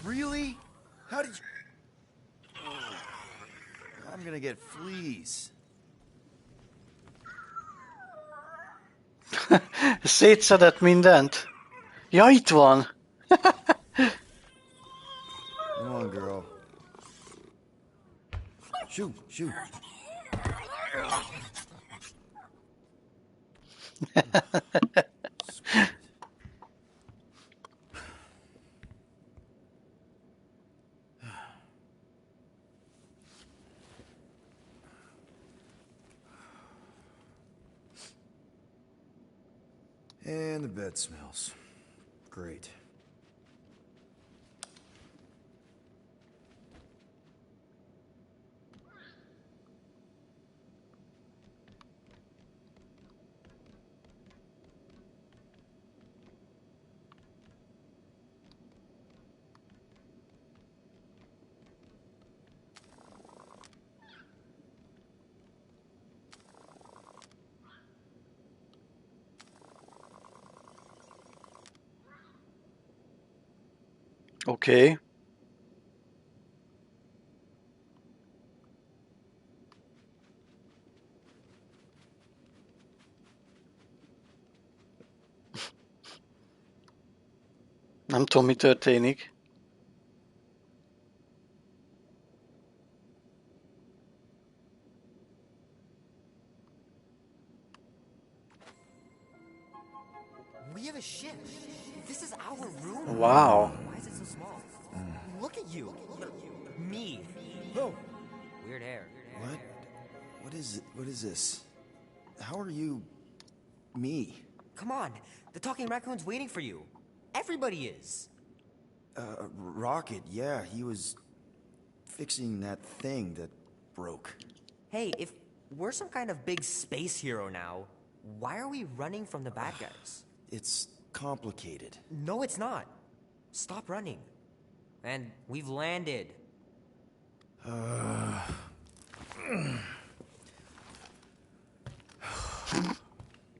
Really? How did you... I'm gonna get fleas. Szétszedett mindent. Ja, itt van. Come on, girl. Shoot, shoot. And the bed smells. Great. Oké. Nem tudom, mi történik. We have a ship. This is our room. Wow. Why is it so small? Look at you. Me. Oh. Weird hair. What? What is it? What is this? How are you... me? Come on. The talking raccoon's waiting for you. Everybody is. Rocket, yeah, he was fixing that thing that broke. Hey, if we're some kind of big space hero now, why are we running from the bad guys? It's complicated. No, it's not. Stop running. And we've landed.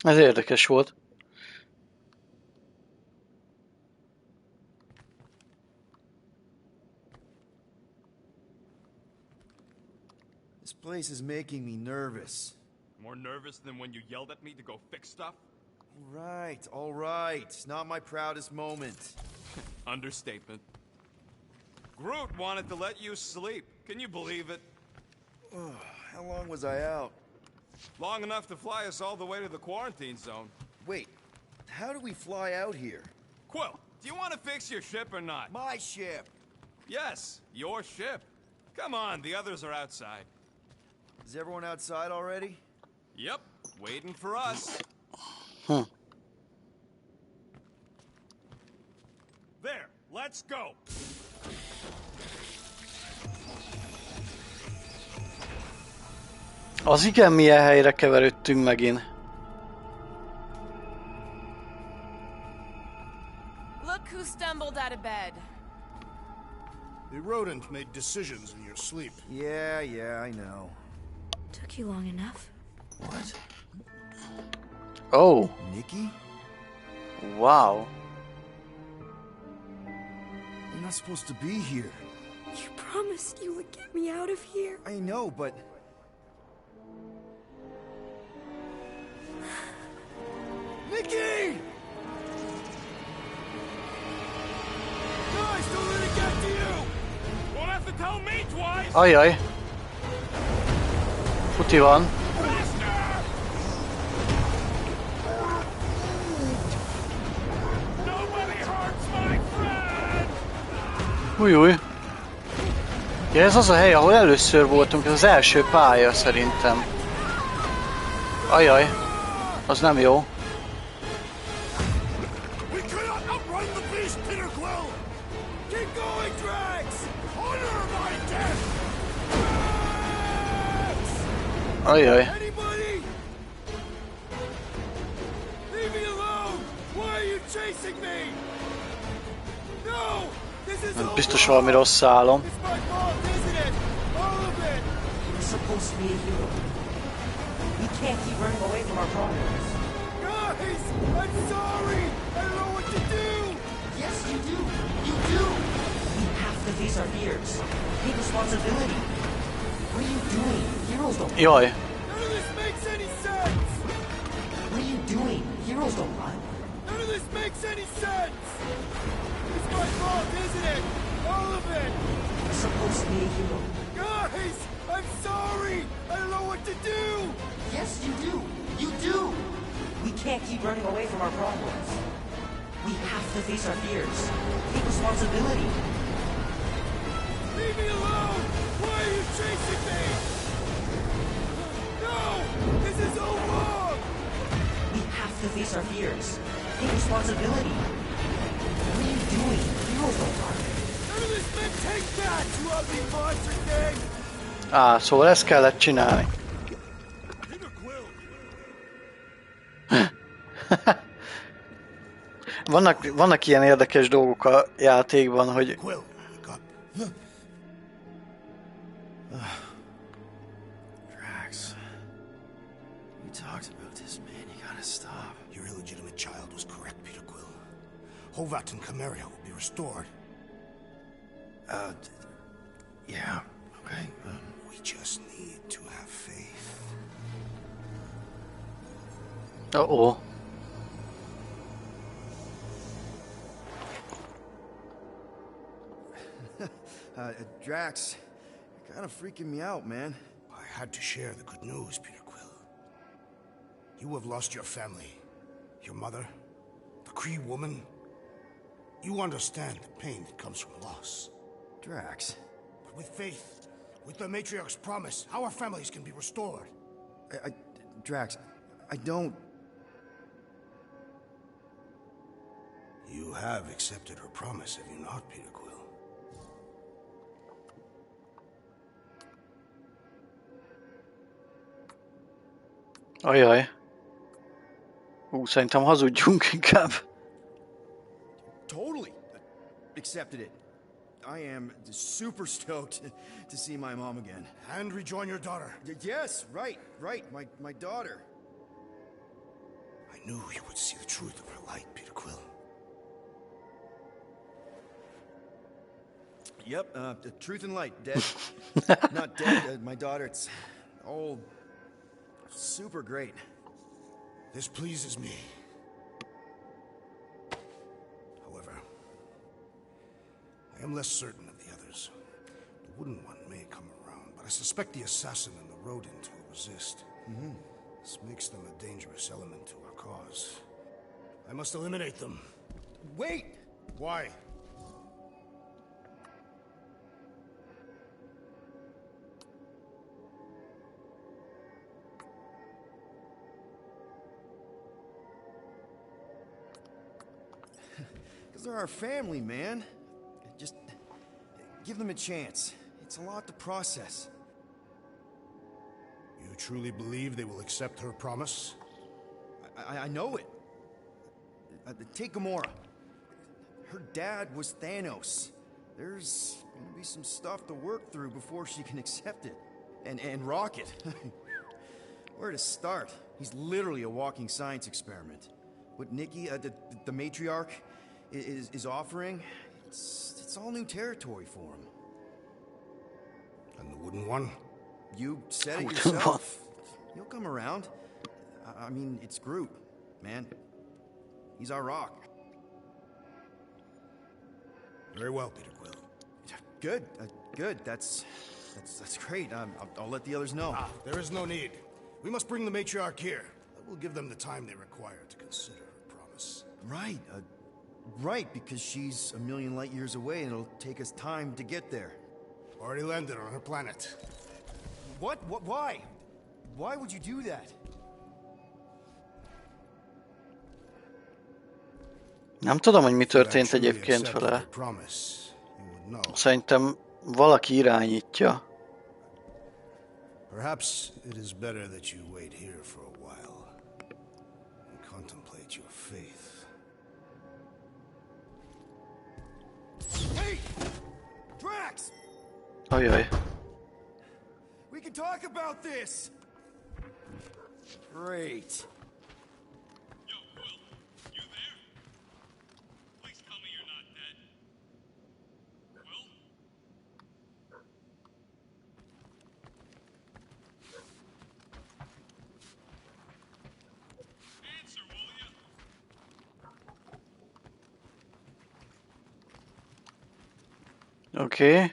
Ez érdekes volt. This place is making me nervous. More nervous than when you yelled at me to go fix stuff? All right. Not my proudest moment. Understatement. Groot wanted to let you sleep. Can you believe it? How long was I out? Long enough to fly us all the way to the quarantine zone. Wait, how do we fly out here? Quill, do you want to fix your ship or not? My ship. Yes, your ship. Come on, the others are outside. Is everyone outside already? Yep, waiting for us. There, let's go. Az igen milyen helyre keverődtünk megint. Look who stumbled out of bed. The rodent made decisions in your sleep. Yeah, I know. Took you long enough. What? Oh. Nikki? Wow. not supposed to be here. You promised you would get me out of here. I know, but... Nikki! Guys, don't let it get to you! Won't have to tell me twice! Ajaj. Futi van. Új. Ja, ez az a hely, ahol először voltunk, ez az első pálya szerintem. Ajaj, az nem jó. Ajaj. Biztos valami rossz álom. Supposed to be a hero. We can't keep running away from our problems. Guys, I'm sorry. I don't know what to do. Yes, you do. You do. We have to face our fears. Take responsibility. What are you doing? Heroes don't. Jaj. None of this makes any sense. What are you doing? Heroes don't run. None of this makes any sense. It's my fault, isn't it? All of it. You're supposed to be a hero. Guys, I'm sorry. I don't know what to do. Yes, you do. You do. We can't keep running away from our problems. We have to face our fears. Take responsibility. Leave me alone. Why are you chasing me? No, this is all wrong. We have to face our fears. Take responsibility. What are you doing? Heroes don't run. None of this meant take back, you ugly monster thing. Szóval ezt kellett csinálni. vannak ilyen érdekes dolgok a játékban, hogy... Drax, we talked about this, man. You gotta stop. Your illegitimate child was correct, Peter Quill. Hovat and Cameria will be restored. Yeah, okay. We just need to have faith. Uh-oh. Drax, you're kind of freaking me out, man. I had to share the good news, Peter Quill. You have lost your family. Your mother, the Kree woman. You understand the pain that comes from loss. Drax. But with faith, with the Matriarch's promise, our families can be restored. Drax, I don't... You have accepted her promise, have you not, Peter Quill? Ajaj. Szerintem hazudjunk inkább. Totally accepted it. I am super stoked to see my mom again. And rejoin your daughter. Yes, right. My daughter. I knew you would see the truth of her light, Peter Quill. Yep, the truth and light, dead. Not dead, my daughter, it's all super great. This pleases me. However, I am less certain of the others. The wooden one may come around, but I suspect the assassin and the rodent will resist. This makes them a dangerous element to our cause. I must eliminate them. Wait! Why? They're our family, man. Just give them a chance. It's a lot to process. You truly believe they will accept her promise? I know it. Take Gamora. Her dad was Thanos. There's gonna be some stuff to work through before she can accept it. And Rocket. Where to start? He's literally a walking science experiment. What Nikki, the matriarch, is offering, it's It's all new territory for him. And the wooden one? You said it yourself. He'll come around. I mean, it's Groot, man. He's our rock. Very well, Peter Quill. Good, good. That's great. I'll let the others know. There is no need. We must bring the matriarch here. That will give them the time they require to consider her promise. Right, right, because she's a million light years away and it'll take us time to get there. Already landed on her planet. What? Why? Why would you do that? Nem tudom, hogy mi történt egyébként vele. Szerintem valaki irányítja. Perhaps it is better that you wait here for a while and contemplate your faith. Hey! Drax! Ajaj. We can talk about this! Great. Yo, Quill, you there? Please tell me you're not dead. Quill? Answer, will ya? Okay.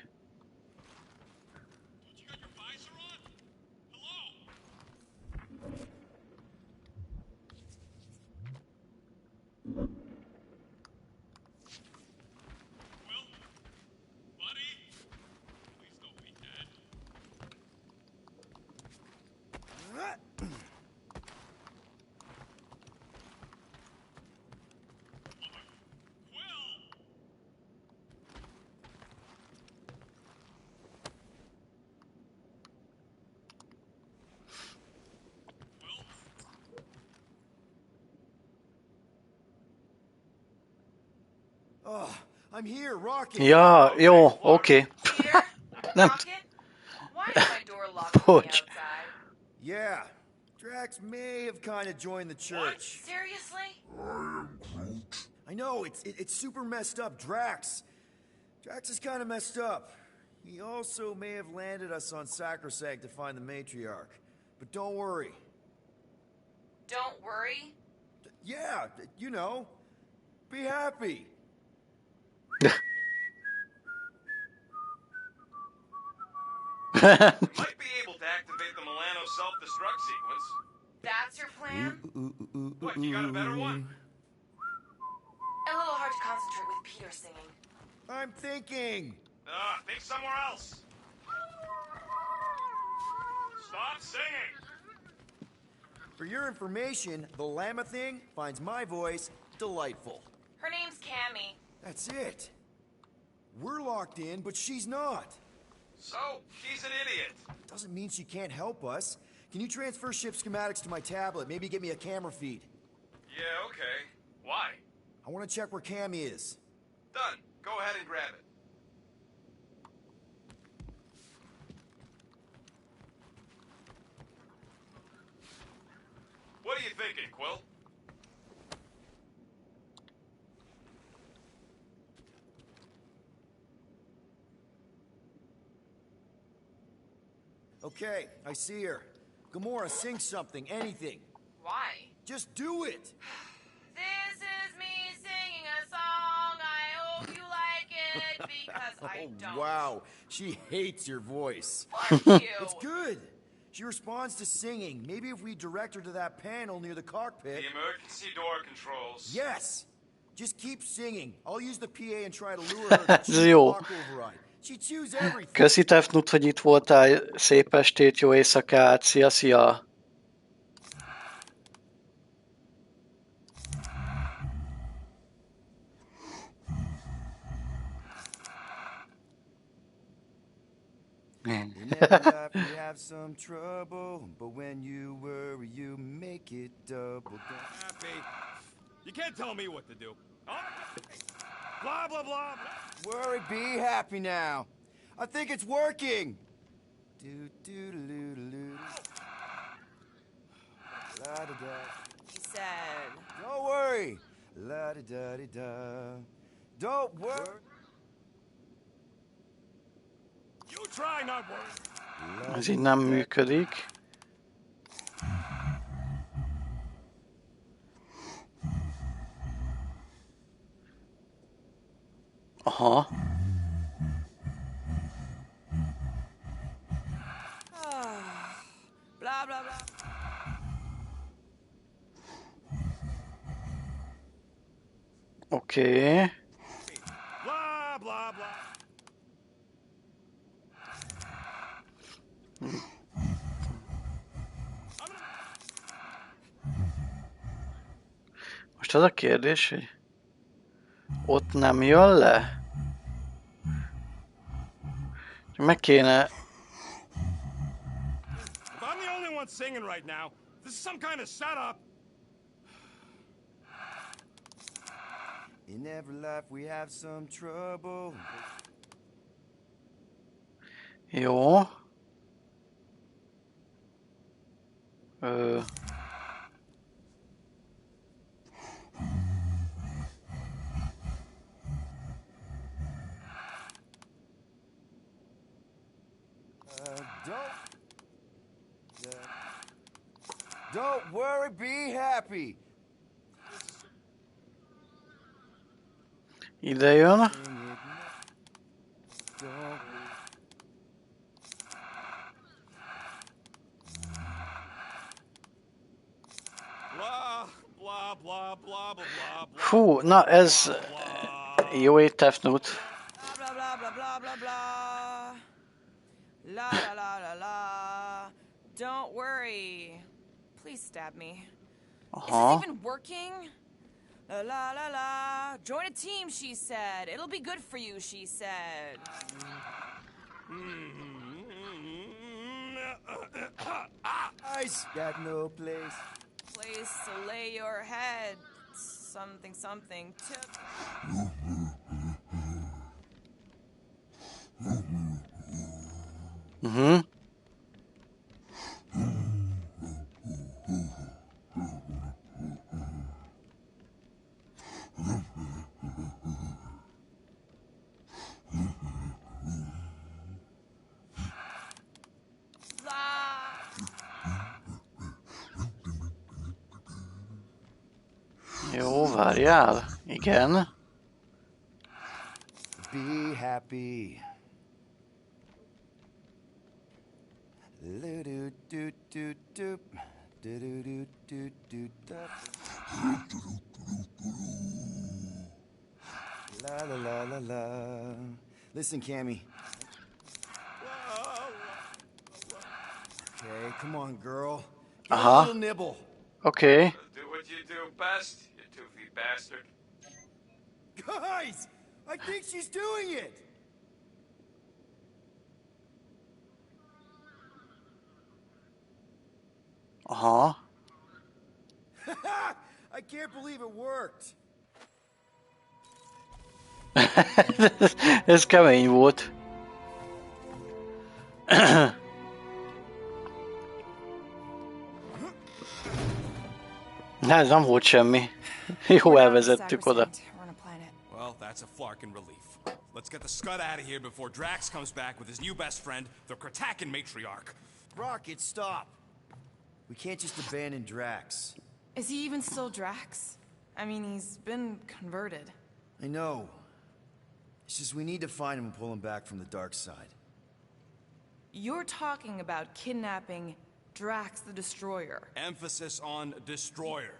Oh, I'm here, Rocket. Ja, jó, oké. Nem. Why is my door locked from the outside? Yeah, Drax may have kind of joined the church. What? Seriously? I know, it's super messed up, Drax. Drax is kind of messed up. He also may have landed us on Sacrosanct to find the matriarch. But don't worry. Don't worry? Yeah, you know. Be happy. Might be able to activate the Milano self-destruct sequence. That's your plan? What, you got a better one? A little hard to concentrate with Peter singing. I'm thinking. Think somewhere else. Stop singing. For your information, the llama thing finds my voice delightful. Her name's Cammy. That's it. We're locked in, but she's not. So, she's an idiot. Doesn't mean she can't help us. Can you transfer ship schematics to my tablet? Maybe get me a camera feed. Yeah, okay. Why? I want to check where Cammy is. Done. Go ahead and grab it. What are you thinking, Quill? Okay, I see her. Gamora, sing something, anything. Why? Just do it! This is me singing a song. I hope you like it because I don't. Wow, she hates your voice. Fuck you. It's good. She responds to singing. Maybe if we direct her to that panel near the cockpit. The emergency door controls. Yes! Just keep singing. I'll use the PA and try to lure her to choose Jó. lock override. She chews everything. Köszi Tefnut, hogy itt voltál. Szép estét, jó éjszakát. Szia, szia. In every life we have some trouble, but when you worry, you make it double. Happy. You can't tell me what to do. Blah, blah, blah. Worry, be happy now. I think it's working. Do do do do do. La da da. He said. Don't worry. La da da da da. Don't worry. try, not worry. Ez így nem működik. Aha. Blah, blah, blah. Oké. Blah, blah, blah. Most az a kérdés, hogy ott nem jön le? Meg kéne... If I'm the only one singing right now, this is some kind of setup. In every life we have some trouble. Jó. Don't worry, be happy. Ide jön. Blah, blah, blah, blah, blah, blah. Fú, na ez... Jó étefnut. Blah, blah, blah, blah, blah, blah. La, la, la, la, la. Don't worry. Please stab me. Is this even working? La, la, la, la. Join a team, she said. It'll be good for you, she said. I's got no place. Place to lay your head. Something, something. Mhm. Jó, várjál. Igen. Be happy. La la la la la. Listen, Cammy. Okay, come on, girl. Get a little nibble. Okay. Do what you do best, you toothy bastard. Guys, I think she's doing it. I can't believe it worked. Ez kemény volt. Ez nem volt semmi. Jó, elvezettük oda. Well, that's a Flarkin relief. Let's get the scud out of here before Drax comes back with his new best friend, the Kratakan matriarch. Rocket, stop. We can't just abandon Drax. Is he even still Drax? I mean, he's been converted. I know. It's just we need to find him and pull him back from the dark side. You're talking about kidnapping Drax the Destroyer. Emphasis on destroyer.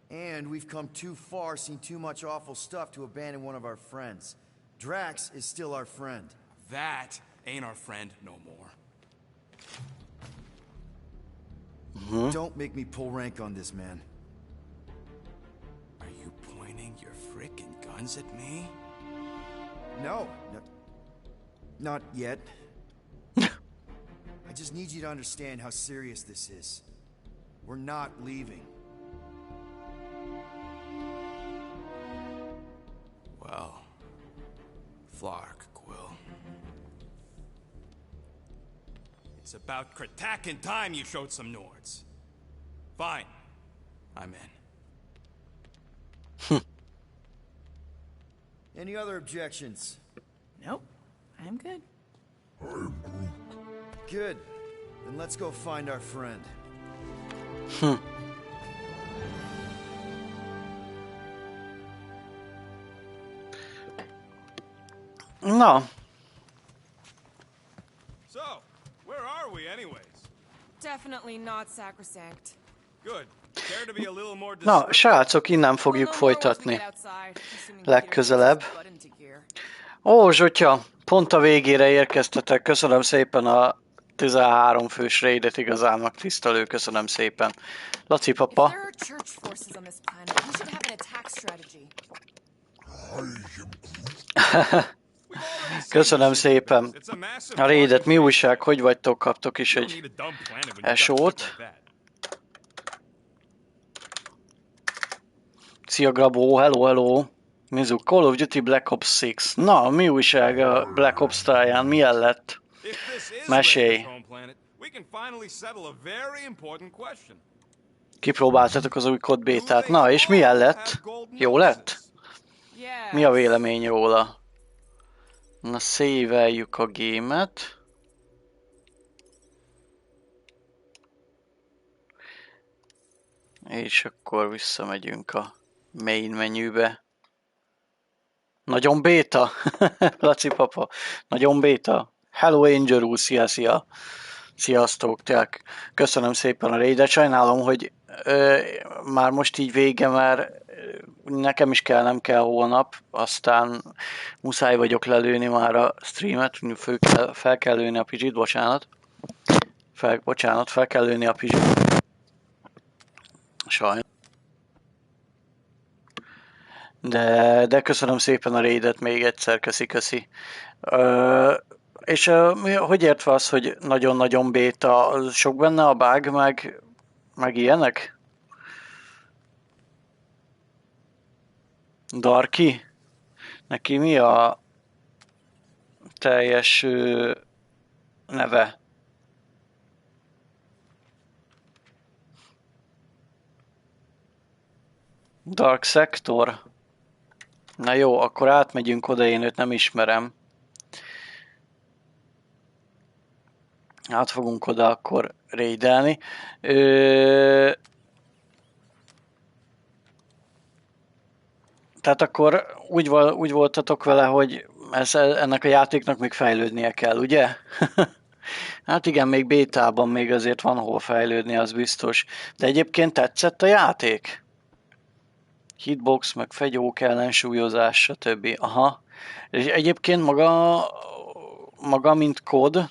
And we've come too far, seen too much awful stuff to abandon one of our friends. Drax is still our friend. That ain't our friend no more. Don't make me pull rank on this, man. Are you pointing your frickin' guns at me? No. Not yet. I just need you to understand how serious this is. We're not leaving. Well, Flark, Quill. It's about Kratakan time you showed some Nords. Fine. I'm in. Any other objections? Nope. I'm good. I'm Good. Then let's go find our friend. Na. So, where are we anyways? Definitely not sacrosanct. Good. Care to be a little more Na, descriptive? srácok, innen fogjuk folytatni. Legközelebb. Ó, Zsutya, pont a végére érkeztetek. Köszönöm szépen a 13 fős raidet, igazán megtisztelő. Köszönöm szépen. Laci papa. Köszönöm szépen a raidet. Mi újság? Hogy vagytok? Kaptok is egy esót. Szia Grabó, hello, hello. Nézzük, Call of Duty Black Ops 6. Na, mi újság a Black Ops táján? Milyen lett? Mesélj. Kipróbáltatok az új kodbétát. Na, és milyen lett? Jó lett? Mi a vélemény róla? Na, széveljük a gémet. És akkor visszamegyünk a main menübe. Nagyon béta? Laci papa. Nagyon béta. Hello Angel úr, szia. Sziasztok, tényleg köszönöm szépen a raidet. Sajnálom, hogy már most így vége, mert nekem is nem kell holnap, aztán muszáj vagyok lelőni már a streamet, fel kell lőni a pizsit, bocsánat. Fel kell lőni a pizsit. Sajnos. De köszönöm szépen a raidet még egyszer, köszi. És hogy értve az, hogy nagyon-nagyon béta, sok benne a bug, meg ilyenek? Darky? Neki mi a teljes neve? Dark Sector? Na jó, akkor átmegyünk oda, én őt nem ismerem. Át fogunk oda akkor raidelni. Tehát akkor úgy voltatok vele, hogy ennek a játéknak még fejlődnie kell, ugye? Hát igen, még bétában még azért van hol fejlődni, az biztos. De egyébként tetszett a játék? Hitbox, meg fegyók ellensúlyozás, stb. Aha. És egyébként maga mint kód,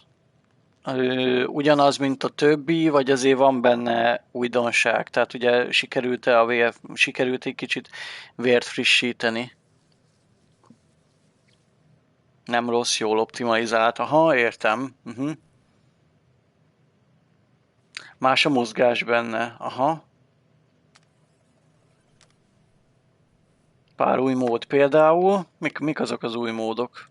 ugyanaz, mint a többi, vagy azért van benne újdonság? Tehát ugye sikerült egy kicsit vért frissíteni? Nem rossz, jól optimalizált. Aha, értem. Más a mozgás benne. Aha. Pár új mód például. Mik azok az új módok?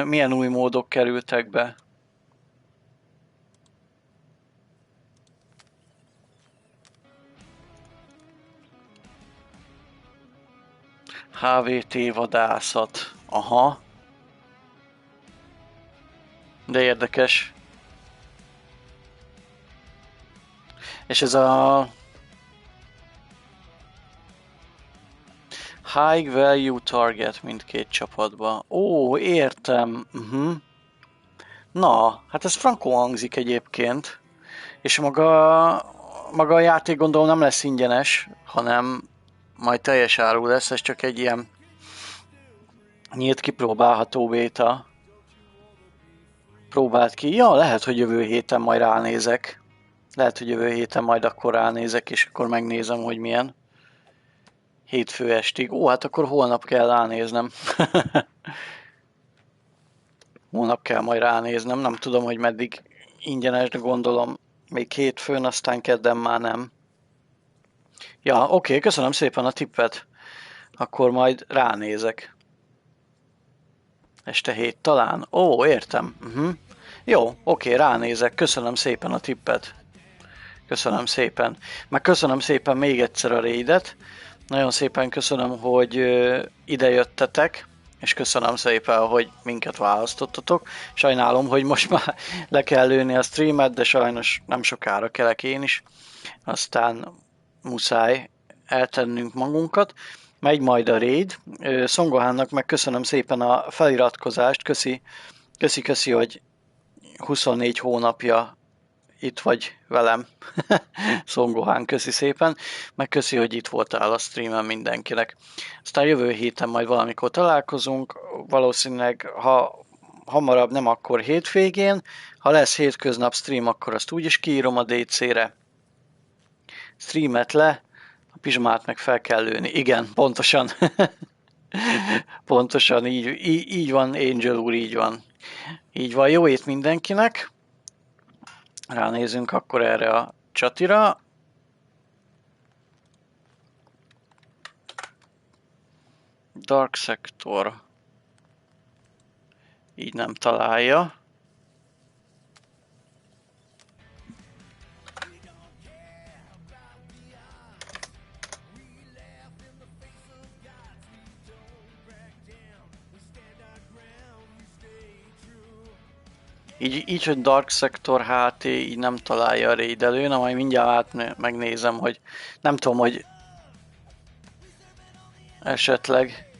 Milyen új módok kerültek be? HVT vadászat. Aha. De érdekes. És ez a high value target mindkét csapatba. Ó, értem. Na, hát ez frankó hangzik egyébként. És maga a játék gondolom nem lesz ingyenes, hanem majd teljes áru lesz, ez csak egy ilyen nyílt kipróbálható béta. Próbáld ki. Ja, lehet, hogy jövő héten majd ránézek. Lehet, hogy jövő héten majd akkor ránézek, és akkor megnézem, hogy milyen. Hétfő estig. Ó, hát akkor holnap kell ránéznem. Holnap kell majd ránéznem. Nem tudom, hogy meddig ingyenes, de gondolom még hétfőn, aztán kedden már nem. Ja, oké, köszönöm szépen a tippet. Akkor majd ránézek. Este 7 talán? Ó, értem. Jó, oké, ránézek. Köszönöm szépen a tippet. Köszönöm szépen. Meg köszönöm szépen még egyszer a raidet. Nagyon szépen köszönöm, hogy ide jöttetek, és köszönöm szépen, hogy minket választottatok. Sajnálom, hogy most már le kell lőni a streamet, de sajnos nem sokára kelek én is. Aztán muszáj eltennünk magunkat. Megy majd a raid. Szongohánnak meg köszönöm szépen a feliratkozást. Köszi, hogy 24 hónapja itt vagy velem. Szongohán, köszi szépen. Meg köszi, hogy itt voltál a streamen mindenkinek. Aztán jövő héten majd valamikor találkozunk. Valószínűleg, ha hamarabb nem, akkor hétvégén. Ha lesz hétköznap stream, akkor azt úgyis kiírom a DC-re. Streamet le, a pizsamát meg fel kell lőni. Igen, pontosan. Pontosan, így van, Angel úr, így van. Így van, jó ét mindenkinek. Ránézünk akkor erre a csatira. Dark Sector. Így nem találja. Így, hogy Dark Sector HT így nem találja a raidelő, na majd mindjárt megnézem, hogy nem tudom, hogy esetleg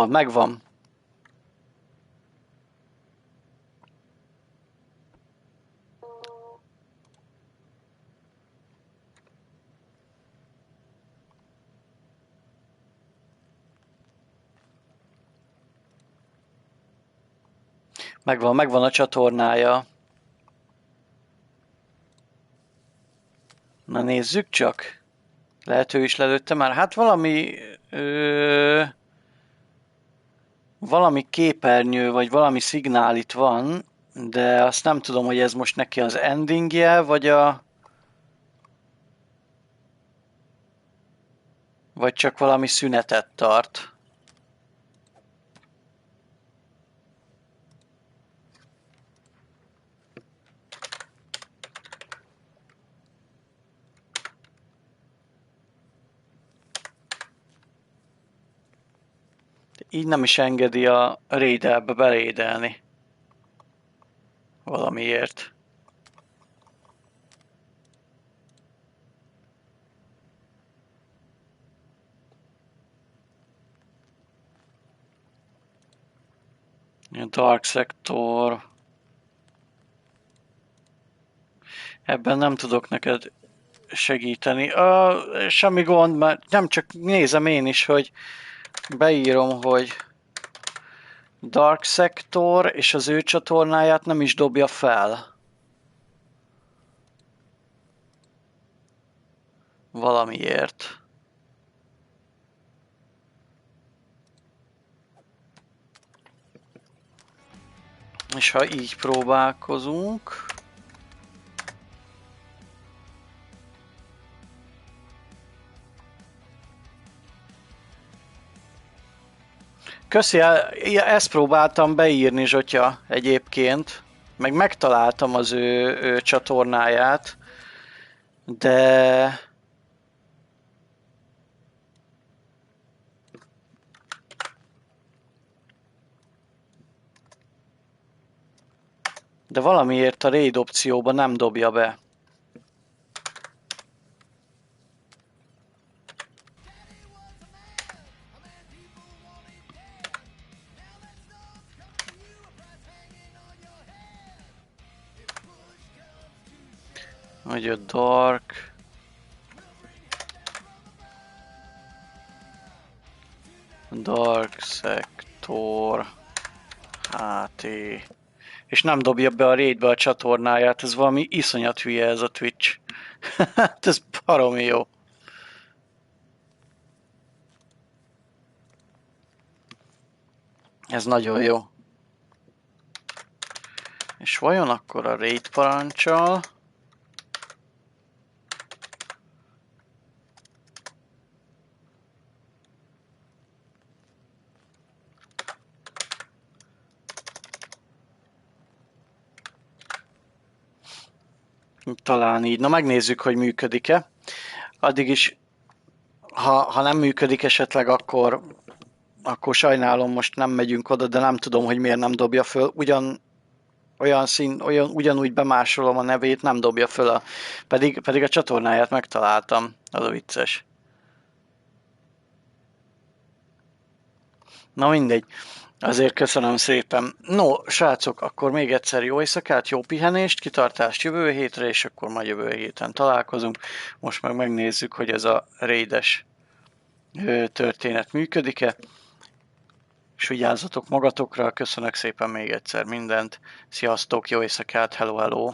megvan. Megvan a csatornája. Na nézzük csak. Lehet ő is lelőtte már. Hát valami képernyő, vagy valami szignál itt van, de azt nem tudom, hogy ez most neki az endingje, vagy csak valami szünetet tart. Így nem is engedi a raidelbe berédelni. Valamiért. A Dark Sector. Ebben nem tudok neked segíteni. Semmi gond, mert nem csak nézem én is, hogy beírom, hogy Dark Sector, és az ő csatornáját nem is dobja fel. Valamiért. És ha így próbálkozunk... Köszi, ezt próbáltam beírni, Zsotya, egyébként. Meg megtaláltam az ő csatornáját, de... De valamiért a raid opcióba nem dobja be. Hogy a Dark Sector HT. És nem dobja be a raidbe a csatornáját, ez valami iszonyat hülye ez a Twitch. Hát ez baromi jó. Ez nagyon jó. És vajon akkor a raid parancsal... Talán így. Na megnézzük, hogy működik-e. Addig is, ha nem működik esetleg, akkor sajnálom, most nem megyünk oda, de nem tudom, hogy miért nem dobja föl. Ugyanúgy bemásolom a nevét, nem dobja föl, pedig a csatornáját megtaláltam. Az a vicces. Na mindegy. Azért köszönöm szépen. No, srácok, akkor még egyszer jó éjszakát, jó pihenést, kitartást jövő hétre, és akkor majd jövő héten találkozunk. Most meg megnézzük, hogy ez a raides történet működik-e. És vigyázzatok magatokra, köszönök szépen még egyszer mindent. Sziasztok, jó éjszakát, hello, hello!